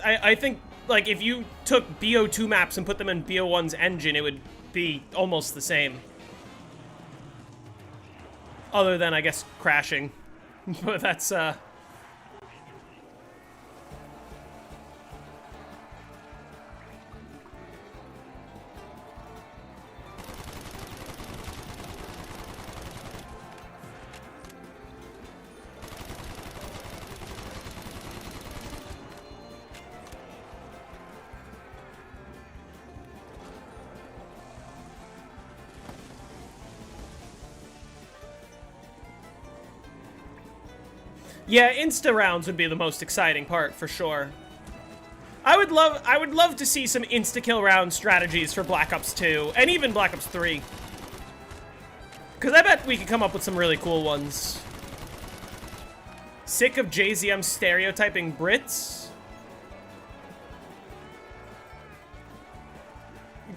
I think, like, if you took BO2 maps and put them in BO1's engine, it would be almost the same. Other than, I guess, crashing. But that's, yeah, insta rounds would be the most exciting part for sure. I would love to see some insta kill round strategies for Black Ops 2 and even Black Ops 3. Cause I bet we could come up with some really cool ones. Sick of JZM stereotyping Brits?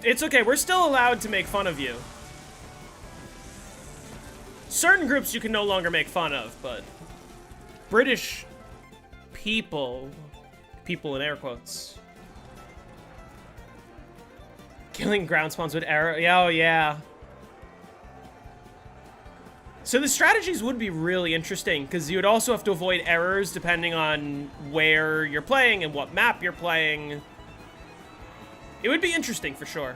It's okay, we're still allowed to make fun of you. Certain groups you can no longer make fun of, but British people in air quotes. Killing ground spawns with arrow, yeah, oh yeah. So the strategies would be really interesting, because you would also have to avoid errors depending on where you're playing and what map you're playing. It would be interesting for sure.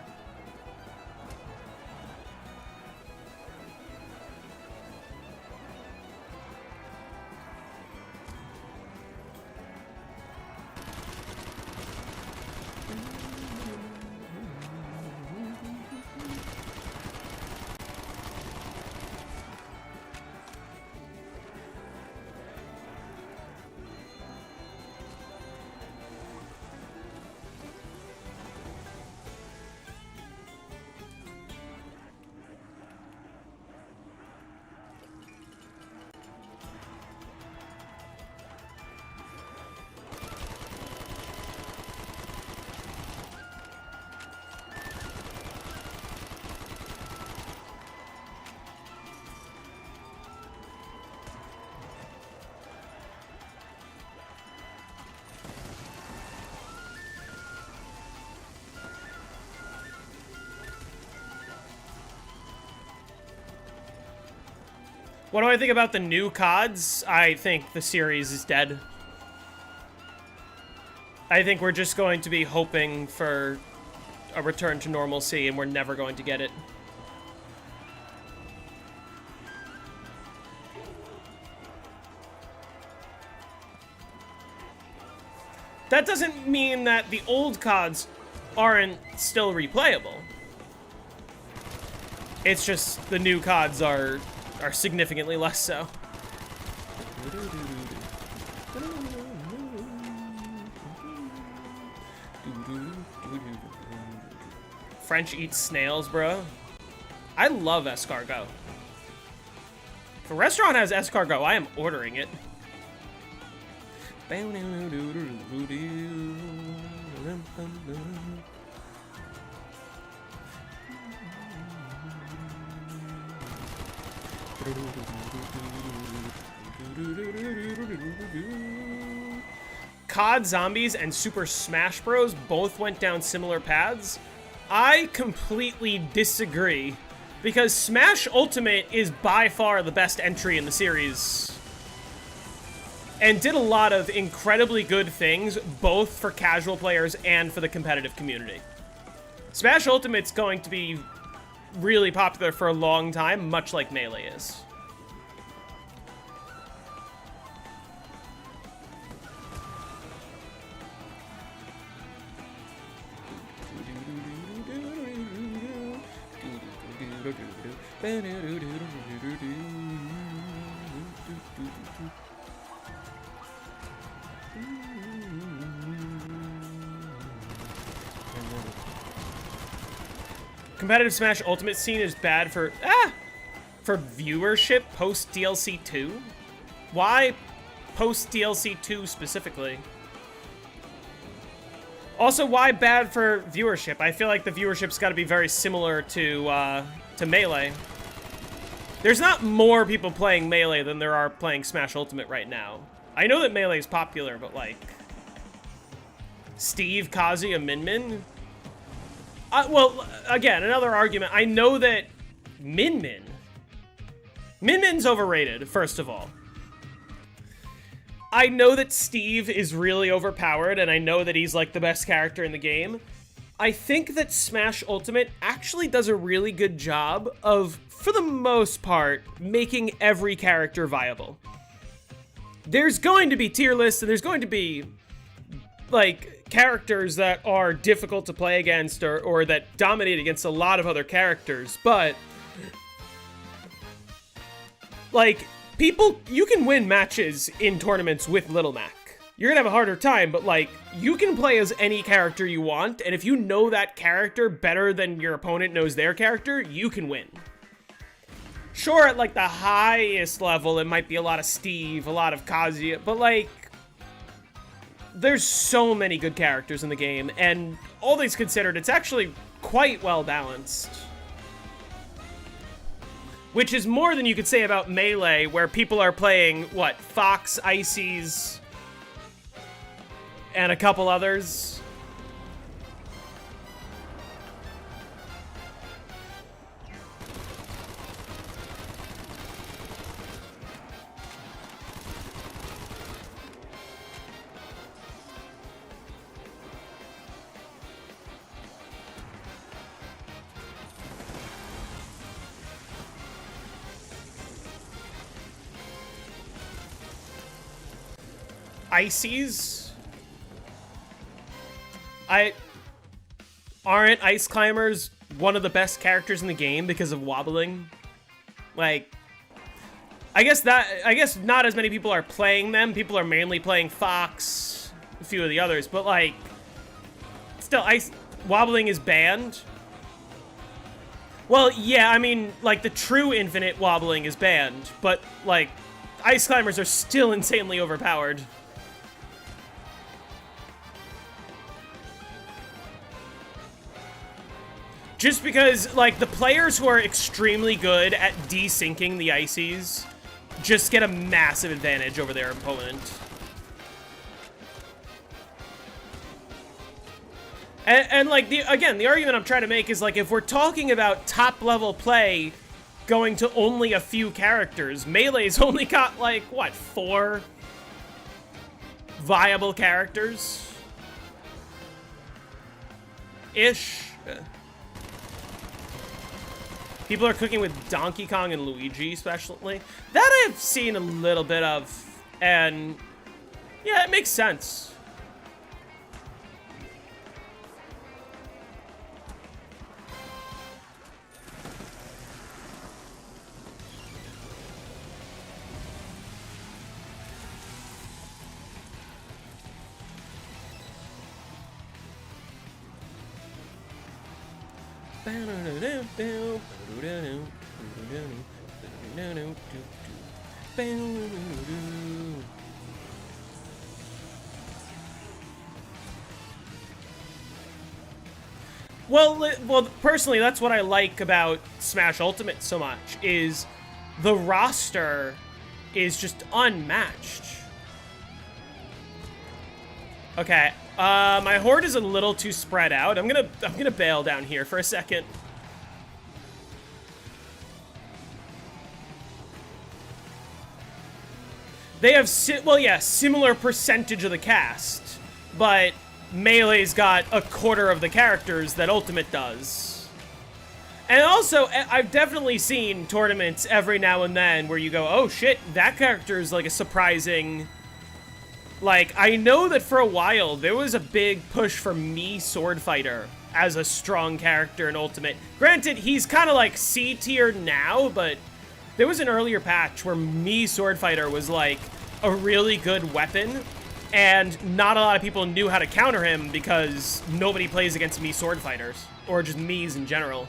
What do I think about the new CODs? I think the series is dead. I think we're just going to be hoping for a return to normalcy, and we're never going to get it. That doesn't mean that the old CODs aren't still replayable. It's just the new CODs are significantly less so. French eats snails, bro. I love escargot. If a restaurant has escargot, I am ordering it. COD Zombies and Super Smash Bros. Both went down similar paths. I completely disagree, because Smash Ultimate is by far the best entry in the series and did a lot of incredibly good things, both for casual players and for the competitive community. Smash Ultimate's going to be really popular for a long time, much like Melee is. Competitive Smash Ultimate scene is bad for viewership post DLC 2. Why post DLC 2 specifically? Also, why bad for viewership? I feel like the viewership's got to be very similar to Melee. There's not more people playing Melee than there are playing Smash Ultimate right now. I know that Melee is popular, but like Steve, Kazuya, Min Min. Well, again, another argument. I know that Min Min's overrated, first of all. I know that Steve is really overpowered, and I know that he's like the best character in the game. I think that Smash Ultimate actually does a really good job of, for the most part, making every character viable. There's going to be tier lists, and there's going to be, like, characters that are difficult to play against or that dominate against a lot of other characters, but like, you can win matches in tournaments with Little Mac. You're gonna have a harder time, but like, you can play as any character you want, and if you know that character better than your opponent knows their character, you can win. Sure, at like the highest level, it might be a lot of Steve, a lot of Kazuya, but like, there's so many good characters in the game, and all things considered, it's actually quite well balanced. Which is more than you could say about Melee, where people are playing, what, Fox, Ices, and a couple others. Ices? Aren't Ice Climbers one of the best characters in the game because of wobbling? Like, I guess not as many people are playing them. People are mainly playing Fox, a few of the others, but like, still, wobbling is banned. Well, yeah, I mean, like, the true infinite wobbling is banned, but like, Ice Climbers are still insanely overpowered. Just because, like, the players who are extremely good at desyncing the Ices just get a massive advantage over their opponent. And like, again, the argument I'm trying to make is, like, if we're talking about top-level play, going to only a few characters. Melee's only got, like, what, 4 viable characters? Ish. People are cooking with Donkey Kong and Luigi, especially. That I've seen a little bit of, and yeah, it makes sense. Well, personally, that's what I like about Smash Ultimate so much, is the roster is just unmatched. Okay, my horde is a little too spread out. I'm gonna bail down here for a second. They have similar percentage of the cast, but Melee's got a quarter of the characters that Ultimate does. And also, I've definitely seen tournaments every now and then where you go, oh shit, that character is like a surprising... Like, I know that for a while, there was a big push for Mii Sword Fighter as a strong character in Ultimate. Granted, he's kind of like C tier now, but there was an earlier patch where Mii Sword Fighter was like a really good weapon, and not a lot of people knew how to counter him because nobody plays against Mii Sword Fighters, or just Miis in general.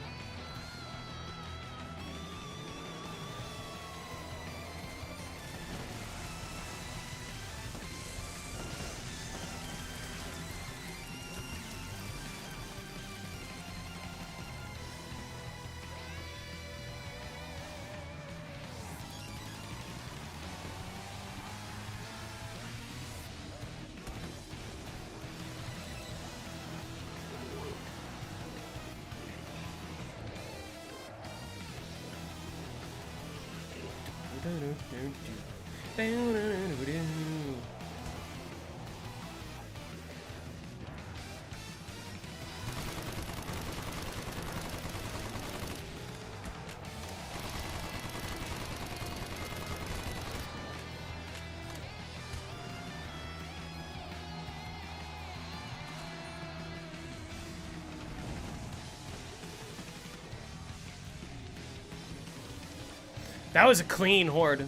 That was a clean horde.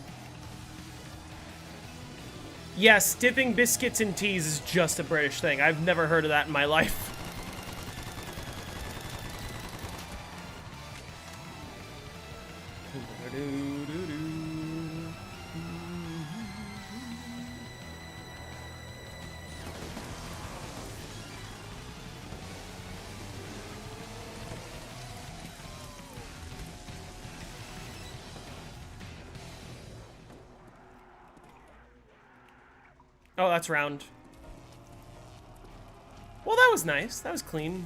Yes, dipping biscuits in teas is just a British thing. I've never heard of that in my life. Oh, that's round. Well, that was nice. That was clean.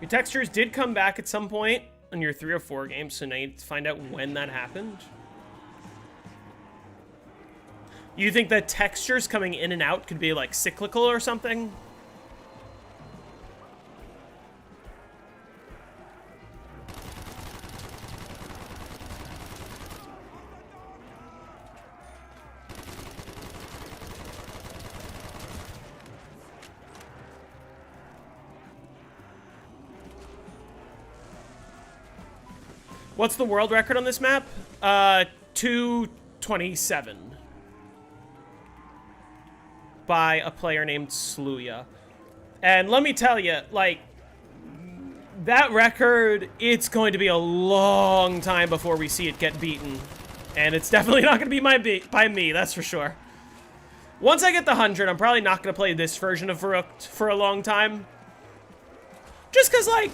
Your textures did come back at some point on your 3 or 4 games, so now you need to find out when that happened. You think that textures coming in and out could be like cyclical or something? What's the world record on this map? 227. By a player named Sluya. And let me tell you, like, that record, it's going to be a long time before we see it get beaten. And it's definitely not going to be by me, that's for sure. Once I get the 100, I'm probably not going to play this version of Verruckt for a long time. Just because, like,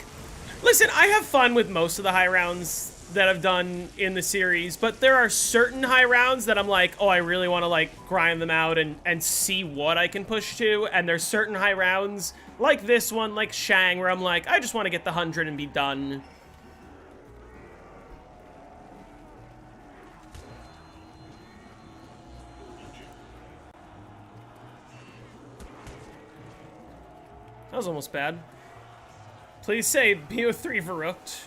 listen, I have fun with most of the high rounds that I've done in the series, but there are certain high rounds that I'm like, oh, I really want to, like, grind them out and see what I can push to, and there's certain high rounds, like this one, like Shang, where I'm like, I just want to get the 100 and be done. That was almost bad. Please say BO3 Verruckt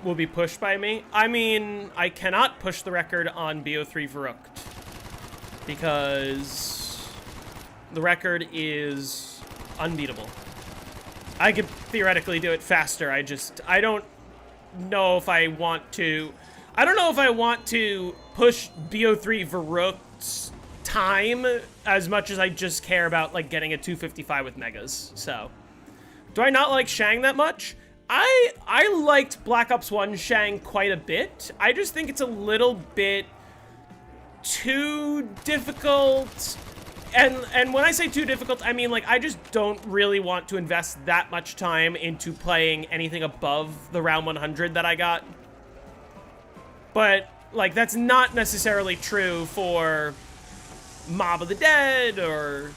will be pushed by me. I mean, I cannot push the record on BO3 Verruckt because the record is unbeatable. I could theoretically do it faster. I don't know if I want to. I don't know if I want to push BO3 Verruckt's time as much as I just care about, like, getting a 255 with megas. So, do I not like Shang that much? I liked Black Ops 1 Shang quite a bit. I just think it's a little bit too difficult. And when I say too difficult, I mean, like, I just don't really want to invest that much time into playing anything above the round 100 that I got. But, like, that's not necessarily true for Mob of the Dead or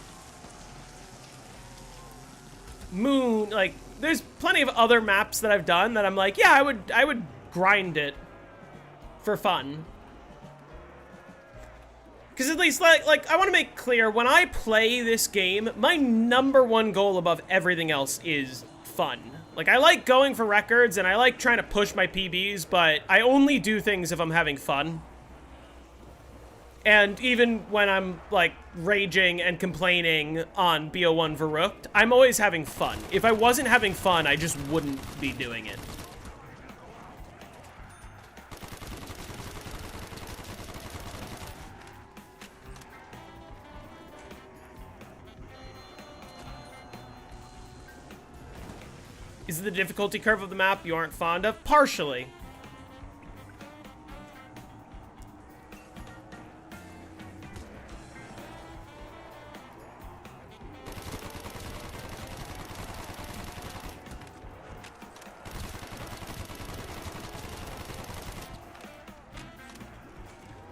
Moon. Like, there's plenty of other maps that I've done that I'm like, yeah, I would grind it for fun. Because at least, like I want to make clear, when I play this game, my #1 goal above everything else is fun. Like, I like going for records, and I like trying to push my PBs, but I only do things if I'm having fun. And even when I'm, like, raging and complaining on BO1 Verruckt, I'm always having fun. If I wasn't having fun, I just wouldn't be doing it. Is it the difficulty curve of the map you aren't fond of? Partially.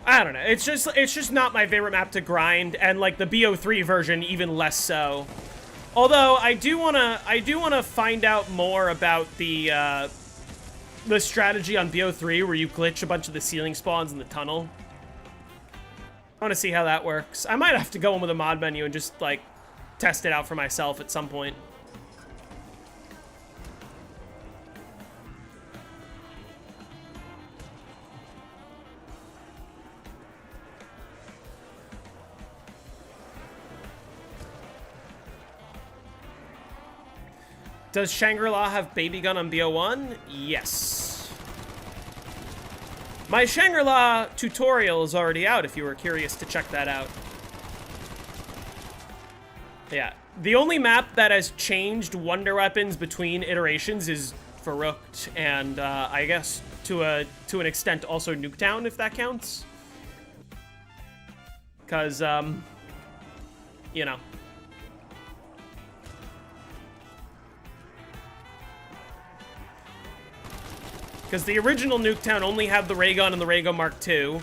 I don't know. It's just not my favorite map to grind, and like the BO3 version even less so. Although I do wanna find out more about the strategy on BO3 where you glitch a bunch of the ceiling spawns in the tunnel. I want to see how that works. I might have to go in with a mod menu and just like test it out for myself at some point. Does Shangri-La have Baby Gun on BO1? Yes. My Shangri-La tutorial is already out if you were curious to check that out. Yeah. The only map that has changed wonder weapons between iterations is Verruckt, and I guess to an extent also Nuketown, if that counts. Because, you know. Because the original Nuketown only had the ray gun and the ray gun Mark II.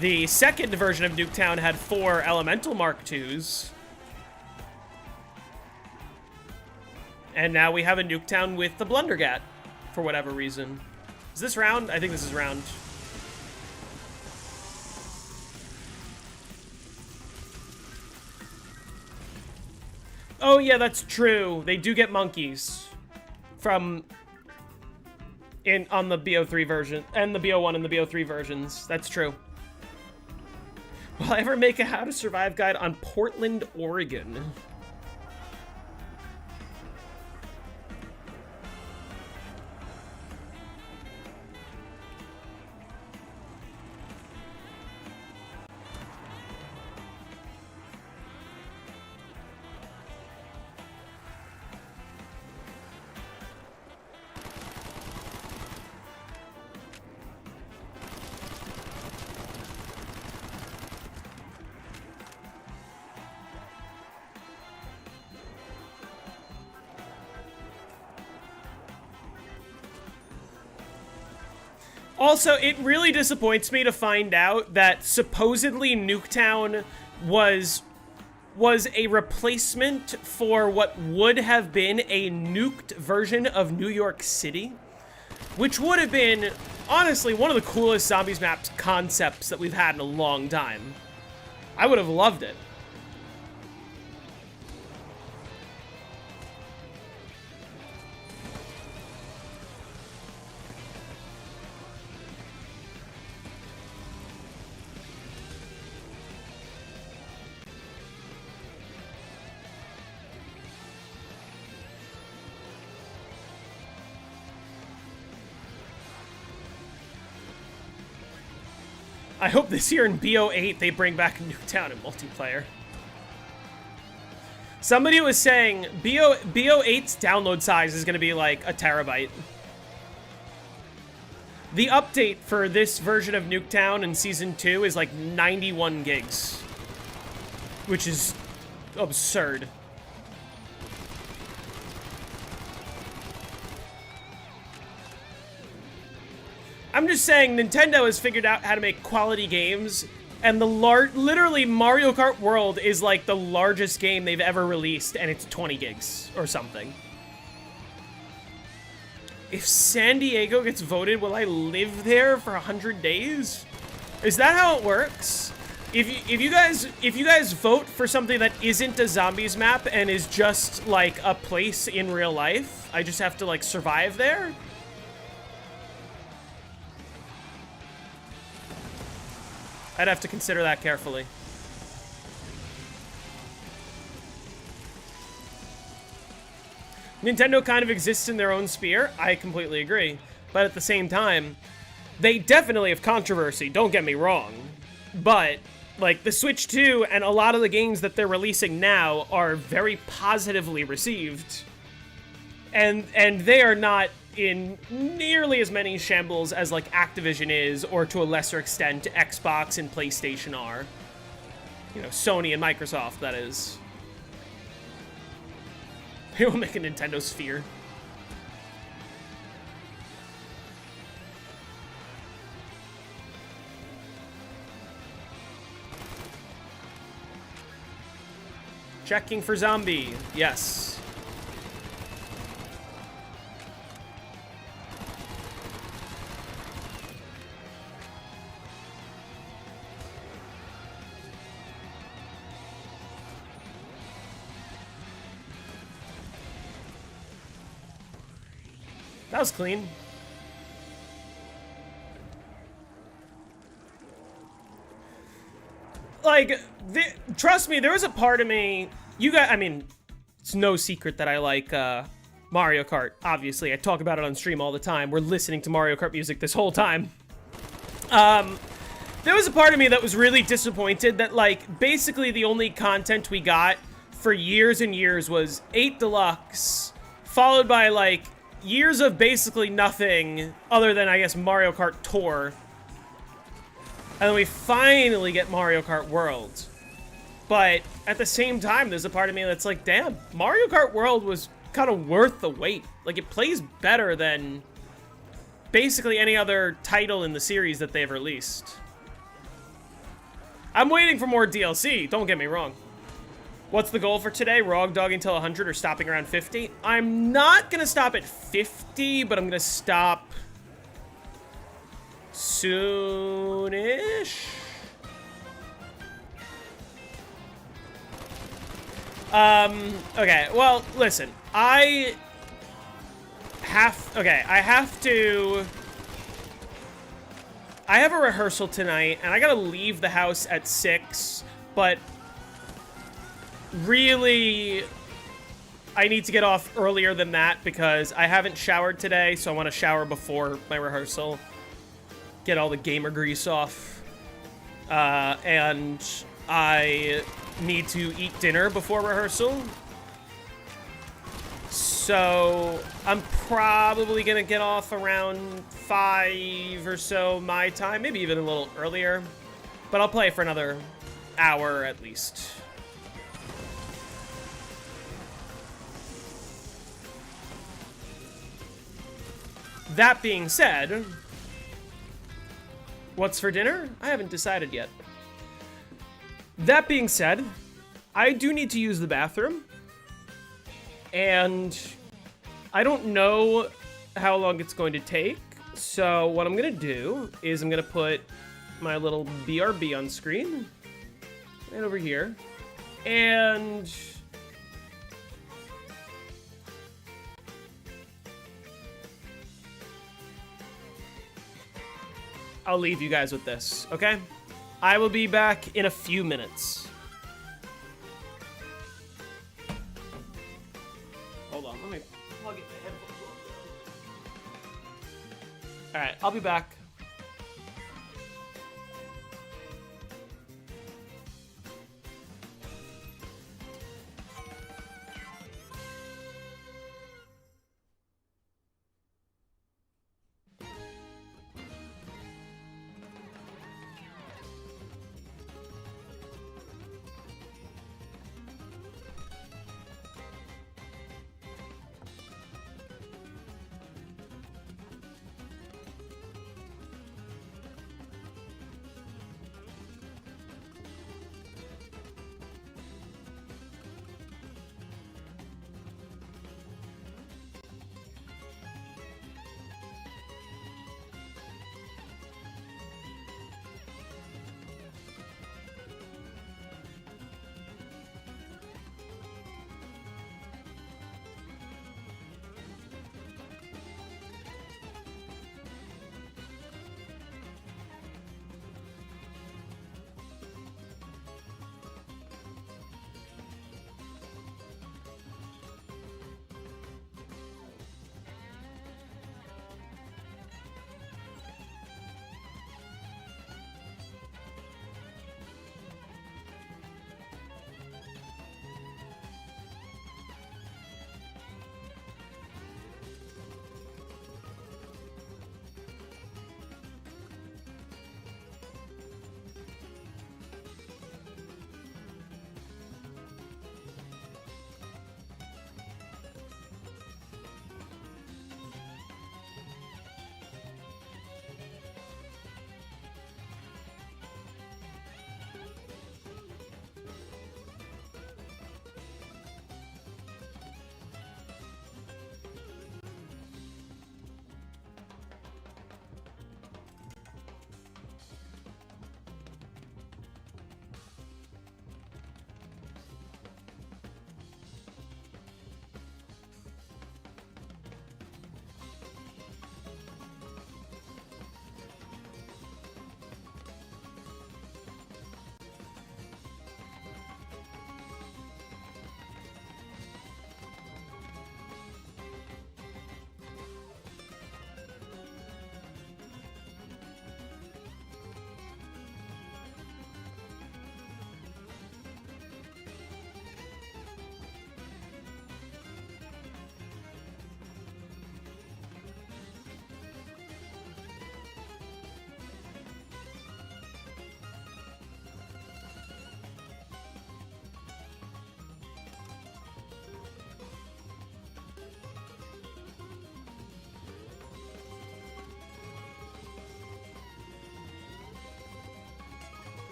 The second version of Nuketown had 4 elemental Mark IIs. And now we have a Nuketown with the Blundergat, for whatever reason. Is this round? I think this is round. Oh yeah, that's true. They do get monkeys from on the BO3 version and the BO1 and the BO3 versions. That's true. Will I ever make a how to survive guide on Portland, Oregon? Also, it really disappoints me to find out that supposedly Nuketown was a replacement for what would have been a nuked version of New York City, which would have been, honestly, one of the coolest Zombies maps concepts that we've had in a long time. I would have loved it. I hope this year in BO8 they bring back Nuketown in multiplayer. Somebody was saying BO8's download size is going to be like a terabyte. The update for this version of Nuketown in Season 2 is like 91 gigs. Which is absurd. I'm just saying, Nintendo has figured out how to make quality games, and literally Mario Kart World is like the largest game they've ever released, and it's 20 gigs or something. If San Diego gets voted, will I live there for 100 days? Is that how it works? If you guys vote for something that isn't a Zombies map and is just like a place in real life, I just have to like survive there? I'd have to consider that carefully. Nintendo kind of exists in their own sphere. I completely agree. But at the same time, they definitely have controversy, don't get me wrong. But, like, the Switch 2 and a lot of the games that they're releasing now are very positively received. And they are not in nearly as many shambles as like Activision is, or to a lesser extent Xbox and PlayStation are. You know, Sony and Microsoft, that is. They will make a Nintendo Sphere. Checking for zombie. Yes. That was clean. Like, trust me, there was a part of me... I mean, it's no secret that I like Mario Kart, obviously. I talk about it on stream all the time. We're listening to Mario Kart music this whole time. There was a part of me that was really disappointed that, like, basically the only content we got for years and years was 8 Deluxe, followed by, like, years of basically nothing other than, I guess, Mario Kart Tour. And then we finally get Mario Kart World. But at the same time, there's a part of me that's like, damn, Mario Kart World was kind of worth the wait. Like, it plays better than basically any other title in the series that they've released. I'm waiting for more DLC, don't get me wrong. What's the goal for today? Rog dogging till 100 or stopping around 50? I'm not gonna stop at 50, but I'm gonna stop soon-ish. Okay, well, listen. I have a rehearsal tonight, and I gotta leave the house at 6, but really, I need to get off earlier than that because I haven't showered today, so I want to shower before my rehearsal. Get all the gamer grease off. And I need to eat dinner before rehearsal. So I'm probably going to get off around 5 or so my time, maybe even a little earlier. But I'll play for another hour at least. That being said, What's for dinner? I haven't decided yet. That being said, I do need to use the bathroom. And I don't know how long it's going to take. So what I'm going to do is I'm going to put my little BRB on screen. Right over here. And I'll leave you guys with this, okay? I will be back in a few minutes. Hold on, let me plug in the headphones. Alright, I'll be back.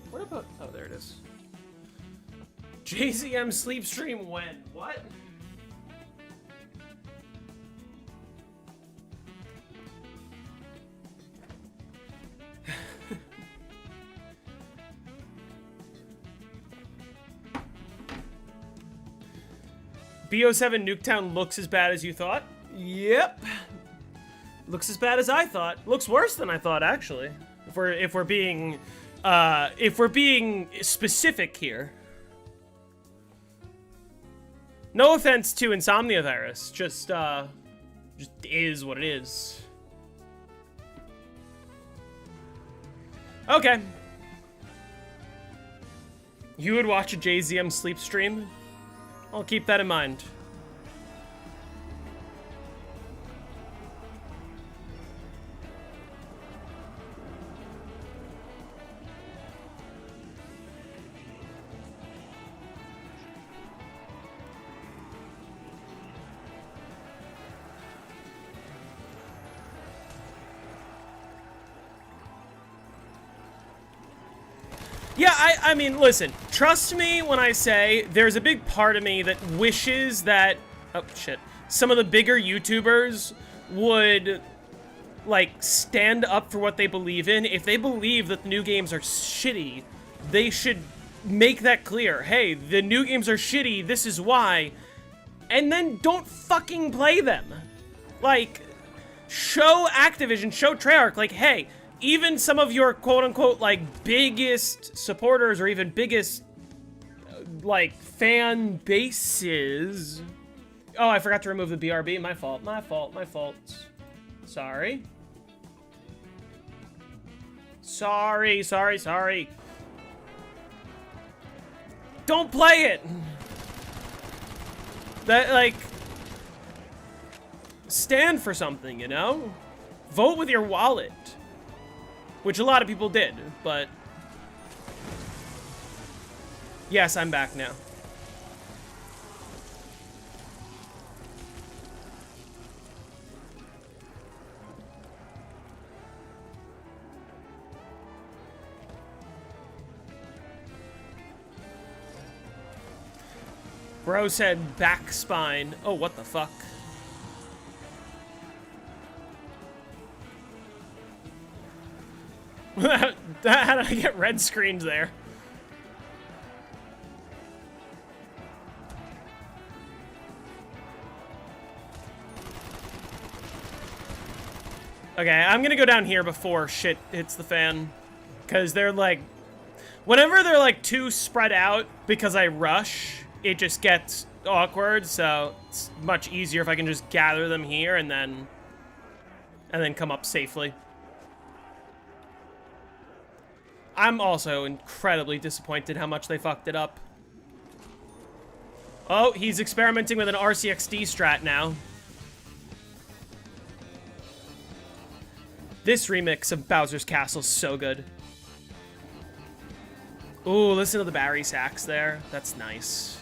What about? Oh, there it is. JZM sleep stream when? What? BO7 Nuketown looks as bad as you thought? Yep. Looks as bad as I thought. Looks worse than I thought, actually. If we're being specific here. No offense to Insomnia Virus, just is what it is. Okay. You would watch a JZM sleep stream? I'll keep that in mind. Yeah, I mean, listen, trust me when I say there's a big part of me that wishes that, oh shit, some of the bigger YouTubers would, like, stand up for what they believe in. If they believe that the new games are shitty, they should make that clear. Hey, the new games are shitty, this is why. And then don't fucking play them. Like, show Activision, show Treyarch, like, hey, even some of your quote-unquote, like, biggest supporters or even biggest, like, fan bases... Oh, I forgot to remove the BRB. My fault, my fault, my fault. Sorry. Sorry, sorry, sorry. Don't play it! That, like... Stand for something, you know? Vote with your wallet. Which a lot of people did, but... Yes, I'm back now. Bro said back spine. Oh, what the fuck? How did I get red screens there? Okay, I'm gonna go down here before shit hits the fan. Because they're like... Whenever they're like too spread out because I rush, it just gets awkward, so it's much easier if I can just gather them here and then come up safely. I'm also incredibly disappointed how much they fucked it up. Oh, he's experimenting with an RCXD strat now. This remix of Bowser's Castle is so good. Ooh, listen to the Barry sax there. That's nice.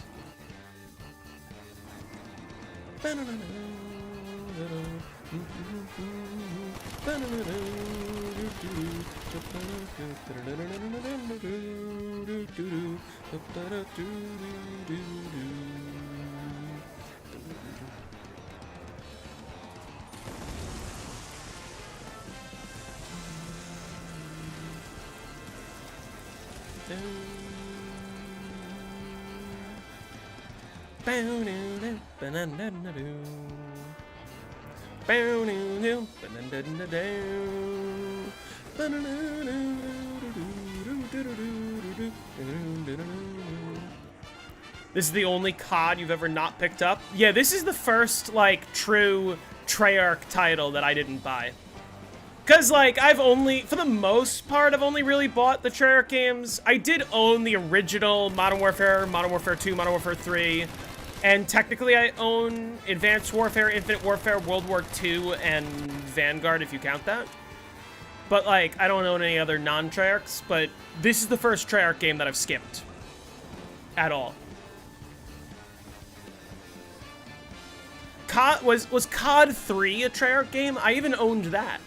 This is the only COD you've ever not picked up? Yeah, this is the first, like, true Treyarch title that I didn't buy. Because, like, I've only, for the most part, I've only really bought the Treyarch games. I did own the original Modern Warfare, Modern Warfare 2, Modern Warfare 3, and technically I own Advanced Warfare, Infinite Warfare, World War 2, and Vanguard, if you count that. But, like, I don't own any other non-Treyarchs, but this is the first Treyarch game that I've skipped. At all. COD, was COD 3 a Treyarch game? I even owned that.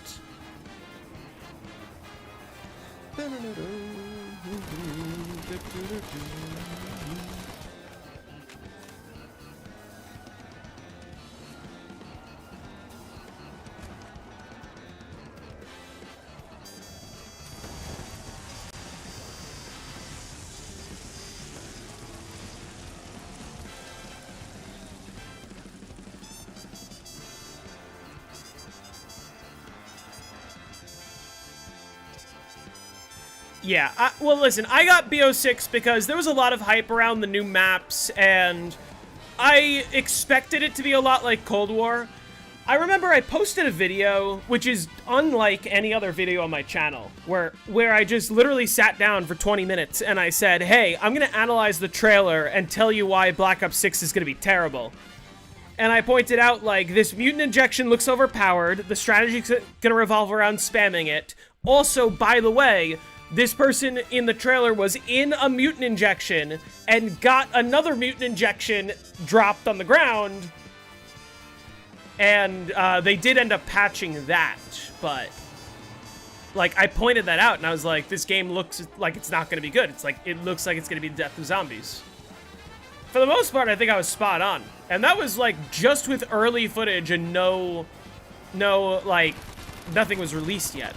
Yeah, well, listen, I got BO6 because there was a lot of hype around the new maps, and I expected it to be a lot like Cold War. I remember I posted a video, which is unlike any other video on my channel, where I just literally sat down for 20 minutes and I said, hey, I'm going to analyze the trailer and tell you why Black Ops 6 is going to be terrible. And I pointed out, like, this mutant injection looks overpowered, the strategy's going to revolve around spamming it. Also, by the way, this person in the trailer was in a mutant injection and got another mutant injection dropped on the ground. And they did end up patching that, but like I pointed that out and I was like, this game looks like it's not going to be good. It's like, it looks like it's going to be Death of Zombies. For the most part, I think I was spot on. And that was like just with early footage and like nothing was released yet.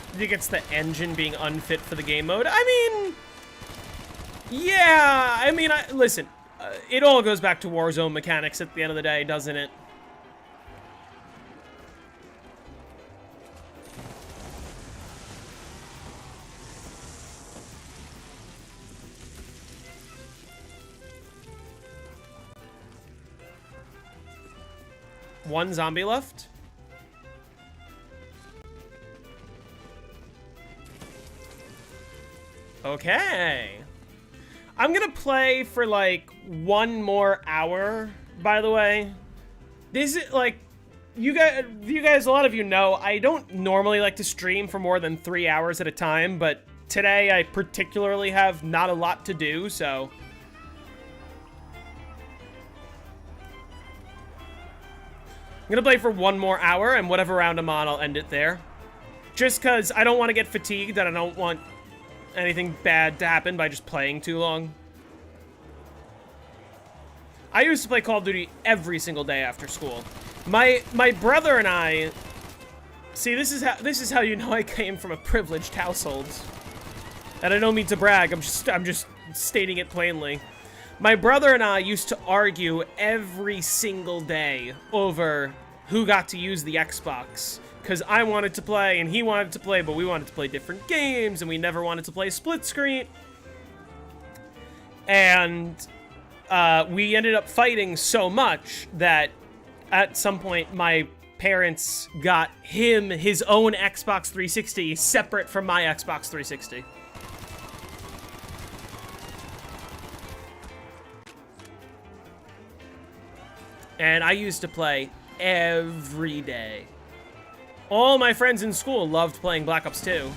I think it's the engine being unfit for the game mode. I mean, yeah, I mean, listen, it all goes back to Warzone mechanics at the end of the day, doesn't it? One zombie left. Okay. I'm gonna play for like 1 more hour, by the way. This is like, you guys, a lot of you know, I don't normally like to stream for more than 3 hours at a time, but today I particularly have not a lot to do, so. I'm gonna play for 1 more hour, and whatever round I'm on, I'll end it there. Just because I don't want to get fatigued, and I don't want anything bad to happen by just playing too long. I used to play Call of Duty every single day after school. My brother and I, see, this is how you know I came from a privileged household. And I don't mean to brag, I'm just stating it plainly. My brother and I used to argue every single day over who got to use the Xbox. Because I wanted to play, and he wanted to play, but we wanted to play different games, and we never wanted to play split screen. And we ended up fighting so much that at some point my parents got him his own Xbox 360 separate from my Xbox 360. And I used to play every day. All my friends in school loved playing Black Ops 2.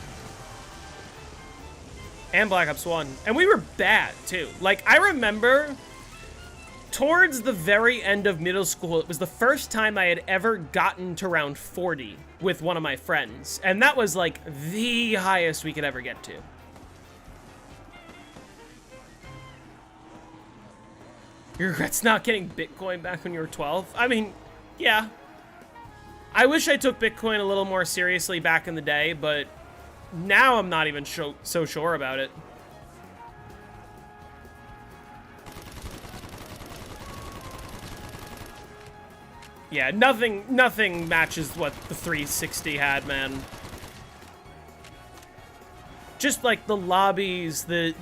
And Black Ops 1. And we were bad, too. Like, I remember towards the very end of middle school, it was the first time I had ever gotten to round 40 with one of my friends. And that was, like, the highest we could ever get to. Your regrets not getting Bitcoin back when you were 12? I mean, yeah. I wish I took Bitcoin a little more seriously back in the day, but now I'm not even so sure about it. Yeah, nothing matches what the 360 had, man. Just like the lobbies, the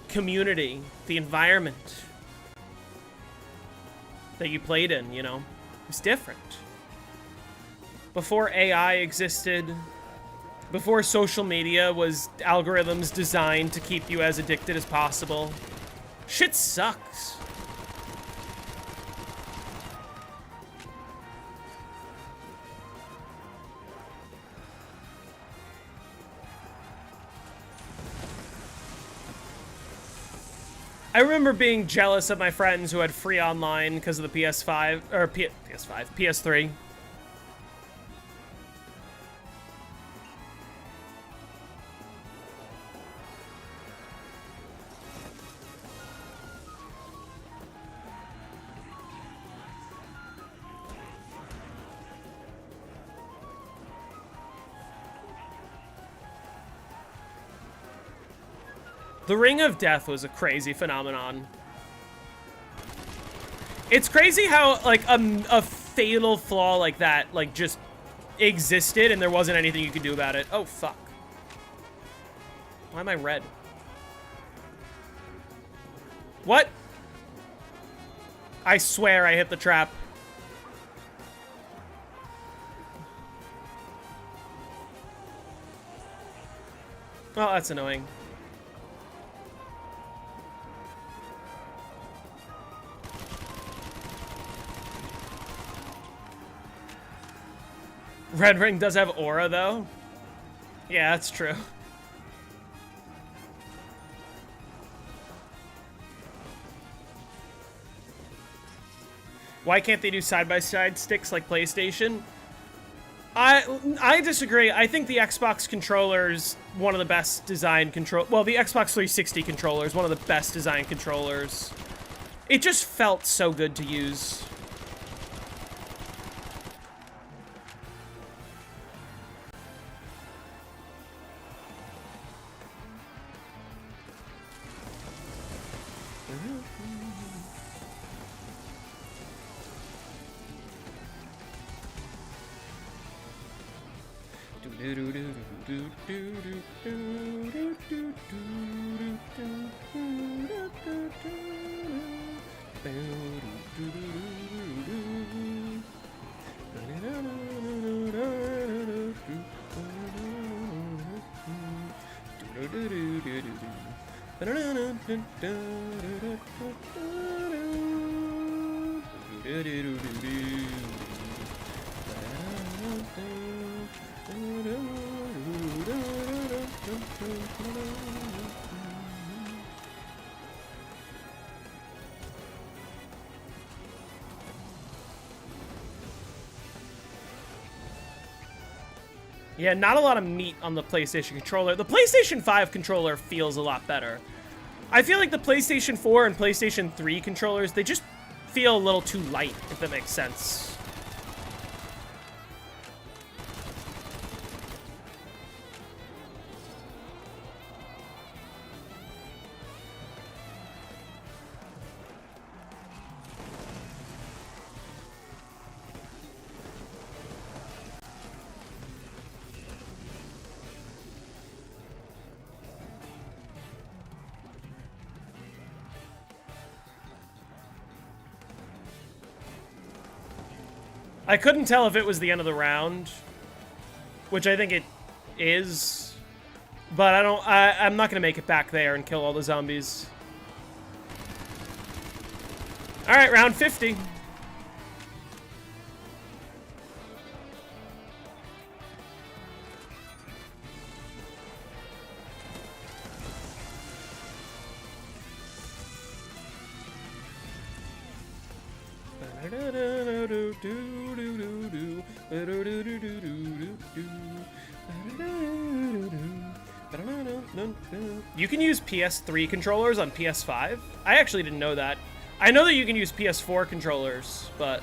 community, the environment that you played in, you know, it's different. Before AI existed, Before social media was algorithms designed to keep you as addicted as possible. Shit sucks. I remember being jealous of my friends who had free online because of the PS5, or PS3. The Ring of Death was a crazy phenomenon. It's crazy how, like, a fatal flaw like that, like, just existed and there wasn't anything you could do about it. Oh, fuck. Why am I red? What? I swear I hit the trap. Oh, that's annoying. Red Ring does have aura, though. Yeah, that's true. Why can't they do side-by-side sticks like PlayStation? I disagree. I think the Xbox controller's one of the best designed control. Well, the Xbox 360 controller is one of the best designed controllers. It just felt so good to use. Yeah, not a lot of meat on the PlayStation controller. The PlayStation 5 controller feels a lot better. I feel like the PlayStation 4 and PlayStation 3 controllers, they just feel a little too light, if that makes sense. I couldn't tell if it was the end of the round, which I think it is, but I'm not gonna make it back there and kill all the zombies. All right, round 50. You can use PS3 controllers on PS5? I actually didn't know that. I know that you can use PS4 controllers, but...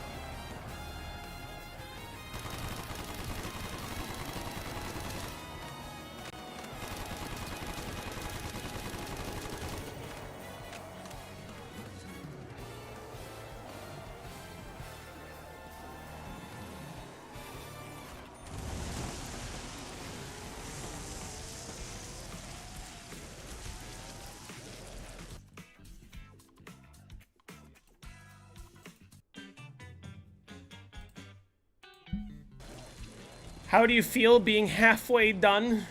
How do you feel being halfway done?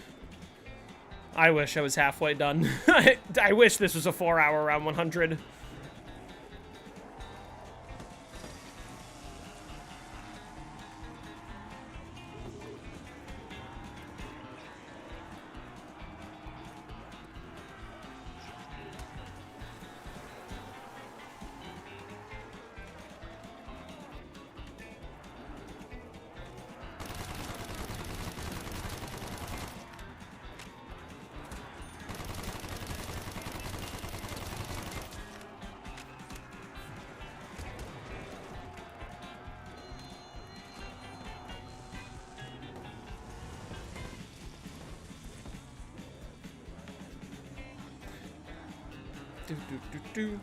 I wish I was halfway done. I wish this was a 4-hour round 100. Do, do, do, do.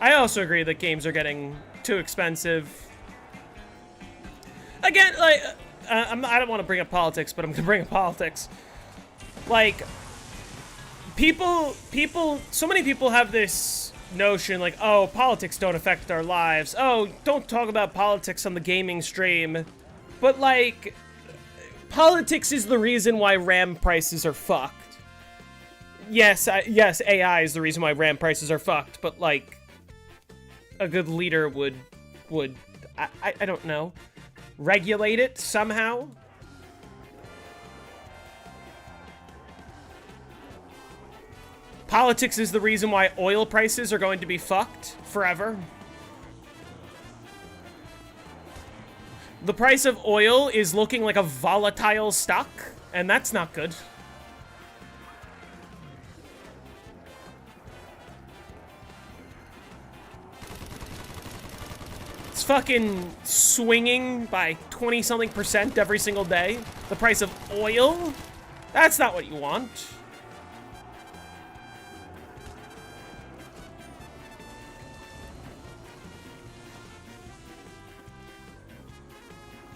I also agree that games are getting too expensive. Again, like, I don't want to bring up politics, but I'm gonna bring up politics. Like, so many people have this notion, like, oh, politics don't affect our lives. Oh, don't talk about politics on the gaming stream. But, like, politics is the reason why RAM prices are fucked. Yes, yes, AI is the reason why RAM prices are fucked, but, like, a good leader would, I don't know, regulate it somehow? Politics is the reason why oil prices are going to be fucked forever. The price of oil is looking like a volatile stock, and that's not good. It's fucking swinging by 20-something% every single day. The price of oil? That's not what you want.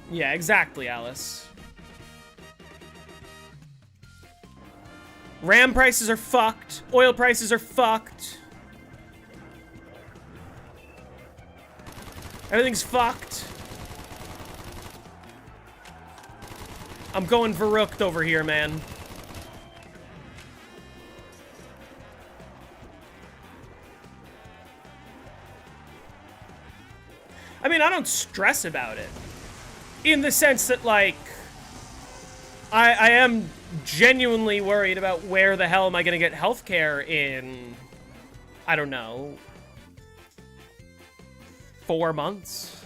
Yeah, exactly, Alice. RAM prices are fucked. Oil prices are fucked. Everything's fucked. I'm going Verruckt over here, man. I mean, I don't stress about it. In the sense that, like, I am genuinely worried about where the hell am I gonna get healthcare in, I don't know, 4 months?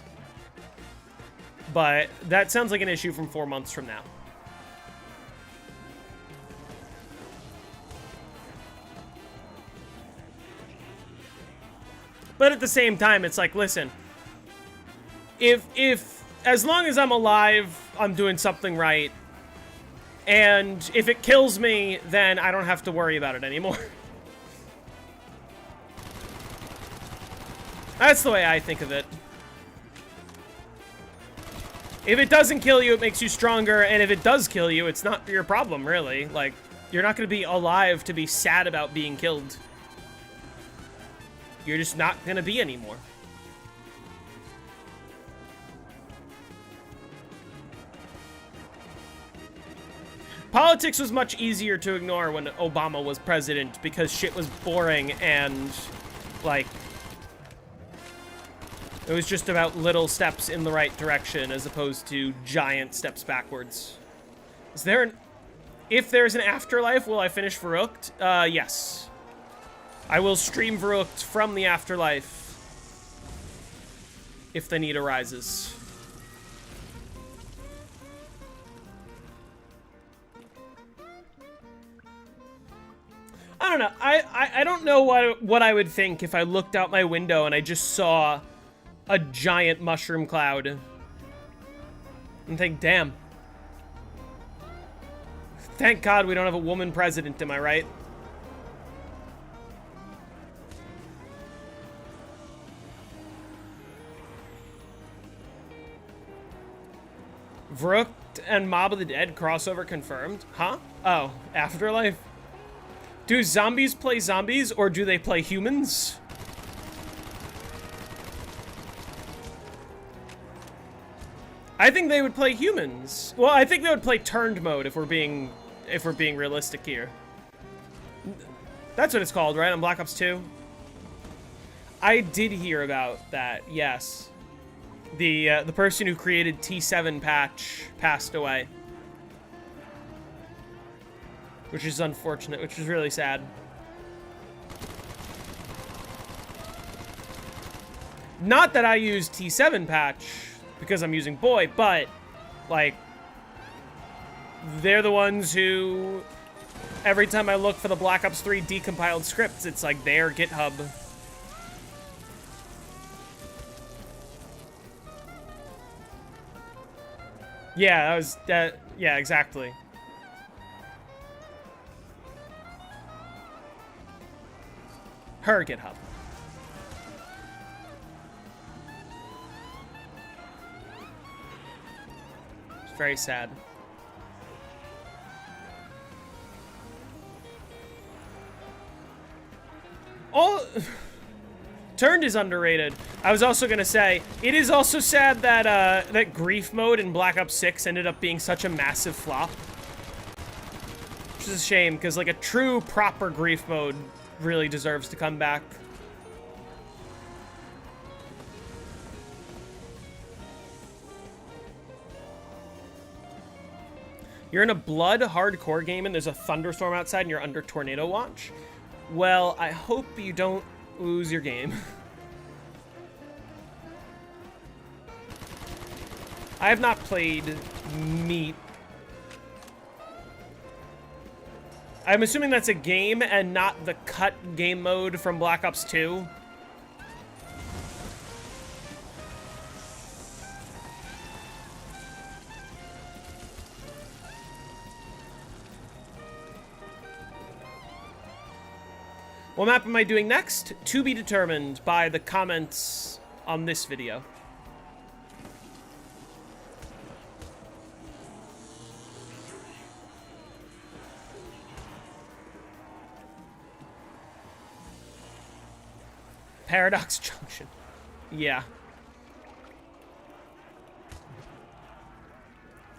But that sounds like an issue from 4 months from now. But at the same time, it's like, listen, if as long as I'm alive, I'm doing something right. And if it kills me, then I don't have to worry about it anymore. That's the way I think of it. If it doesn't kill you, it makes you stronger. And if it does kill you, it's not your problem, really. Like, you're not going to be alive to be sad about being killed. You're just not gonna be anymore. Politics was much easier to ignore when Obama was president because shit was boring and, like, it was just about little steps in the right direction as opposed to giant steps backwards. Is there an... If there's an afterlife, will I finish Verruckt? Yes. I will stream Verruckt from the afterlife if the need arises. I don't know. I don't know what I would think if I looked out my window and I just saw a giant mushroom cloud. And think, damn. Thank God we don't have a woman president, am I right? Verruckt and Mob of the Dead crossover confirmed? Huh? Oh, Afterlife? Do zombies play zombies, or do they play humans? I think they would play humans. Well, I think they would play turned mode if we're being realistic here. That's what it's called, right? On Black Ops 2? I did hear about that, yes. The person who created T7 patch passed away. Which is unfortunate, which is really sad. Not that I use T7 patch because I'm using Boy, but, like, they're the ones who, every time I look for the Black Ops 3 decompiled scripts, it's like their GitHub. Yeah, that was, yeah, exactly. Her GitHub. It's very sad. All Turned is underrated. I was also gonna say it is also sad that that grief mode in Black Ops 6 ended up being such a massive flop. Which is a shame because like a true proper grief mode really deserves to come back. You're in a blood hardcore game and there's a thunderstorm outside and you're under tornado watch? Well, I hope you don't lose your game. I have not played Meat. I'm assuming that's a game and not the cut game mode from Black Ops 2. What map am I doing next? To be determined by the comments on this video. Paradox Junction. Yeah.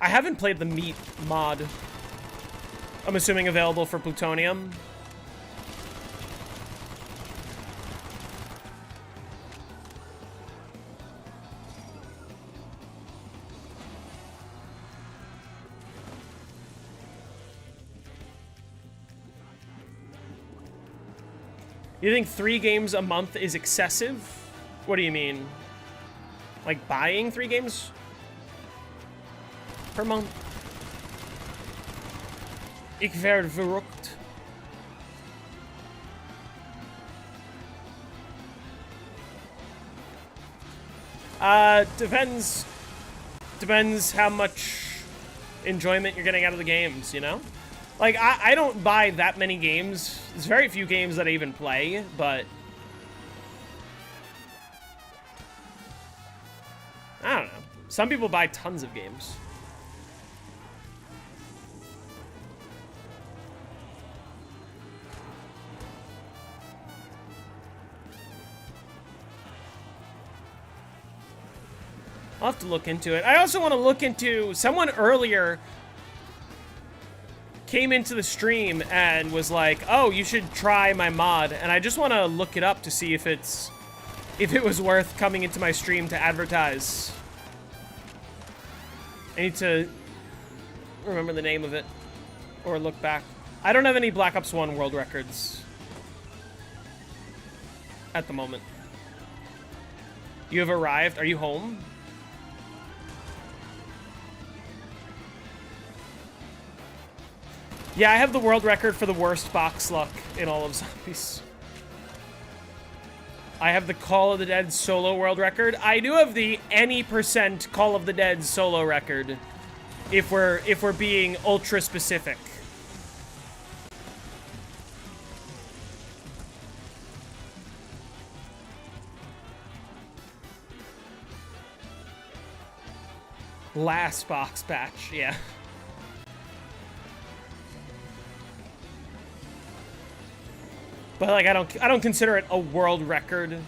I haven't played the Meat mod. I'm assuming available for Plutonium. You think 3 games a month is excessive? What do you mean? Like buying 3 games per month? Ik werd verrukt. Depends how much enjoyment you're getting out of the games, you know? Like, I don't buy that many games. There's very few games that I even play, but... I don't know. Some people buy tons of games. I'll have to look into it. I also want to look into... Someone earlier came into the stream and was like, oh, you should try my mod. And I just want to look it up to see if it was worth coming into my stream to advertise. I need to remember the name of it or look back. I don't have any Black Ops 1 world records at the moment. You have arrived. Are you home? Yeah, I have the world record for the worst box luck in all of Zombies. I have the Call of the Dead solo world record. I do have the any percent Call of the Dead solo record if we're being ultra specific. Last box batch, yeah. But like I don't consider it a world record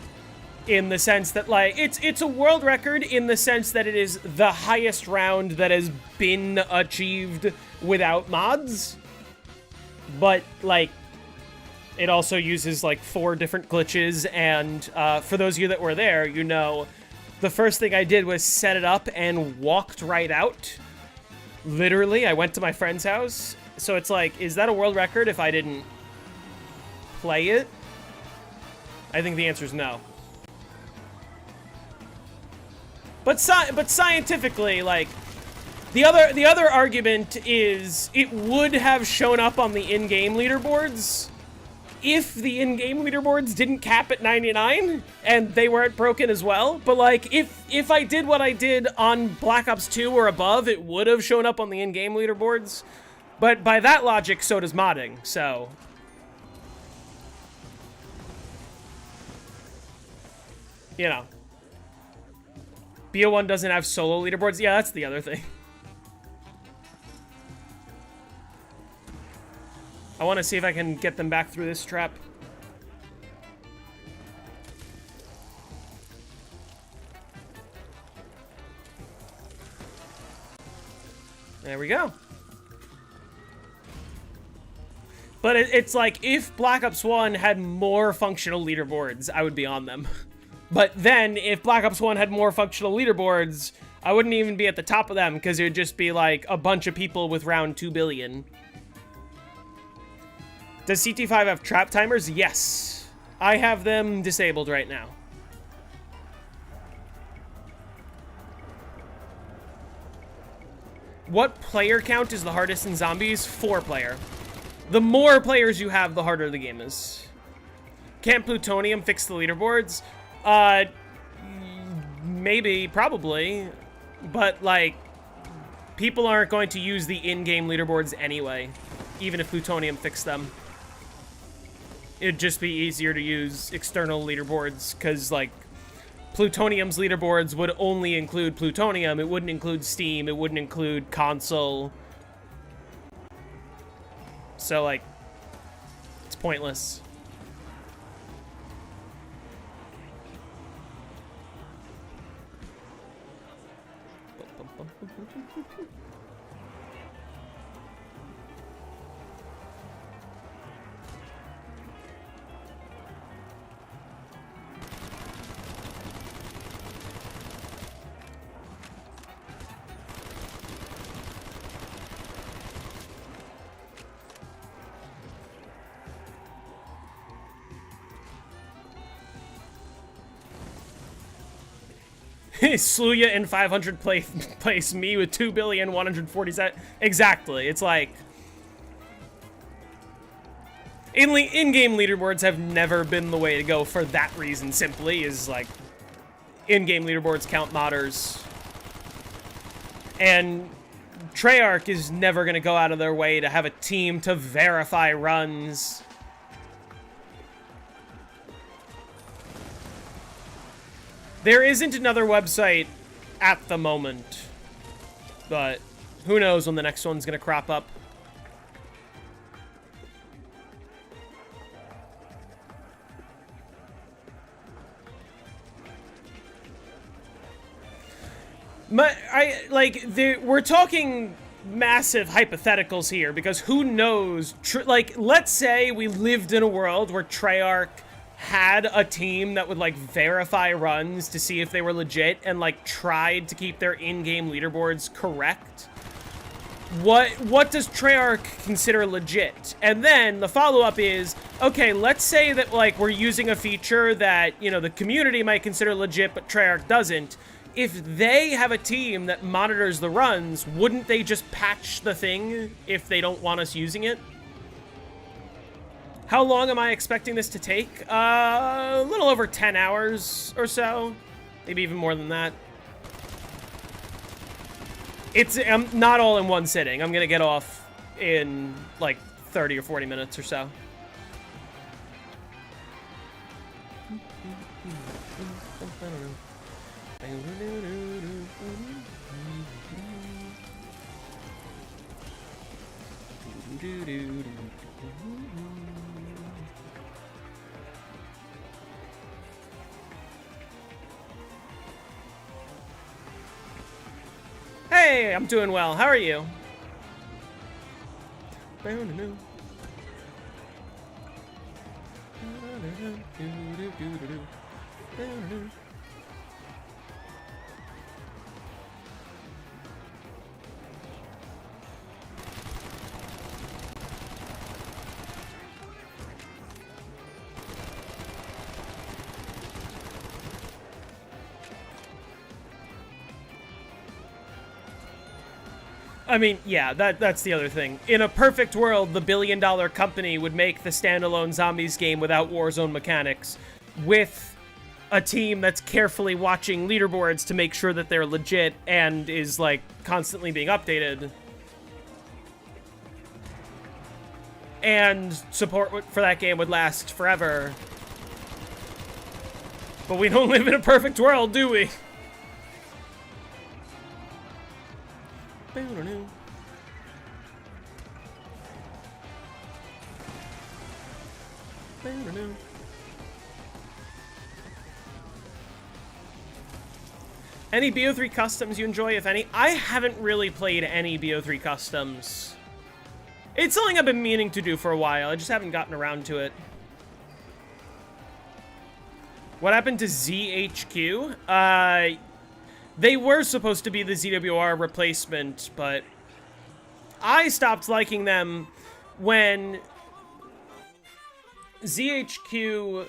in the sense that like it's a world record in the sense that it is the highest round that has been achieved without mods. But like it also uses like 4 different glitches, and for those of you that were there, you know, the first thing I did was set it up and walked right out. Literally, I went to my friend's house. So it's like, is that a world record if I didn't play it? I think the answer is no. But scientifically, like, the other argument is it would have shown up on the in-game leaderboards if the in-game leaderboards didn't cap at 99 and they weren't broken as well. But like, if I did what I did on Black Ops 2 or above, it would have shown up on the in-game leaderboards. But by that logic, so does modding, so... You know. BO1 doesn't have solo leaderboards? Yeah, that's the other thing. I want to see if I can get them back through this trap. There we go. But it's like, if Black Ops 1 had more functional leaderboards, I would be on them. But then, if Black Ops 1 had more functional leaderboards, I wouldn't even be at the top of them, because it would just be like a bunch of people with round 2 billion. Does CT5 have trap timers? Yes. I have them disabled right now. What player count is the hardest in Zombies? 4 player. The more players you have, the harder the game is. Can't Plutonium fix the leaderboards? Maybe, probably. But, like, people aren't going to use the in-game leaderboards anyway, even if Plutonium fixed them. It'd just be easier to use external leaderboards, because, like, Plutonium's leaderboards would only include Plutonium. It wouldn't include Steam. It wouldn't include console. So, like, it's pointless. Slew ya in 500 place me with 2,147. Exactly. It's like... In-game leaderboards have never been the way to go for that reason, simply, is like... In-game leaderboards count modders. And Treyarch is never going to go out of their way to have a team to verify runs. There isn't another website at the moment, but who knows when the next one's gonna crop up. We're talking massive hypotheticals here because who knows? Like, let's say we lived in a world where Treyarch had a team that would like verify runs to see if they were legit and like tried to keep their in-game leaderboards correct. What does Treyarch consider legit? And then the follow-up is, okay, let's say that like we're using a feature that, you know, the community might consider legit but Treyarch doesn't. If they have a team that monitors the runs, wouldn't they just patch the thing if they don't want us using it? How long am I expecting this to take? A little over 10 hours or so. Maybe even more than that. It's not all in one sitting. I'm gonna get off in like 30 or 40 minutes or so. Hey, I'm doing well. How are you? I mean, yeah, that's the other thing. In a perfect world, the billion-dollar company would make the standalone zombies game without Warzone mechanics, with a team that's carefully watching leaderboards to make sure that they're legit and is, like, constantly being updated. And support for that game would last forever. But we don't live in a perfect world, do we? Any BO3 customs you enjoy, if any? I haven't really played any BO3 customs. It's something I've been meaning to do for a while. I just haven't gotten around to it. What happened to ZHQ? They were supposed to be the ZWR replacement, but I stopped liking them when ZHQ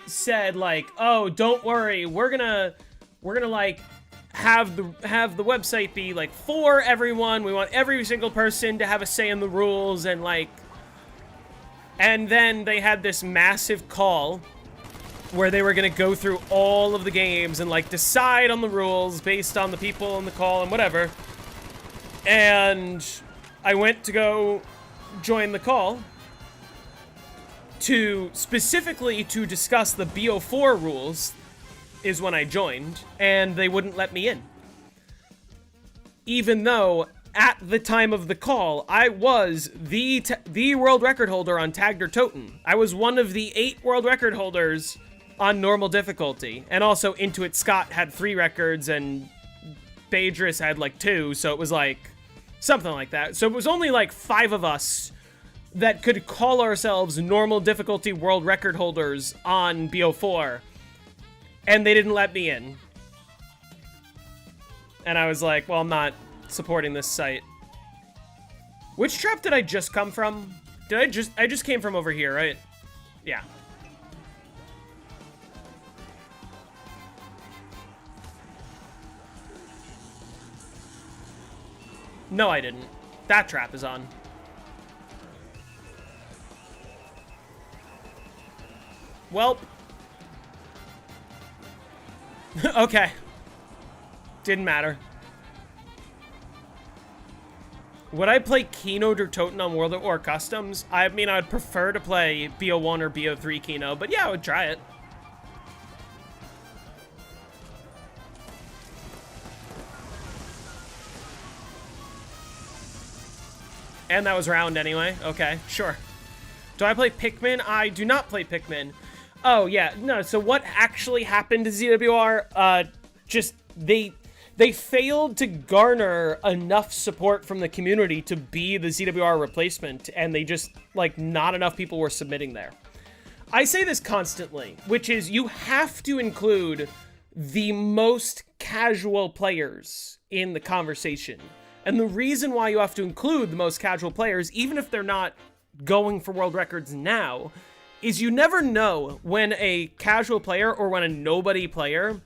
said, like, oh, don't worry, we're gonna like have the website be like for everyone. We want every single person to have a say in the rules, and like, and then they had this massive call where they were gonna go through all of the games and like decide on the rules based on the people on the call and whatever. And I went to go join the call specifically to discuss the BO4 rules is when I joined, and they wouldn't let me in. Even though at the time of the call, I was the world record holder on Tagged or Toten. I was one of the 8 world record holders on normal difficulty. And also Intuit Scott had 3 records and Beatrice had like 2, so it was like something like that. So it was only like 5 of us that could call ourselves normal difficulty world record holders on BO4. And they didn't let me in. And I was like, well, I'm not supporting this site. Which trap did I just come from? I just came from over here, right? Yeah. No, I didn't. That trap is on. Welp. Okay. Didn't matter. Would I play Keynote or Toten on World of War Customs? I mean, I'd prefer to play BO1 or BO3 Keynote, but yeah, I would try it. And that was round anyway. Okay, sure. Do I play Pikmin? I do not play Pikmin. Oh, yeah. No, so what actually happened to ZWR? Just, they failed to garner enough support from the community to be the ZWR replacement, and they just, like, not enough people were submitting there. I say this constantly, which is you have to include the most casual players in the conversation. And the reason why you have to include the most casual players, even if they're not going for world records now, is you never know when a casual player or when a nobody player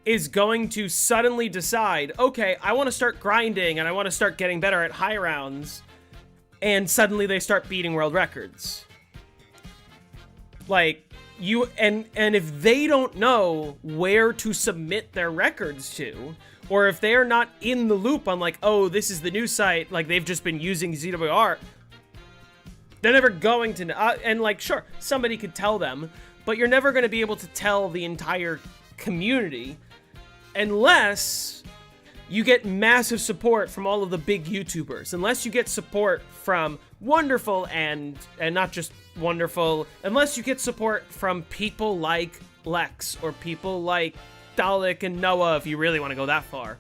is going to suddenly decide, okay, I want to start grinding and I want to start getting better at high rounds, and suddenly they start beating world records. Like, and if they don't know where to submit their records to, or if they're not in the loop on, like, oh, this is the new site, like, they've just been using ZWR, they're never going to know. And, like, sure, somebody could tell them, but you're never going to be able to tell the entire community unless you get massive support from all of the big YouTubers. Unless you get support from wonderful and not just wonderful, unless you get support from people like Lex or people like Dalek and Noah, if you really want to go that far.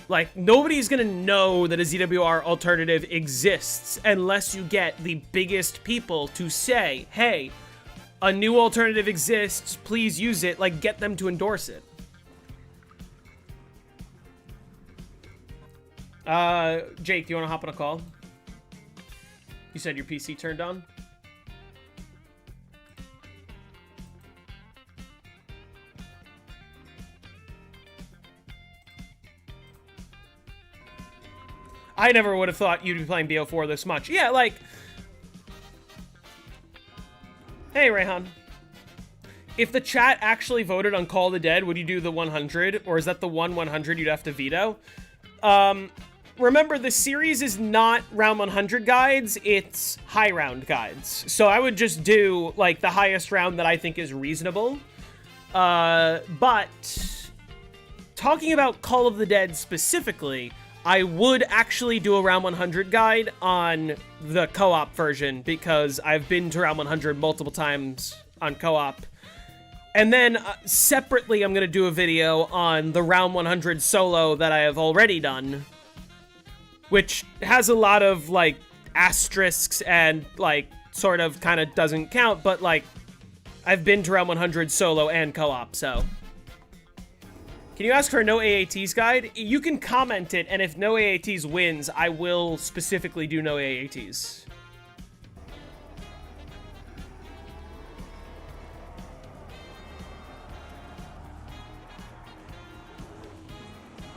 Like, nobody's gonna know that a ZWR alternative exists unless you get the biggest people to say, hey, a new alternative exists, please use it, like, get them to endorse it. Jake, do you want to hop on a call? You said your PC turned on? I never would have thought you'd be playing BO4 this much. Yeah, like... Hey, Rayhan. If the chat actually voted on Call of the Dead, would you do the 100? Or is that the 100 you'd have to veto? Remember, the series is not round 100 guides, it's high round guides. So I would just do, like, the highest round that I think is reasonable. But talking about Call of the Dead specifically, I would actually do a round 100 guide on the co-op version, because I've been to round 100 multiple times on co-op. And then, separately, I'm going to do a video on the round 100 solo that I have already done, which has a lot of, like, asterisks and, like, sort of kind of doesn't count, but, like, I've been to round 100 solo and co-op, so... Can you ask for a no AATs guide? You can comment it, and if no AATs wins, I will specifically do no AATs.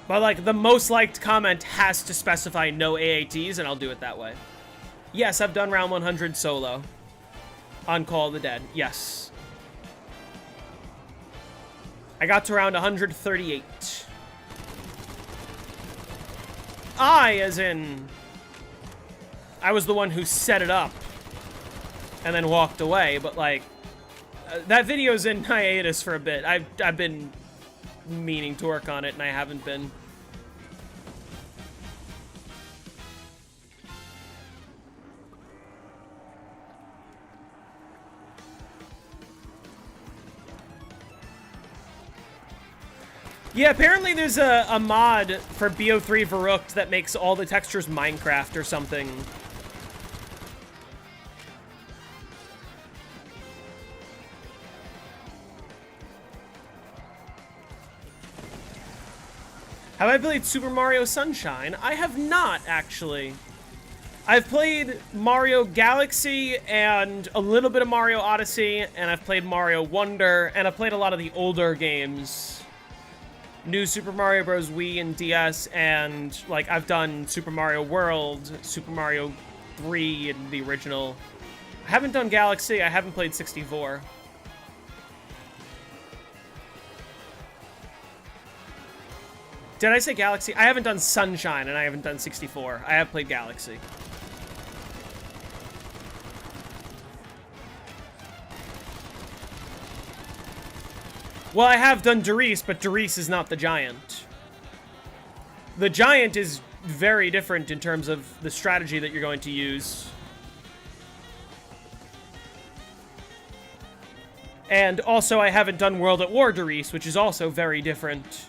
But, like, the most liked comment has to specify no AATs, and I'll do it that way. Yes, I've done round 100 solo on Call of the Dead. Yes. I got to round 138. As in... I was the one who set it up and then walked away, but, like... that video's in hiatus for a bit. I've been meaning to work on it, and I haven't been. Yeah, apparently there's a mod for BO3 Verruckt that makes all the textures Minecraft or something. Have I played Super Mario Sunshine? I have not, actually. I've played Mario Galaxy and a little bit of Mario Odyssey, and I've played Mario Wonder, and I've played a lot of the older games. New Super Mario Bros. Wii and DS, and, like, I've done Super Mario World, Super Mario 3 and the original. I haven't done Galaxy, I haven't played 64. Did I say Galaxy? I haven't done Sunshine, and I haven't done 64. I have played Galaxy. Well, I have done Darice, but Darice is not the giant. The giant is very different in terms of the strategy that you're going to use. And also, I haven't done World at War Darice, which is also very different.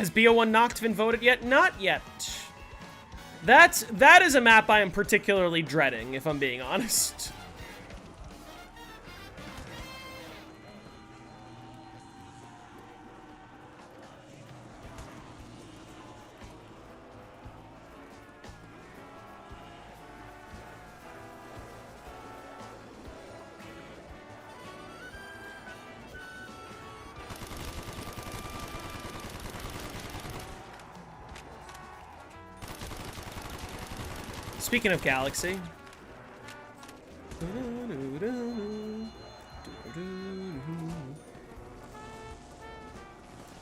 Has BO1 Noct been voted yet? Not yet. That is a map I am particularly dreading, if I'm being honest. Speaking of Galaxy.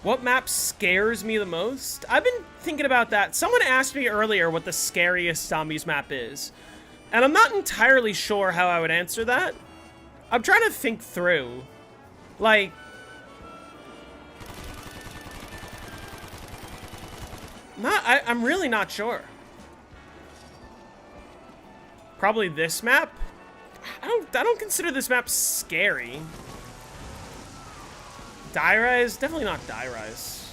What map scares me the most? I've been thinking about that. Someone asked me earlier what the scariest zombies map is. And I'm not entirely sure how I would answer that. I'm trying to think through. Like... I'm really not sure. Probably this map. I don't consider this map scary. Die Rise? Definitely not Die Rise.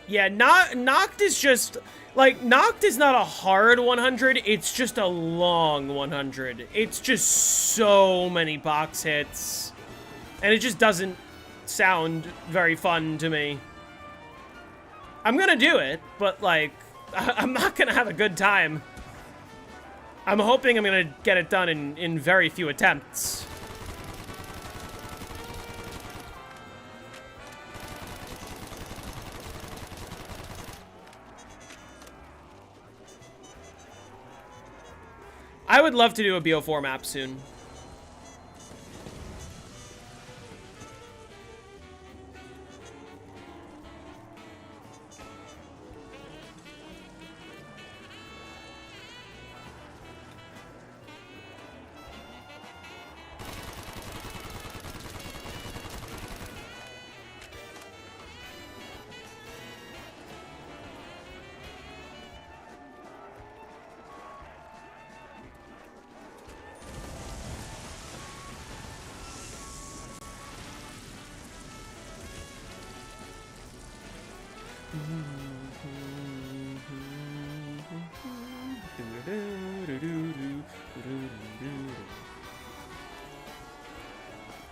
Yeah, Noct is just like Noct is not a hard 100, it's just a long 100. It's just so many box hits. And it just doesn't sound very fun to me. I'm gonna do it, but like, I'm not gonna have a good time. I'm hoping I'm gonna get it done in very few attempts. I would love to do a BO4 map soon.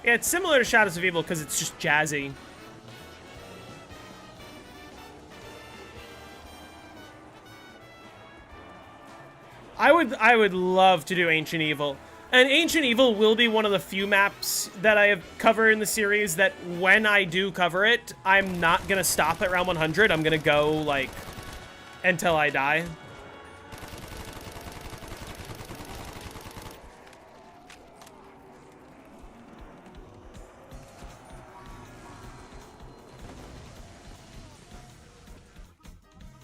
Yeah, it's similar to Shadows of Evil because it's just jazzy. I would love to do Ancient Evil. And Ancient Evil will be one of the few maps that I have covered in the series that when I do cover it, I'm not gonna stop at round 100. I'm gonna go, like, until I die.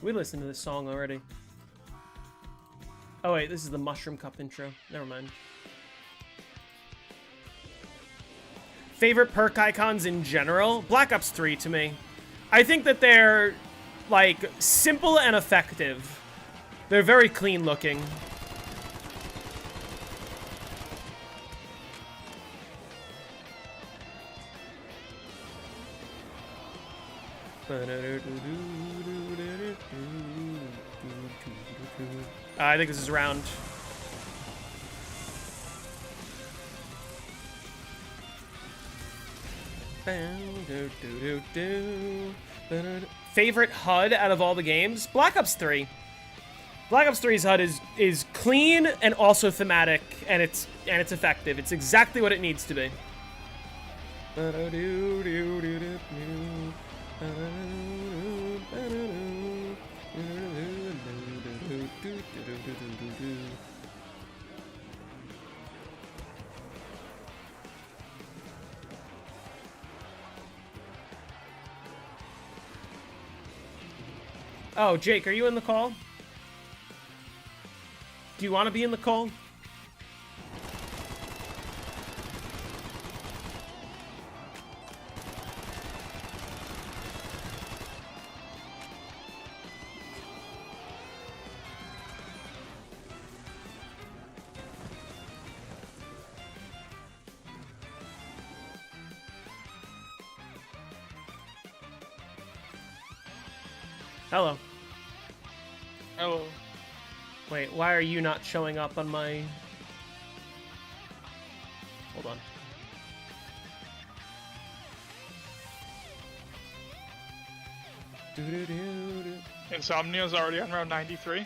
We listened to this song already. Oh wait, this is the Mushroom Cup intro. Never mind. Favorite perk icons in general? Black Ops 3 to me. I think that they're, like, simple and effective. They're very clean looking. I think this is round. Favorite HUD out of all the games? Black Ops 3. Black Ops 3's HUD is clean and also thematic, and it's effective. It's exactly what it needs to be. Oh, Jake, are you in the call? Do you want to be in the call? Hello. Hello. Wait, why are you not showing up on my... Hold on. Insomnia's already on round 93.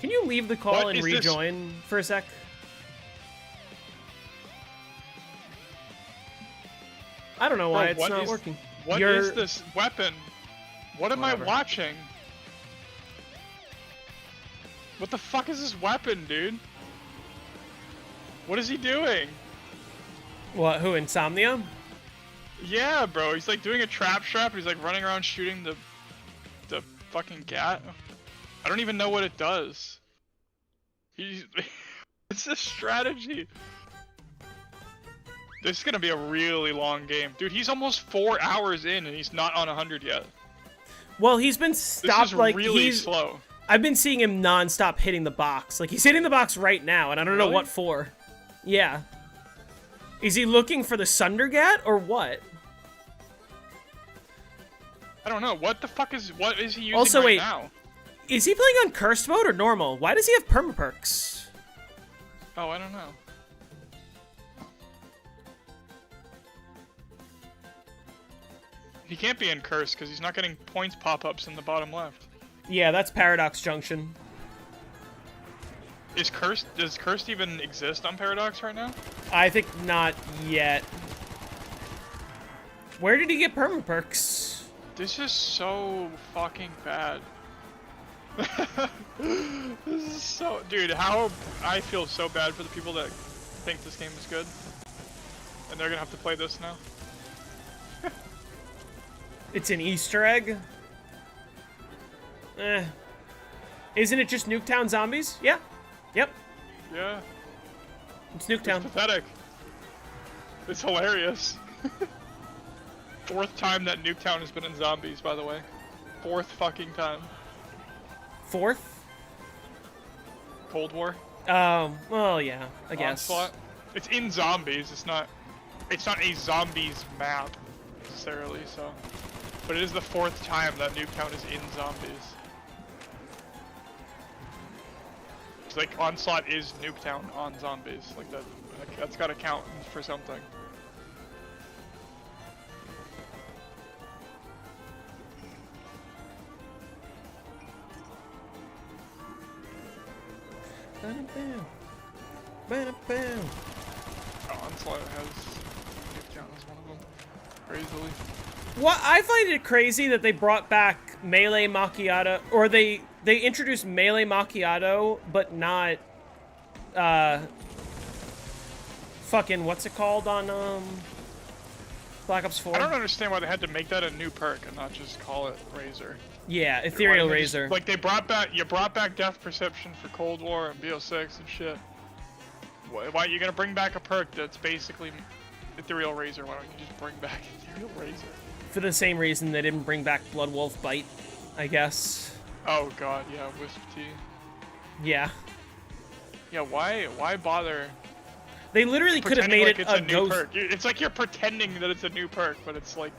Can you leave the call What and is this? rejoin for a sec? I don't know why Bro, it's what not is- working. What is this weapon? What am Whatever. I watching? What the fuck is this weapon, dude? What is he doing? What, who, Insomnia? Yeah, bro, he's like doing a trap strap. He's like running around shooting the fucking gat. I don't even know what it does. He's it's a strategy. This is gonna be a really long game, dude. He's almost 4 hours in and he's not on 100 yet. Well, he's been stopped, This is like, really he's... slow. I've been seeing him non-stop hitting the box. Like, he's hitting the box right now, and I don't know Really? what for. Yeah. Is he looking for the Sundergat, or what? I don't know. What the fuck is what is he using Also, right wait. now? Is he playing on cursed mode or normal? Why does he have permaperks? Oh, I don't know. He can't be in curse because he's not getting points pop-ups in the bottom left. Yeah, that's Paradox Junction. Is cursed? Does cursed even exist on Paradox right now? I think not yet. Where did he get permaperks? This is so fucking bad. This is so, dude. How I feel so bad for the people that think this game is good, and they're gonna have to play this now. It's an Easter egg? Isn't it just Nuketown zombies? Yeah. Yep. Yeah. It's Nuketown. It's pathetic. It's hilarious. Fourth time that Nuketown has been in zombies, by the way. Fourth fucking time. Fourth? Cold War. Well, yeah, I guess. Onslaught. It's in zombies. It's not a zombies map necessarily. So, but it is the fourth time that Nuketown is in zombies. It's like Onslaught is Nuketown on zombies. Like that. Like, that's got to count for something. Onslaught has Nuketown as one of them. Crazily. What I find it crazy that they brought back Melee Macchiato, or they introduced Melee Macchiato, but not fucking what's it called on Black Ops 4? I don't understand why they had to make that a new perk and not just call it Razor. Yeah, Why Ethereal didn't they just- Razor. like you brought back Death Perception for Cold War and BO6 and shit. Why are you gonna bring back a perk that's basically Ethereal Razor? Why don't you just bring back Ethereal Razor? For the same reason they didn't bring back Blood Wolf Bite, I guess. Oh god, yeah, Wisp T. Yeah. Yeah, why bother? They literally could have pretending made like it it's a new ghost. perk. It's like you're pretending that it's a new perk, but it's like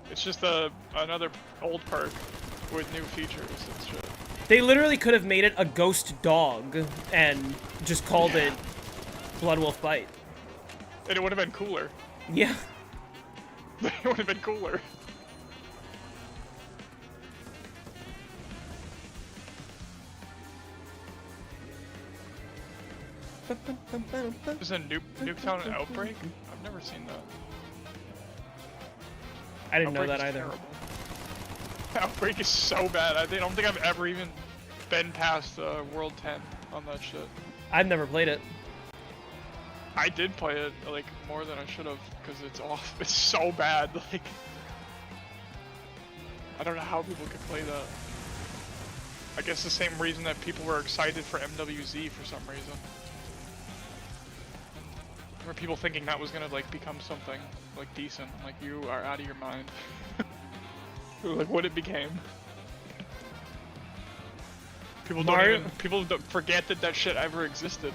it's just another old perk with new features and shit. They literally could have made it a ghost dog and just called it Blood Wolf Bite. And it would have been cooler. Yeah. It would have been cooler. Is a Nuketown an Outbreak? I've never seen that. I didn't know Outbreak that is either. terrible. Outbreak is so bad. I don't think I've ever even been past World 10 on that shit. I've never played it. I did play it like more than I should have because it's off. It's so bad. Like I don't know how people could play that. I guess the same reason that people were excited for MWZ for some reason. Or people thinking that was gonna like become something like decent. Like you are out of your mind. Like what it became. People don't forget that that shit ever existed.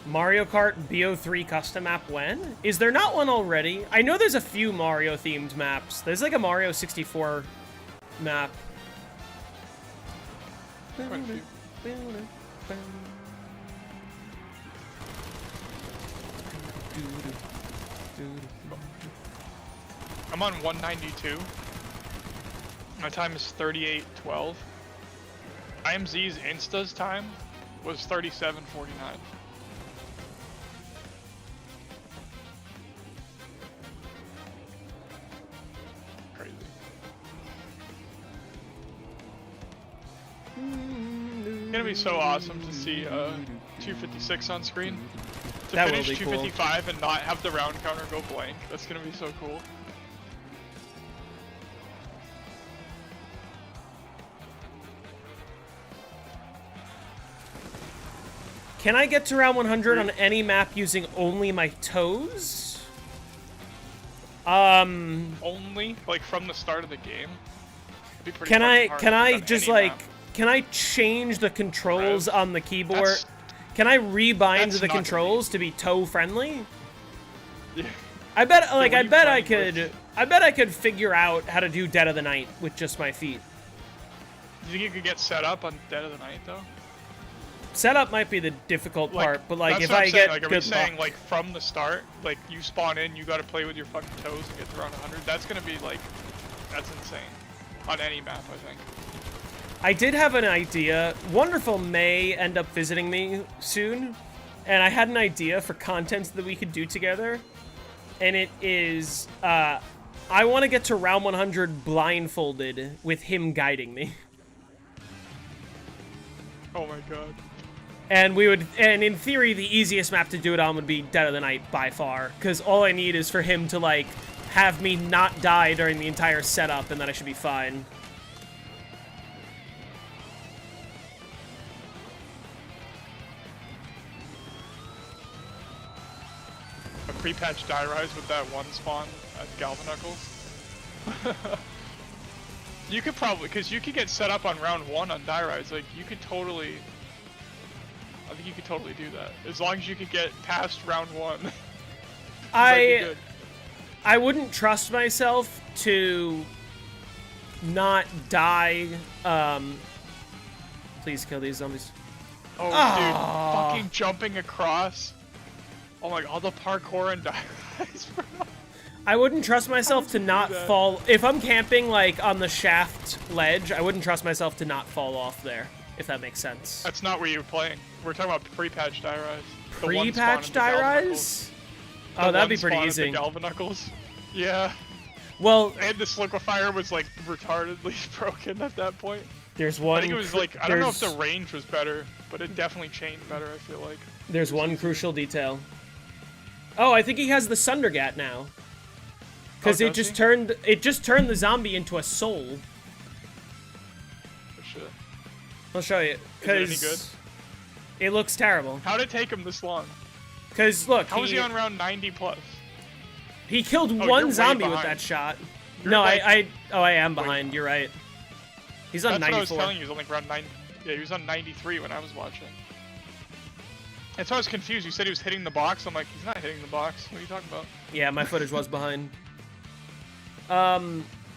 Mario Kart BO3 custom map when? Is there not one already? I know there's a few Mario themed maps. There's like a Mario 64 map. Quite a few. I'm on 192. My time is 38:12. IMZ's Insta's time was 37:49. Crazy. It's gonna be so awesome to see 256 on screen. To That will finish be cool. 255 and not have the round counter go blank. That's gonna be so cool. Can I get to round 100 on any map using only my toes? Only like from the start of the game. It'd be pretty Can fucking hard can to I do on just any like map. can I change the controls Bro, on the keyboard? that's- Can I rebind that's the not gonna controls to be toe friendly? Yeah. I bet like I bet I rebind could glitch. I bet I could figure out how to do Dead of the Night with just my feet. Do you think you could get set up on Dead of the Night though? Setup might be the difficult part, but like that's if what I I'm saying. get like, are we good saying luck. like from the start, like you spawn in, you got to play with your fucking toes and get to round 100? That's gonna be like, that's insane on any map, I think. I did have an idea. Wonderful may end up visiting me soon, and I had an idea for content that we could do together, and it is, I want to get to round 100 blindfolded with him guiding me. Oh my god. And in theory, the easiest map to do it on would be Dead of the Night by far, because all I need is for him to, like, have me not die during the entire setup, and then I should be fine. A pre-patch die rise with that one spawn at Galvanuckles. You could probably, because you could get set up on round 1 on die rise. Like, you could totally, I think you could totally do that. As long as you could get past round 1. That'd be good. I wouldn't trust myself to not die. Please kill these zombies. Oh, Ah. dude, fucking jumping across. Oh my god, all the parkour and die rise, bro. I wouldn't trust myself to not that? fall. If I'm camping, like, on the shaft ledge, I wouldn't trust myself to not fall off there, if that makes sense. That's not where you're playing. We're talking about pre-patch die rise. The one spawn Pre-patch in the die Galvanuckles. rise? The Oh, that'd be one pretty spawn easy. at the Galvanuckles. Yeah. Well, And this liquefier was like retardedly broken at that point. there's one. I think it was like, I don't know if there's- the range was better, but it definitely changed better, I feel like. There's one crucial detail. Oh, I think he has the Sundergat now. Because Oh, it does just turned the zombie into a soul. Oh shit. I'll show you. Is it any Because it looks terrible. How did it take him this long? Because look, How was he on round 90 plus? he killed you're one way zombie with behind. that shot. You're No, like I am way behind. You're right. He's on That's what I was 94. telling you, he was on like round 90. Yeah, he was on 93 when I was watching. That's why I was confused. You said he was hitting the box. I'm like, he's not hitting the box. What are you talking about? Yeah, my footage was behind.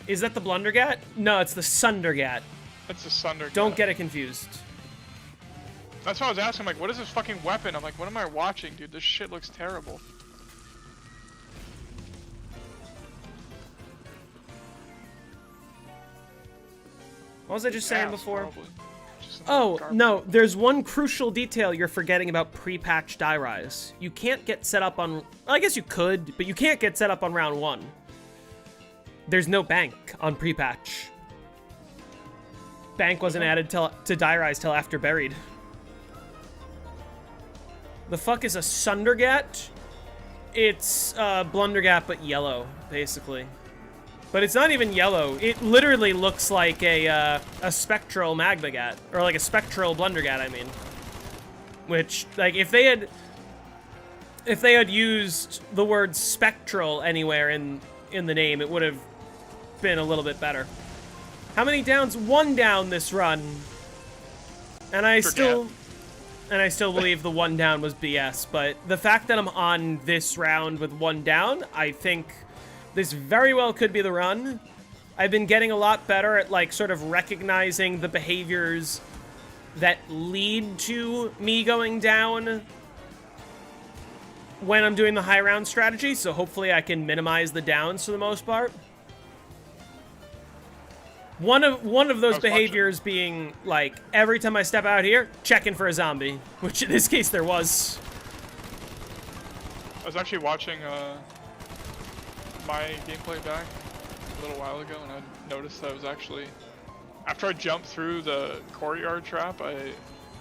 Is that the Blundergat? No, it's the Sundergat. That's a Sunder. Don't get it confused. That's why I was asking, like, what is this fucking weapon? I'm like, what am I watching, dude? This shit looks terrible. What was I just saying Ass, before? probably. Just some Oh, garbage. no, there's one crucial detail you're forgetting about pre-patch die rise. You can't get set up on... I guess you could, but you can't get set up on round 1. There's no bank on pre-patch. Bank wasn't added to die rise till after buried. The fuck is a Sundergat? It's Blundergat, but yellow, basically. But it's not even yellow. It literally looks like a spectral Magmagat, or like a spectral Blundergat, I mean. Which, like, if they had used the word spectral anywhere in the name, it would have been a little bit better. How many downs? 1 down this run. And I still believe the 1 down was BS, but the fact that I'm on this round with 1 down, I think this very well could be the run. I've been getting a lot better at, like, sort of recognizing the behaviors that lead to me going down when I'm doing the high round strategy, so hopefully I can minimize the downs for the most part. One of those behaviors being, like, every time I step out here, checking for a zombie, which in this case there was. I was actually watching my gameplay back a little while ago, and I noticed that I was actually, after I jumped through the courtyard trap, I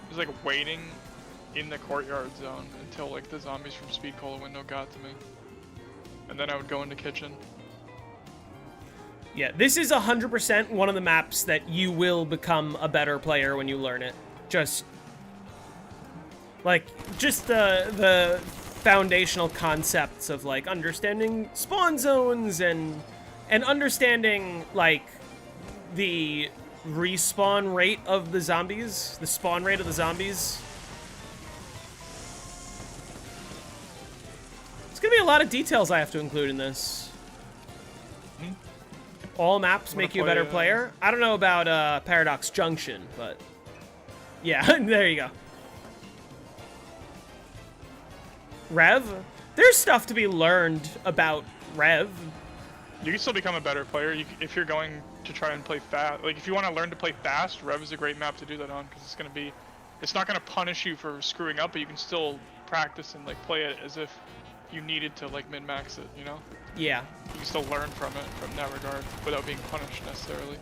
was like waiting in the courtyard zone until like the zombies from Speed Cola window got to me, and then I would go into kitchen. Yeah, this is 100% one of the maps that you will become a better player when you learn it. Just the foundational concepts of, like, understanding spawn zones and understanding, like, the respawn rate of the zombies, the spawn rate of the zombies. It's gonna be a lot of details I have to include in this. All maps make you a better player. I don't know about Paradox Junction, but yeah, there you go. Rev? There's stuff to be learned about Rev. You can still become a better player if you're going to try and play fast. Like, if you want to learn to play fast, Rev is a great map to do that on, because it's not going to punish you for screwing up, but you can still practice and, like, play it as if you needed to, like, min-max it, you know? Yeah. You can still learn from it from that regard without being punished necessarily.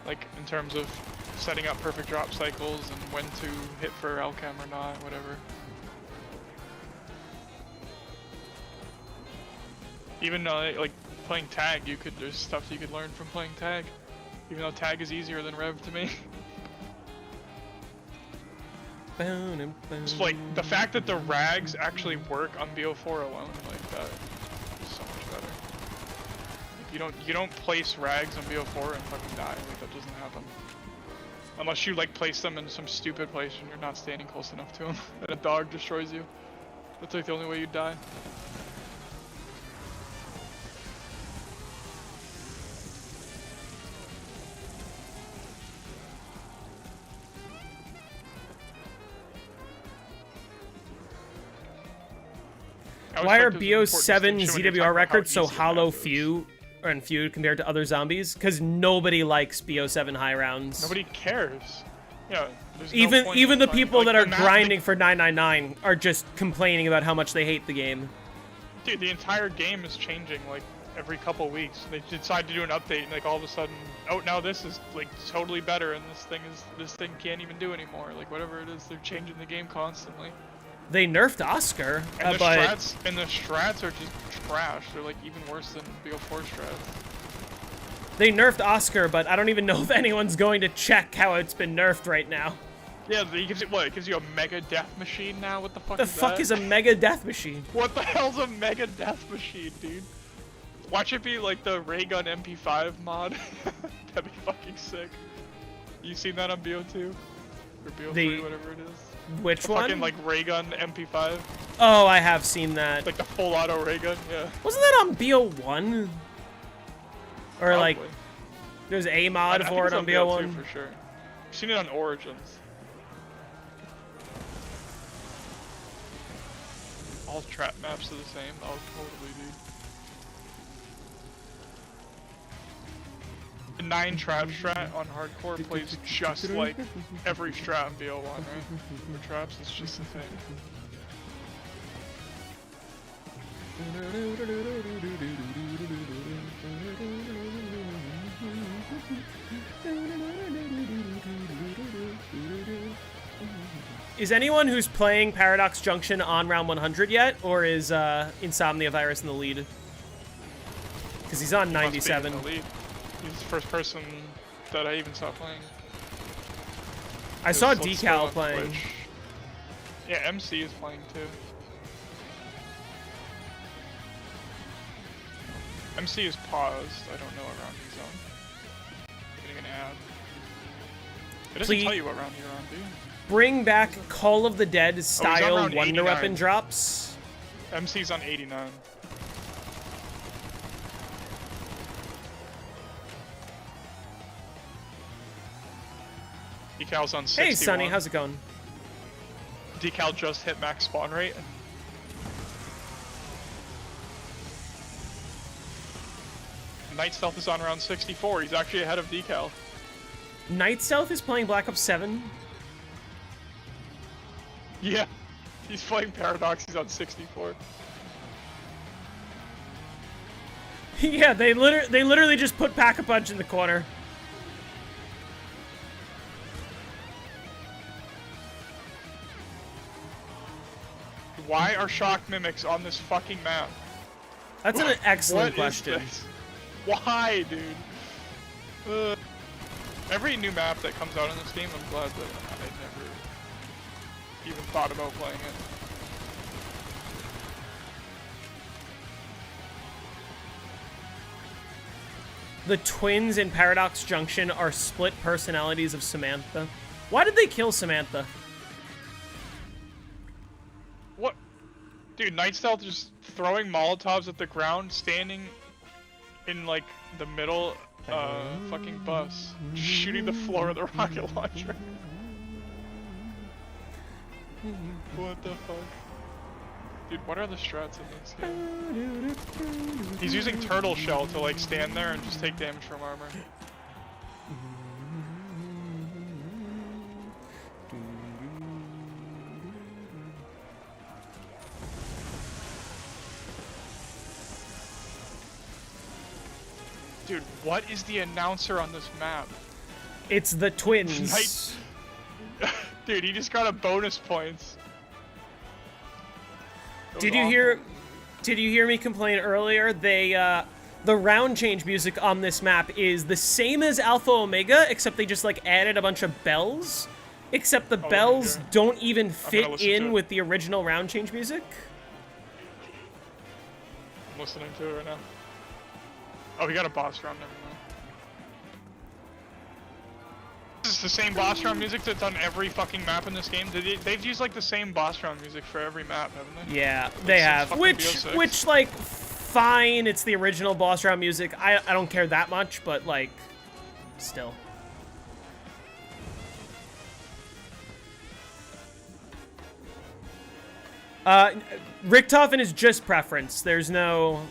Like, in terms of setting up perfect drop cycles and when to hit for LCAM or not, whatever. Even like playing tag, there's stuff you could learn from playing tag. Even though tag is easier than Rev to me. It's like the fact that the rags actually work on BO4 alone, like that is so much better. Like, you don't place rags on BO4 and fucking die. Like, that doesn't happen. Unless you like place them in some stupid place and you're not standing close enough to them and a dog destroys you. That's like the only way you'd die. Why are BO7 ZWR records so hollow few and feud compared to other zombies? Because nobody likes BO7 high rounds. Nobody cares. Yeah. Even the people that are grinding for 999 are just complaining about how much they hate the game. Dude, the entire game is changing like every couple weeks. They decide to do an update and like all of a sudden, oh, now this is like totally better and this thing can't even do anymore. Like whatever it is, they're changing the game constantly. They nerfed Oscar, and the but strats are just trash. They're like even worse than BO4 strats. They nerfed Oscar, but I don't even know if anyone's going to check how it's been nerfed right now. Yeah, it gives you a mega death machine now? What the fuck The fuck is a mega death machine? What the hell's a mega death machine, dude? Watch it be like the ray gun MP5 mod. That'd be fucking sick. You seen that on BO2? Or BO3, whatever it is? Which one? Fucking like ray gun MP5. Oh, I have seen that. Like the full auto ray gun, yeah. Wasn't that on BO1? Or Probably. like, there's a mod for it on BO1? For sure. I've seen it on Origins. All trap maps are the same. Oh, totally, dude. The 9 trap strat on hardcore plays just like every strat in BO1, right? For traps, it's just the thing. Is anyone who's playing Paradox Junction on round 100 yet, or is Insomnia Virus in the lead? Because he's on 97. He's the first person that I even saw playing. I saw Decal playing. Twitch. Yeah, MC is playing too. MC is paused. I don't know what round he's on. Getting an ad. It doesn't tell you what round you're on, dude. Bring back Call of the Dead style Wonder 89. Weapon drops. MC's on 89. Decal's on 61. Hey, Sonny, how's it going? Decal just hit max spawn rate. Night Stealth is on around 64. He's actually ahead of Decal. Night Stealth is playing Black Ops 7. Yeah, he's playing Paradox. He's on 64. Yeah, they literally just put Pack-a-Punch in the corner. Why are shock mimics on this fucking map? That's an excellent What is question. this? Why, dude? Every new map that comes out in this game, I'm glad that I never even thought about playing it. The twins in Paradox Junction are split personalities of Samantha. Why did they kill Samantha? What? Dude, Night Stealth just throwing Molotovs at the ground, standing in, like, the middle, fucking bus. Just shooting the floor of the rocket launcher. What the fuck? Dude, what are the strats in this game? He's using Turtle Shell to, like, stand there and just take damage from armor. Dude, what is the announcer on this map? It's the twins. Dude, he just got a bonus points. Did you hear me complain earlier? The round change music on this map is the same as Alpha Omega, except they just like added a bunch of bells. Except the bells don't even fit in with the original round change music. I'm listening to it right now. Oh, he got a boss round, never mind. This is the same boss round music that's on every fucking map in this game. They've used like the same boss round music for every map, haven't they? Yeah, they have. Which like, fine, it's the original boss round music. I don't care that much, but like, still. Richtofen is just preference. There's no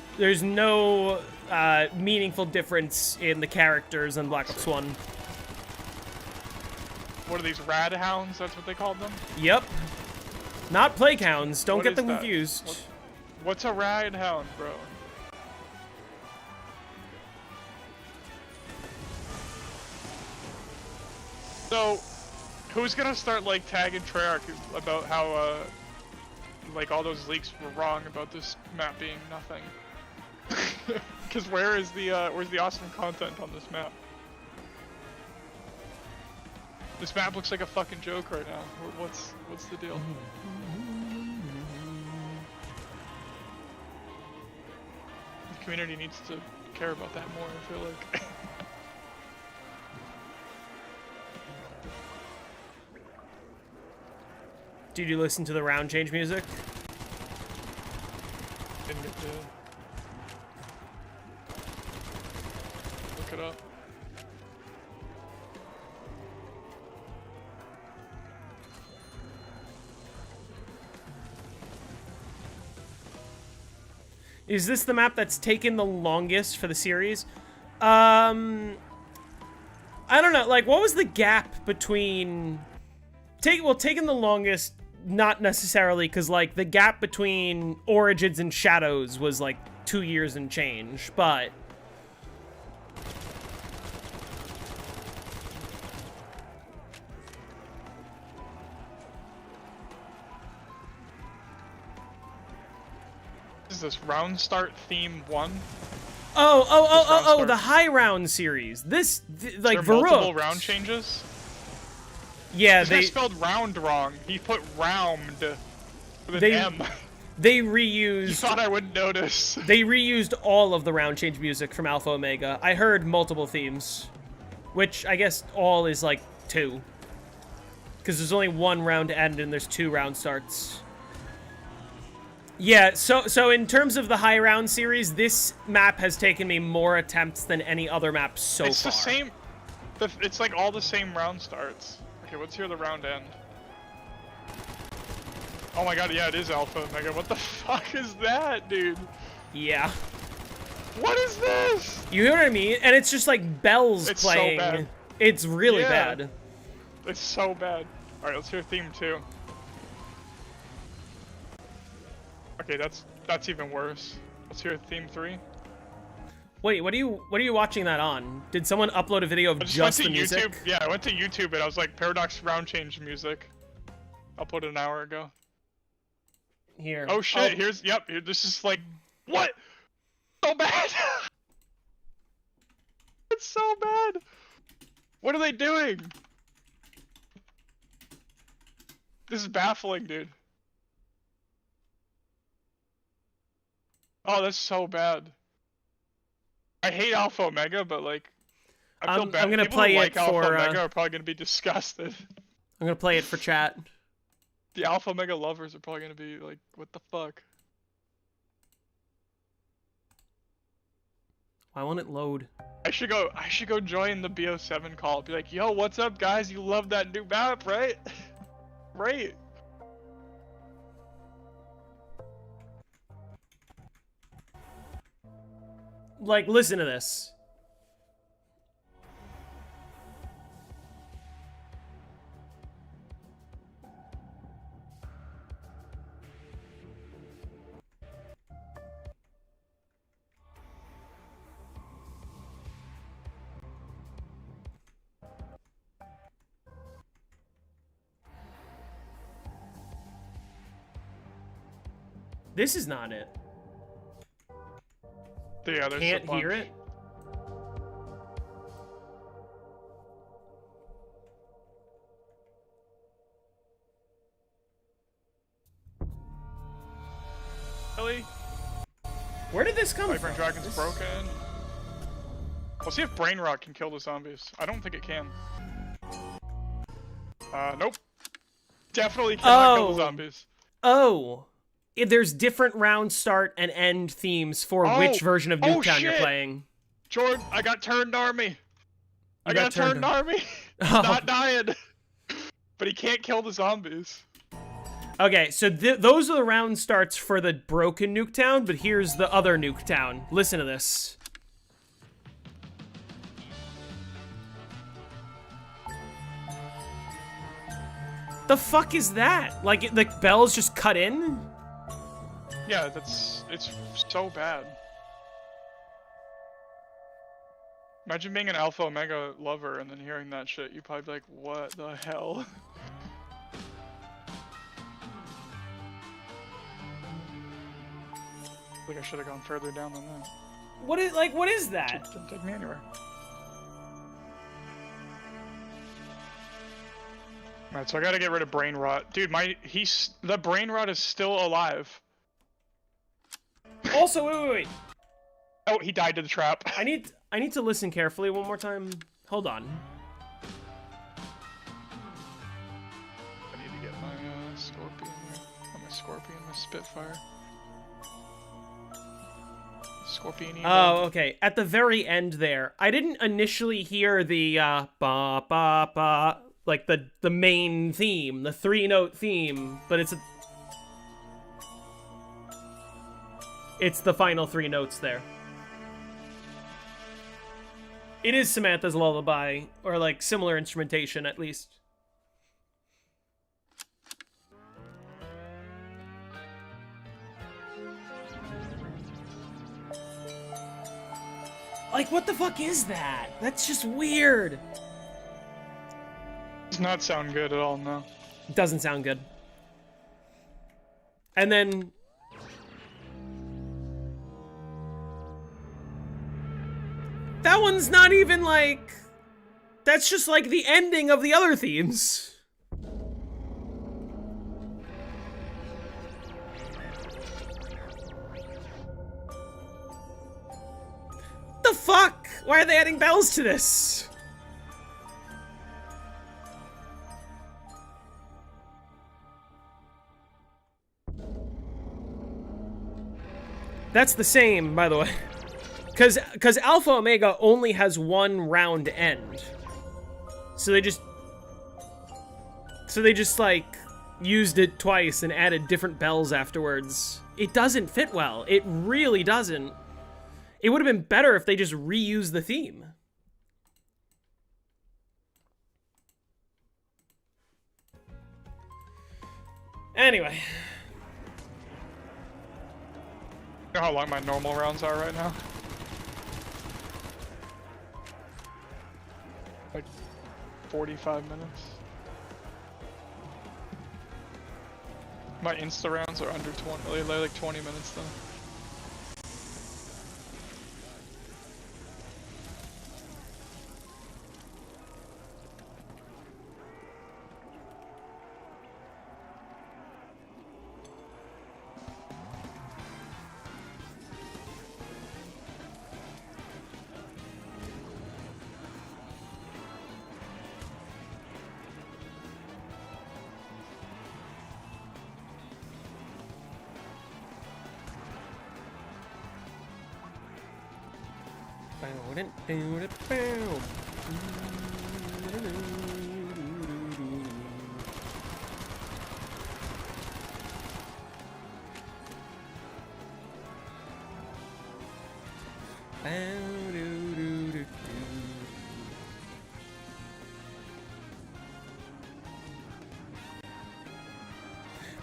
meaningful difference in the characters in Black Ops 1. What are these, rad hounds? That's what they called them? Yep. Not plague hounds. Don't What get is them that? confused. What's a rad hound, bro? So, who's gonna start like tagging Treyarch about how like all those leaks were wrong about this map being nothing? Because where's the awesome content on this map? This map looks like a fucking joke right now. What's the deal? The community needs to care about that more, I feel like. Did you listen to the round change music? Didn't get to look it up. Is this the map that's taken the longest for the series? I don't know. Like, what was the gap between... taking the longest, not necessarily, because, like, the gap between Origins and Shadows was, like, 2 years and change, but... Is this round start theme 1? Oh, the high round series. This, like, multiple Verruckt. round changes? Yeah, This guy spelled round wrong. He put round with an M. They reused... You thought I wouldn't notice. They reused all of the round change music from Alpha Omega. I heard multiple themes. Which, I guess, all is, like, 2. Because there's only 1 round end and there's 2 round starts. Yeah, so in terms of the high round series, this map has taken me more attempts than any other map so far. It's the same... It's like all the same round starts. Okay, let's hear the round end. Oh my god, yeah, it is Alpha Omega. What the fuck is that, dude? Yeah. What is this? You hear what I mean? And it's just like bells It's so playing. bad. It's really Yeah. bad. It's so bad. Alright, let's hear theme 2. Okay, that's even worse. Let's hear theme 3. Wait, what are you watching that on? Did someone upload a video of I just just went the to music? YouTube. Yeah, I went to YouTube and I was like, Paradox round change music. Uploaded an hour ago. Here. Oh shit, here's, yep, here, this is like, what? So bad! It's so bad! What are they doing? This is baffling, dude. Oh, that's so bad. I hate Alpha Omega, but like, I feel bad. I'm gonna People play who like it Alpha for, Omega are probably gonna be disgusted. I'm gonna play it for chat. The Alpha Omega lovers are probably gonna be like, what the fuck? Why won't it load? I should go join the BO7 call. Be like, yo, what's up, guys? You love that new map, right? Right. Like, listen to this. This is not it. Yeah, there's Can't a bunch. hear it? Really? Where did this come Vibrant from? Dragon's broken. We'll see if Brain Rot can kill the zombies. I don't think it can. Nope. Definitely cannot kill the zombies. Oh. There's different round start and end themes for which version of Nuketown you're shit. playing. Jordan, I got turned army. I got got turned turned army. He's Oh. not dying. But he can't kill the zombies. Okay, so those are the round starts for the broken Nuketown, but here's the other Nuketown. Listen to this. The fuck is that? Like, the bells just cut in? Yeah, it's so bad. Imagine being an Alpha Omega lover and then hearing that shit. You'd probably be like, what the hell? I think I should have gone further down than that. What is that? Didn't take me anywhere. Alright, so I gotta get rid of Brain Rot. Dude, the Brain Rot is still alive. Also, wait. Oh, he died to the trap. I need to listen carefully one more time. Hold on. I need to get my Scorpion there. Oh, my Scorpion, my Spitfire. Scorpion. Oh, okay. At the very end there, I didn't initially hear the ba ba ba, like the main theme, the 3-note theme, but it's the final 3 notes there. It is Samantha's Lullaby, or like similar instrumentation at least. Like, what the fuck is that? That's just weird. Does not sound good at all, no. It doesn't sound good. And then... that one's not even like... that's just like the ending of the other themes. The fuck? Why are they adding bells to this? That's the same, by the way. Because Alpha Omega only has one round end. So they just... So they just, like, used it twice and added different bells afterwards. It doesn't fit well. It really doesn't. It would have been better if they just reused the theme. Anyway. You know how long my normal rounds are right now? Like 45 minutes. My Insta rounds are under 20, they're like 20 minutes though.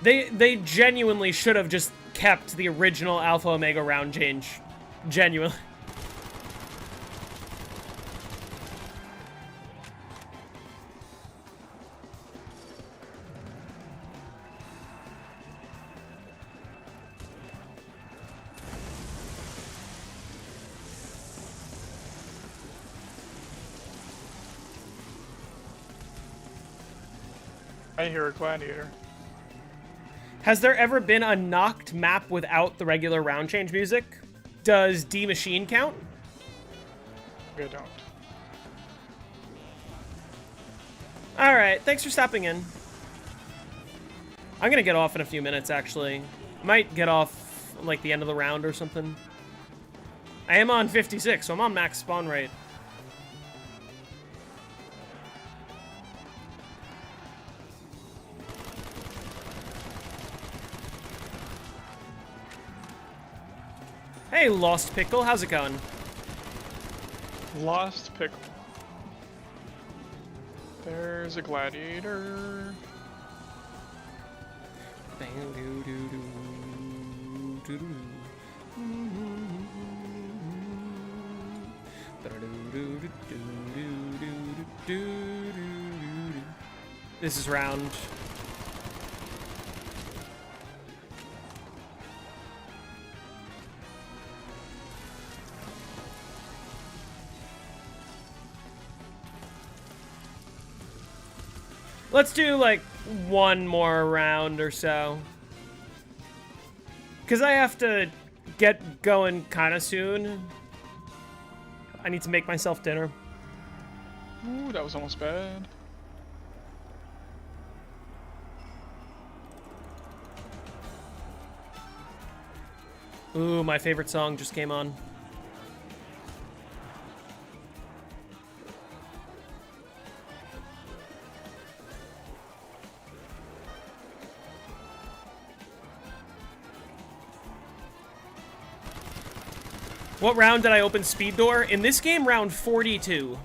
They genuinely should have just kept the original Alpha Omega round change. Genuinely. I hear a gladiator. Has there ever been a knocked map without the regular round change music? Does D Machine count? I don't. Alright, thanks for stopping in. I'm gonna get off in a few minutes, actually. Might get off, like, the end of the round or something. I am on 56, so I'm on max spawn rate. Hey, Lost Pickle, how's it going? Lost pickle. There's a gladiator. This is round. Let's do, like, one more round or so. Because I have to get going kind of soon. I need to make myself dinner. Ooh, that was almost bad. Ooh, my favorite song just came on. What round did I open speed door? In this game, round 42.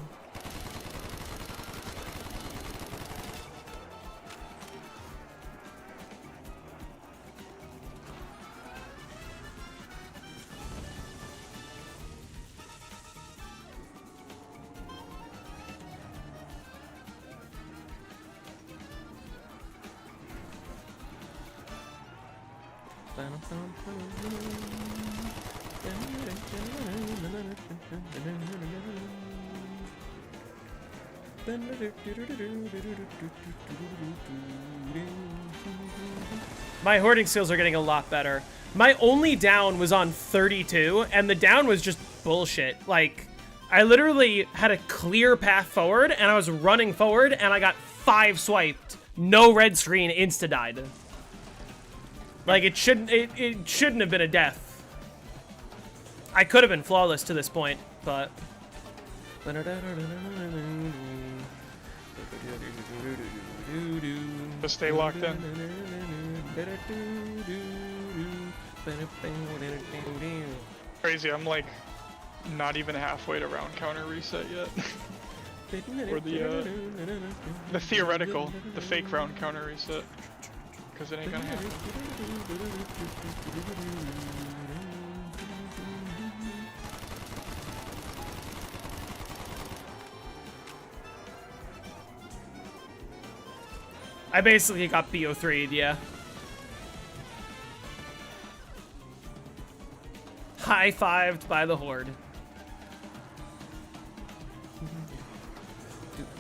My hoarding skills are getting a lot better. My only down was on 32, and the down was just bullshit. Like, I literally had a clear path forward, and I was running forward, and I got 5 swiped. No red screen, insta-died. Like, it shouldn't have been a death. I could have been flawless to this point, but... Just stay locked in. Crazy, I'm like not even halfway to round counter reset yet. Or the theoretical, the fake round counter reset. Because it ain't gonna happen. I basically got BO3'd, yeah. High-fived by the Horde.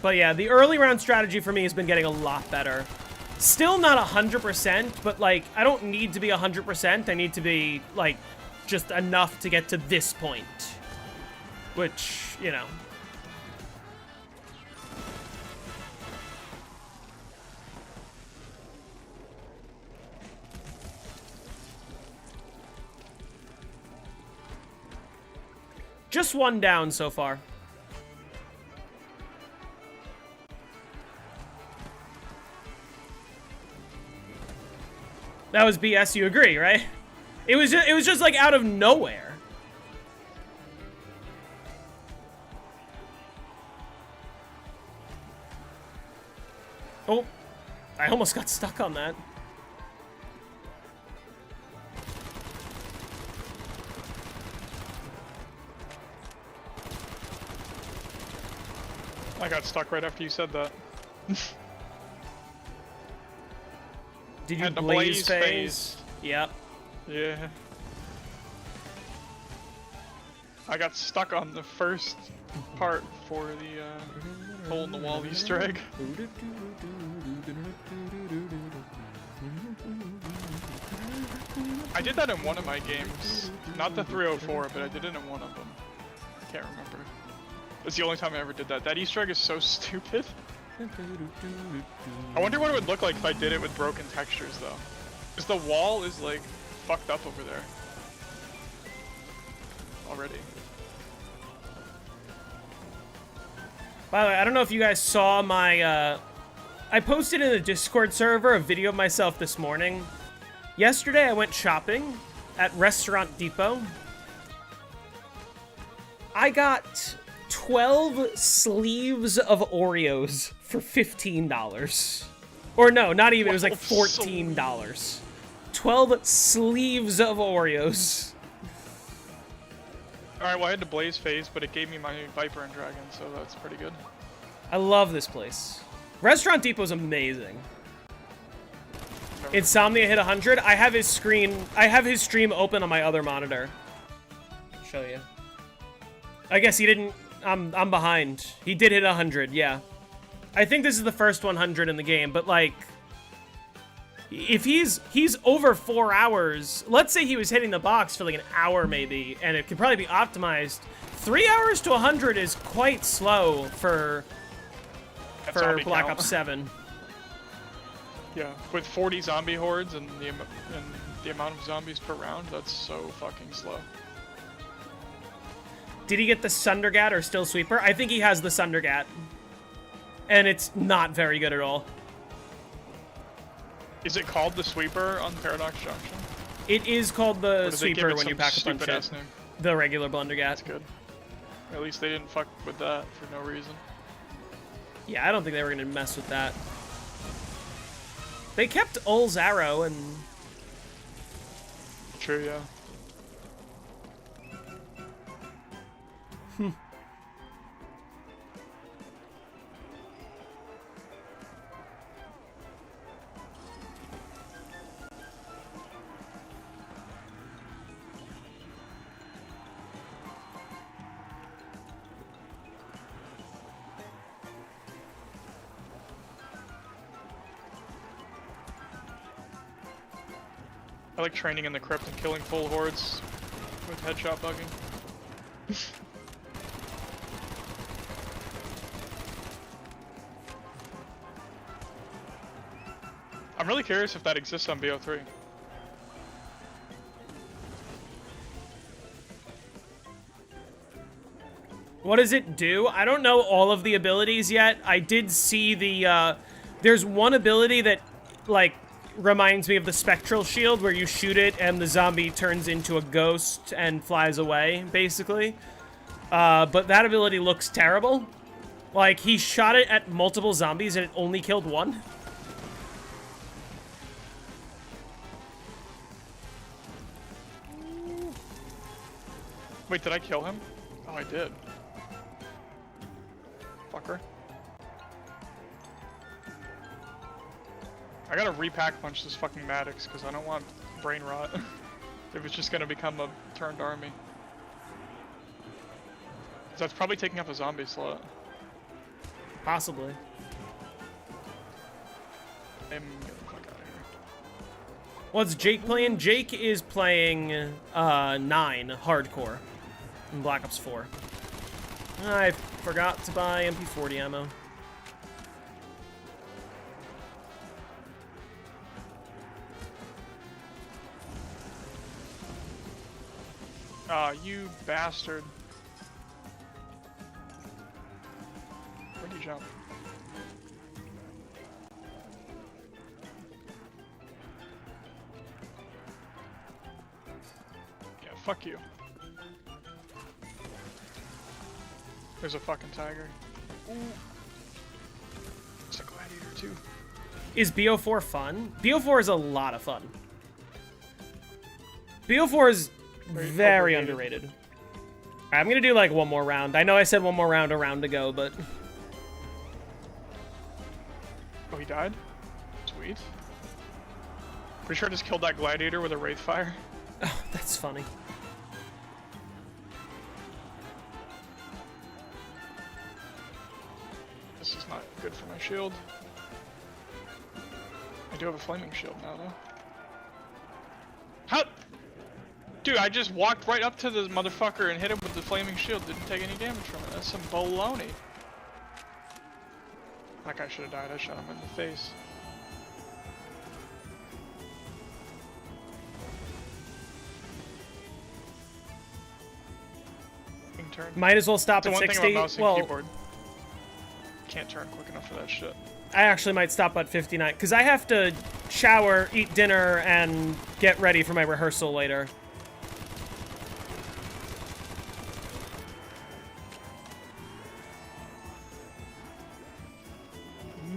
But yeah, the early round strategy for me has been getting a lot better. Still not 100%, but like, I don't need to be 100%. I need to be, like, just enough to get to this point. Which, you know. Just one down so far. That was BS, you agree, right? It was just like out of nowhere. Oh, I almost got stuck on that. I got stuck right after you said that. Did you Had the blaze blaze phase? phase. Yep. Yeah. I got stuck on the first part for the hole in the wall Easter egg. I did that in one of my games. Not the 304, but I did it in one of them. I can't remember. It's the only time I ever did that. That Easter egg is so stupid. I wonder what it would look like if I did it with broken textures, though. Because the wall is, like, fucked up over there. Already. By the way, I don't know if you guys saw my, I posted in the Discord server a video of myself this morning. Yesterday, I went shopping at Restaurant Depot. I got 12 sleeves of Oreos for $15. Or no, not even, it was like $14. 12 sleeves of Oreos. Alright, well I had to blaze phase, but it gave me my Viper and Dragon, so that's pretty good. I love this place. Restaurant Depot's amazing. Insomnia hit 100. I have his stream open on my other monitor. I'll show you. I guess he didn't. I'm behind. He did hit 100. Yeah. I think this is the first 100 in the game, but like, if he's over 4 hours. Let's say he was hitting the box for like an hour maybe, and it could probably be optimized. 3 hours to 100 is quite slow for Black Ops 7. Yeah, with 40 zombie hordes and the amount of zombies per round, that's so fucking slow. Did he get the Sundergat or Still Sweeper? I think he has the Sundergat. And it's not very good at all. Is it called the Sweeper on Paradox Junction? It is called the Sweeper when you pack a punch it. Name? The regular Blundergat. That's good. At least they didn't fuck with that for no reason. Yeah, I don't think they were going to mess with that. They kept Ul's arrow and... True, yeah. I like training in the crypt and killing full hordes with headshot bugging. I'm really curious if that exists on BO3. What does it do? I don't know all of the abilities yet. I did see the There's one ability that, like, reminds me of the Spectral Shield, where you shoot it and the zombie turns into a ghost and flies away, basically. But that ability looks terrible. Like, he shot it at multiple zombies and it only killed one. Wait, did I kill him? Oh, I did. Fucker. I gotta repack punch this fucking Maddox because I don't want brain rot. If it's just gonna become a turned army. That's probably taking up a zombie slot. Possibly. I'm getting the fuck out of here. What's Jake playing? Jake is playing 9 hardcore in Black Ops 4. I forgot to buy MP40 ammo. Aw, you bastard. Where'd you jump? Yeah, fuck you. There's a fucking tiger. Ooh. It's a gladiator too. Is BO4 fun? BO4 is a lot of fun. BO4 is very underrated. Alright, I'm gonna do like one more round. I know I said one more round a round ago, but... Oh, he died? Sweet. Pretty sure I just killed that gladiator with a wraith fire. Oh, that's funny. This is not good for my shield. I do have a flaming shield now, though. How? Dude, I just walked right up to the motherfucker and hit him with the flaming shield. Didn't take any damage from it. That's some baloney. That guy should have died. I shot him in the face. Turn. Might as well stop at That's the 60. one thing about mouse and Well, keyboard. Can't turn quick enough for that shit. I actually might stop at 59, because I have to shower, eat dinner, and get ready for my rehearsal later.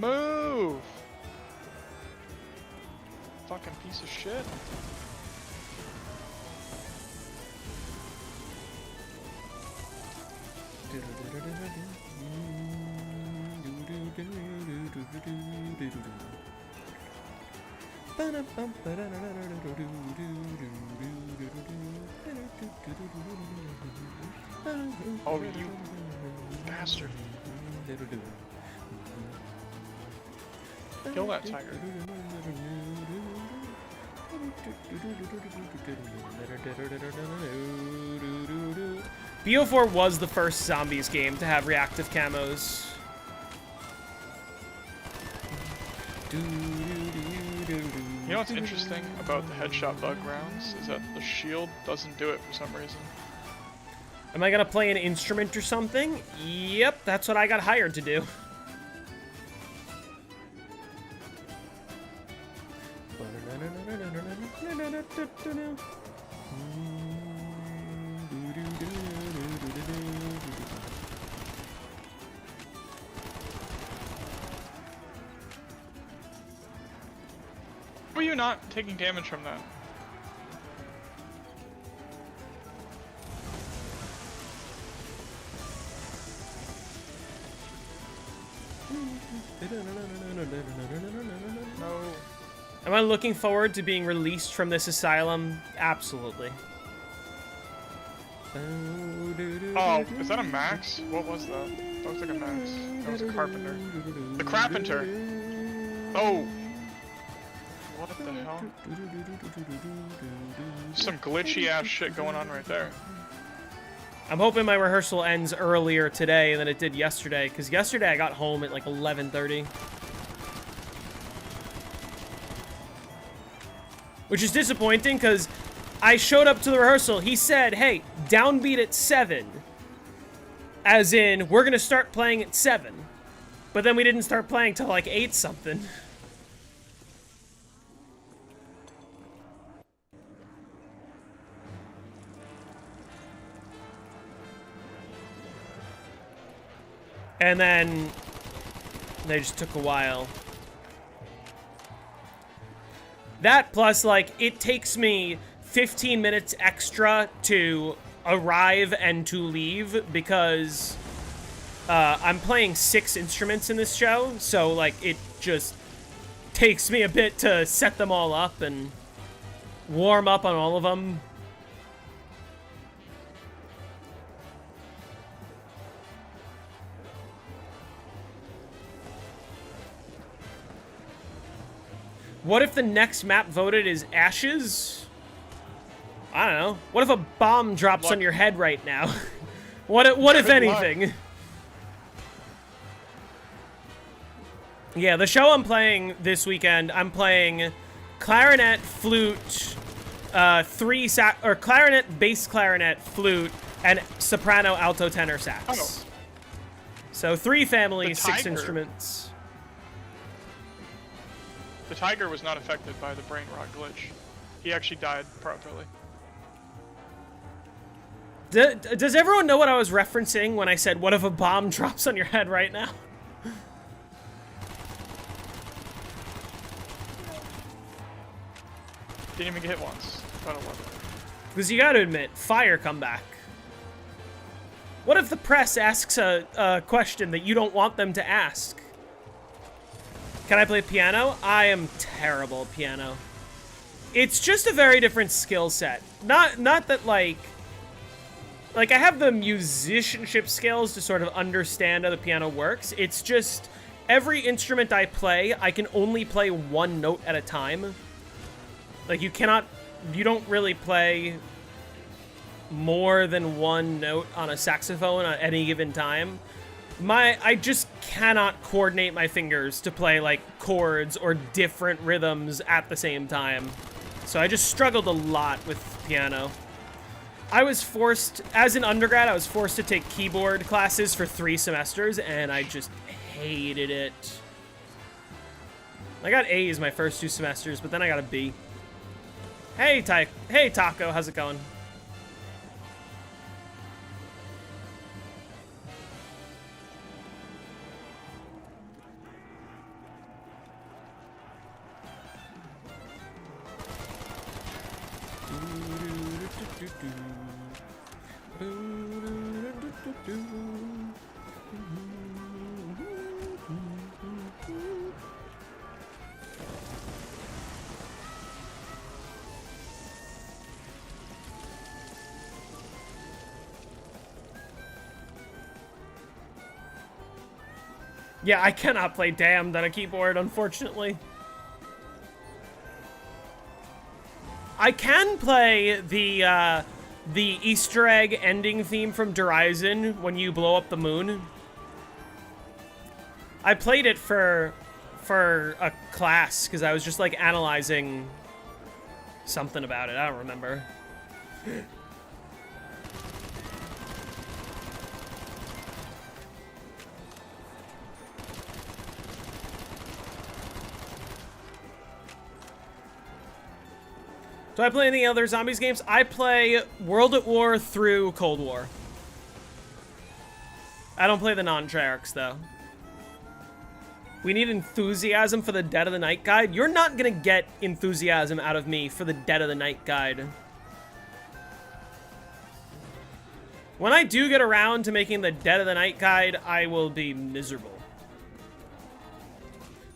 Move! Fucking piece of shit. Oh, you bastard. Kill that tiger. BO4 was the first zombies game to have reactive camos. You know what's interesting about the headshot bug rounds is that the shield doesn't do it for some reason. Am I gonna play an instrument or something? Yep, that's what I got hired to do. Were you not taking damage from that? No. Am I looking forward to being released from this asylum? Absolutely. Oh, is that a Max? What was that? That looks like a Max. That was a Carpenter. The Crapenter! Oh! What the hell? Some glitchy ass shit going on right there. I'm hoping my rehearsal ends earlier today than it did yesterday, because yesterday I got home at like 11:30. Which is disappointing, because I showed up to the rehearsal. He said, hey, downbeat at 7. As in, we're going to start playing at 7. But then we didn't start playing till like 8 something. And then they just took a while. That plus, like, it takes me 15 minutes extra to arrive and to leave because I'm playing 6 instruments in this show. So, like, it just takes me a bit to set them all up and warm up on all of them. What if the next map voted is Ashes? I don't know. What if a bomb drops on your head right now? What if anything? Yeah, the show I'm playing this weekend, I'm playing clarinet, flute, clarinet, bass clarinet, flute, and soprano, alto, tenor sax. Oh. So 3 families, The 6 tiger. instruments. The tiger was not affected by the brain rot glitch. He actually died properly. Does everyone know what I was referencing when I said, what if a bomb drops on your head right now? Didn't even get hit once. But I love it. Because you gotta admit, fire comeback. What if the press asks a question that you don't want them to ask? Can I play piano? I am terrible at piano. It's just a very different skill set. Not that like I have the musicianship skills to sort of understand how the piano works. It's just every instrument I play, I can only play one note at a time. Like you don't really play more than one note on a saxophone at any given time. I just cannot coordinate my fingers to play like chords or different rhythms at the same time. So I just struggled a lot with piano. I was forced, as an undergrad, I was forced to take keyboard classes for 3 semesters, and I just hated it. I got A's my first 2 semesters, but then I got a B. Hey, Taco, how's it going? Yeah, I cannot play Damned on a keyboard, unfortunately. I can play the Easter egg ending theme from Horizon when you blow up the moon. I played it for a class because I was just like analyzing something about it. I don't remember. Do I play any other zombies games? I play World at War through Cold War. I don't play the non-Treyarchs, though. We need enthusiasm for the Dead of the Night guide. You're not gonna get enthusiasm out of me for the Dead of the Night guide. When I do get around to making the Dead of the Night guide, I will be miserable.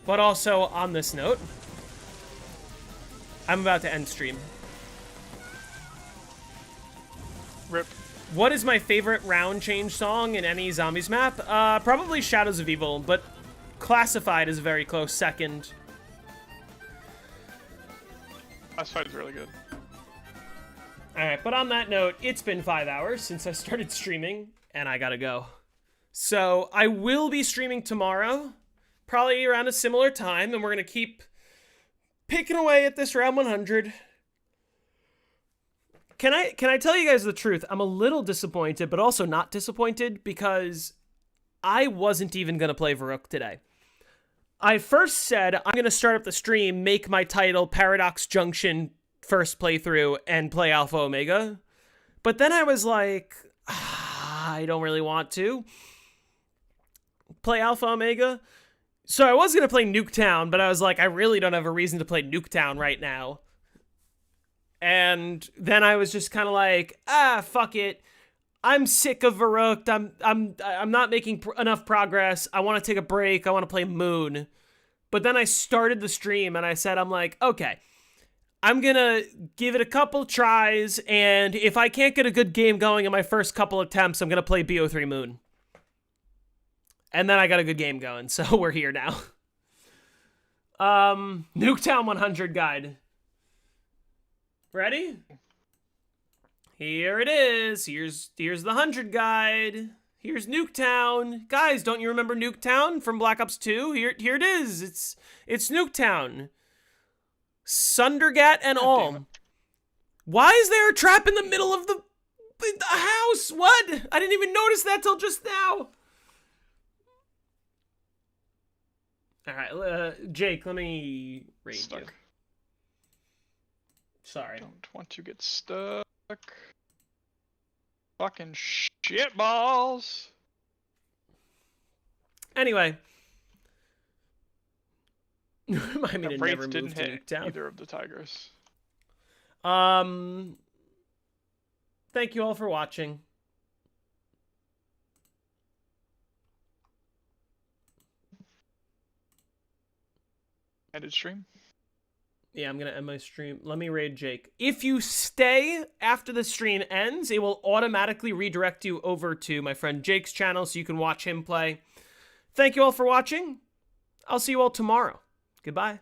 But also, on this note, I'm about to end stream. Rip. What is my favorite round change song in any zombies map? Probably Shadows of Evil, but Classified is a very close second. Classified is really good. Alright, but on that note, it's been 5 hours since I started streaming, and I gotta go. So, I will be streaming tomorrow, probably around a similar time, and we're gonna keep picking away at this round 100. Can I tell you guys the truth? I'm a little disappointed, but also not disappointed, because I wasn't even going to play Verruckt today. I first said I'm going to start up the stream, make my title Paradox Junction first playthrough, and play Alpha Omega. But then I was like, I don't really want to play Alpha Omega. So I was going to play Nuketown, but I was like, I really don't have a reason to play Nuketown right now. And then I was just kind of like, fuck it. I'm sick of Verruckt. I'm not making enough progress. I want to take a break. I want to play Moon. But then I started the stream and I said, I'm like, okay, I'm going to give it a couple tries. And if I can't get a good game going in my first couple attempts, I'm going to play BO3 Moon. And then I got a good game going, so we're here now. Nuketown 100 guide. Ready? Here it is. Here's the 100 guide. Here's Nuketown. Guys, don't you remember Nuketown from Black Ops 2? Here it is. It's Nuketown. Sundergat and all. Why is there a trap in the middle of the house? What? I didn't even notice that till just now. All right, Jake, let me raid you. Sorry. Don't want to get stuck. Fucking shitballs. Anyway. Remind me to Wraith never didn't move to hit Nuketown. either of the tigers. Thank you all for watching. Ended stream. Yeah, I'm going to end my stream. Let me raid Jake. If you stay after the stream ends, it will automatically redirect you over to my friend Jake's channel so you can watch him play. Thank you all for watching. I'll see you all tomorrow. Goodbye.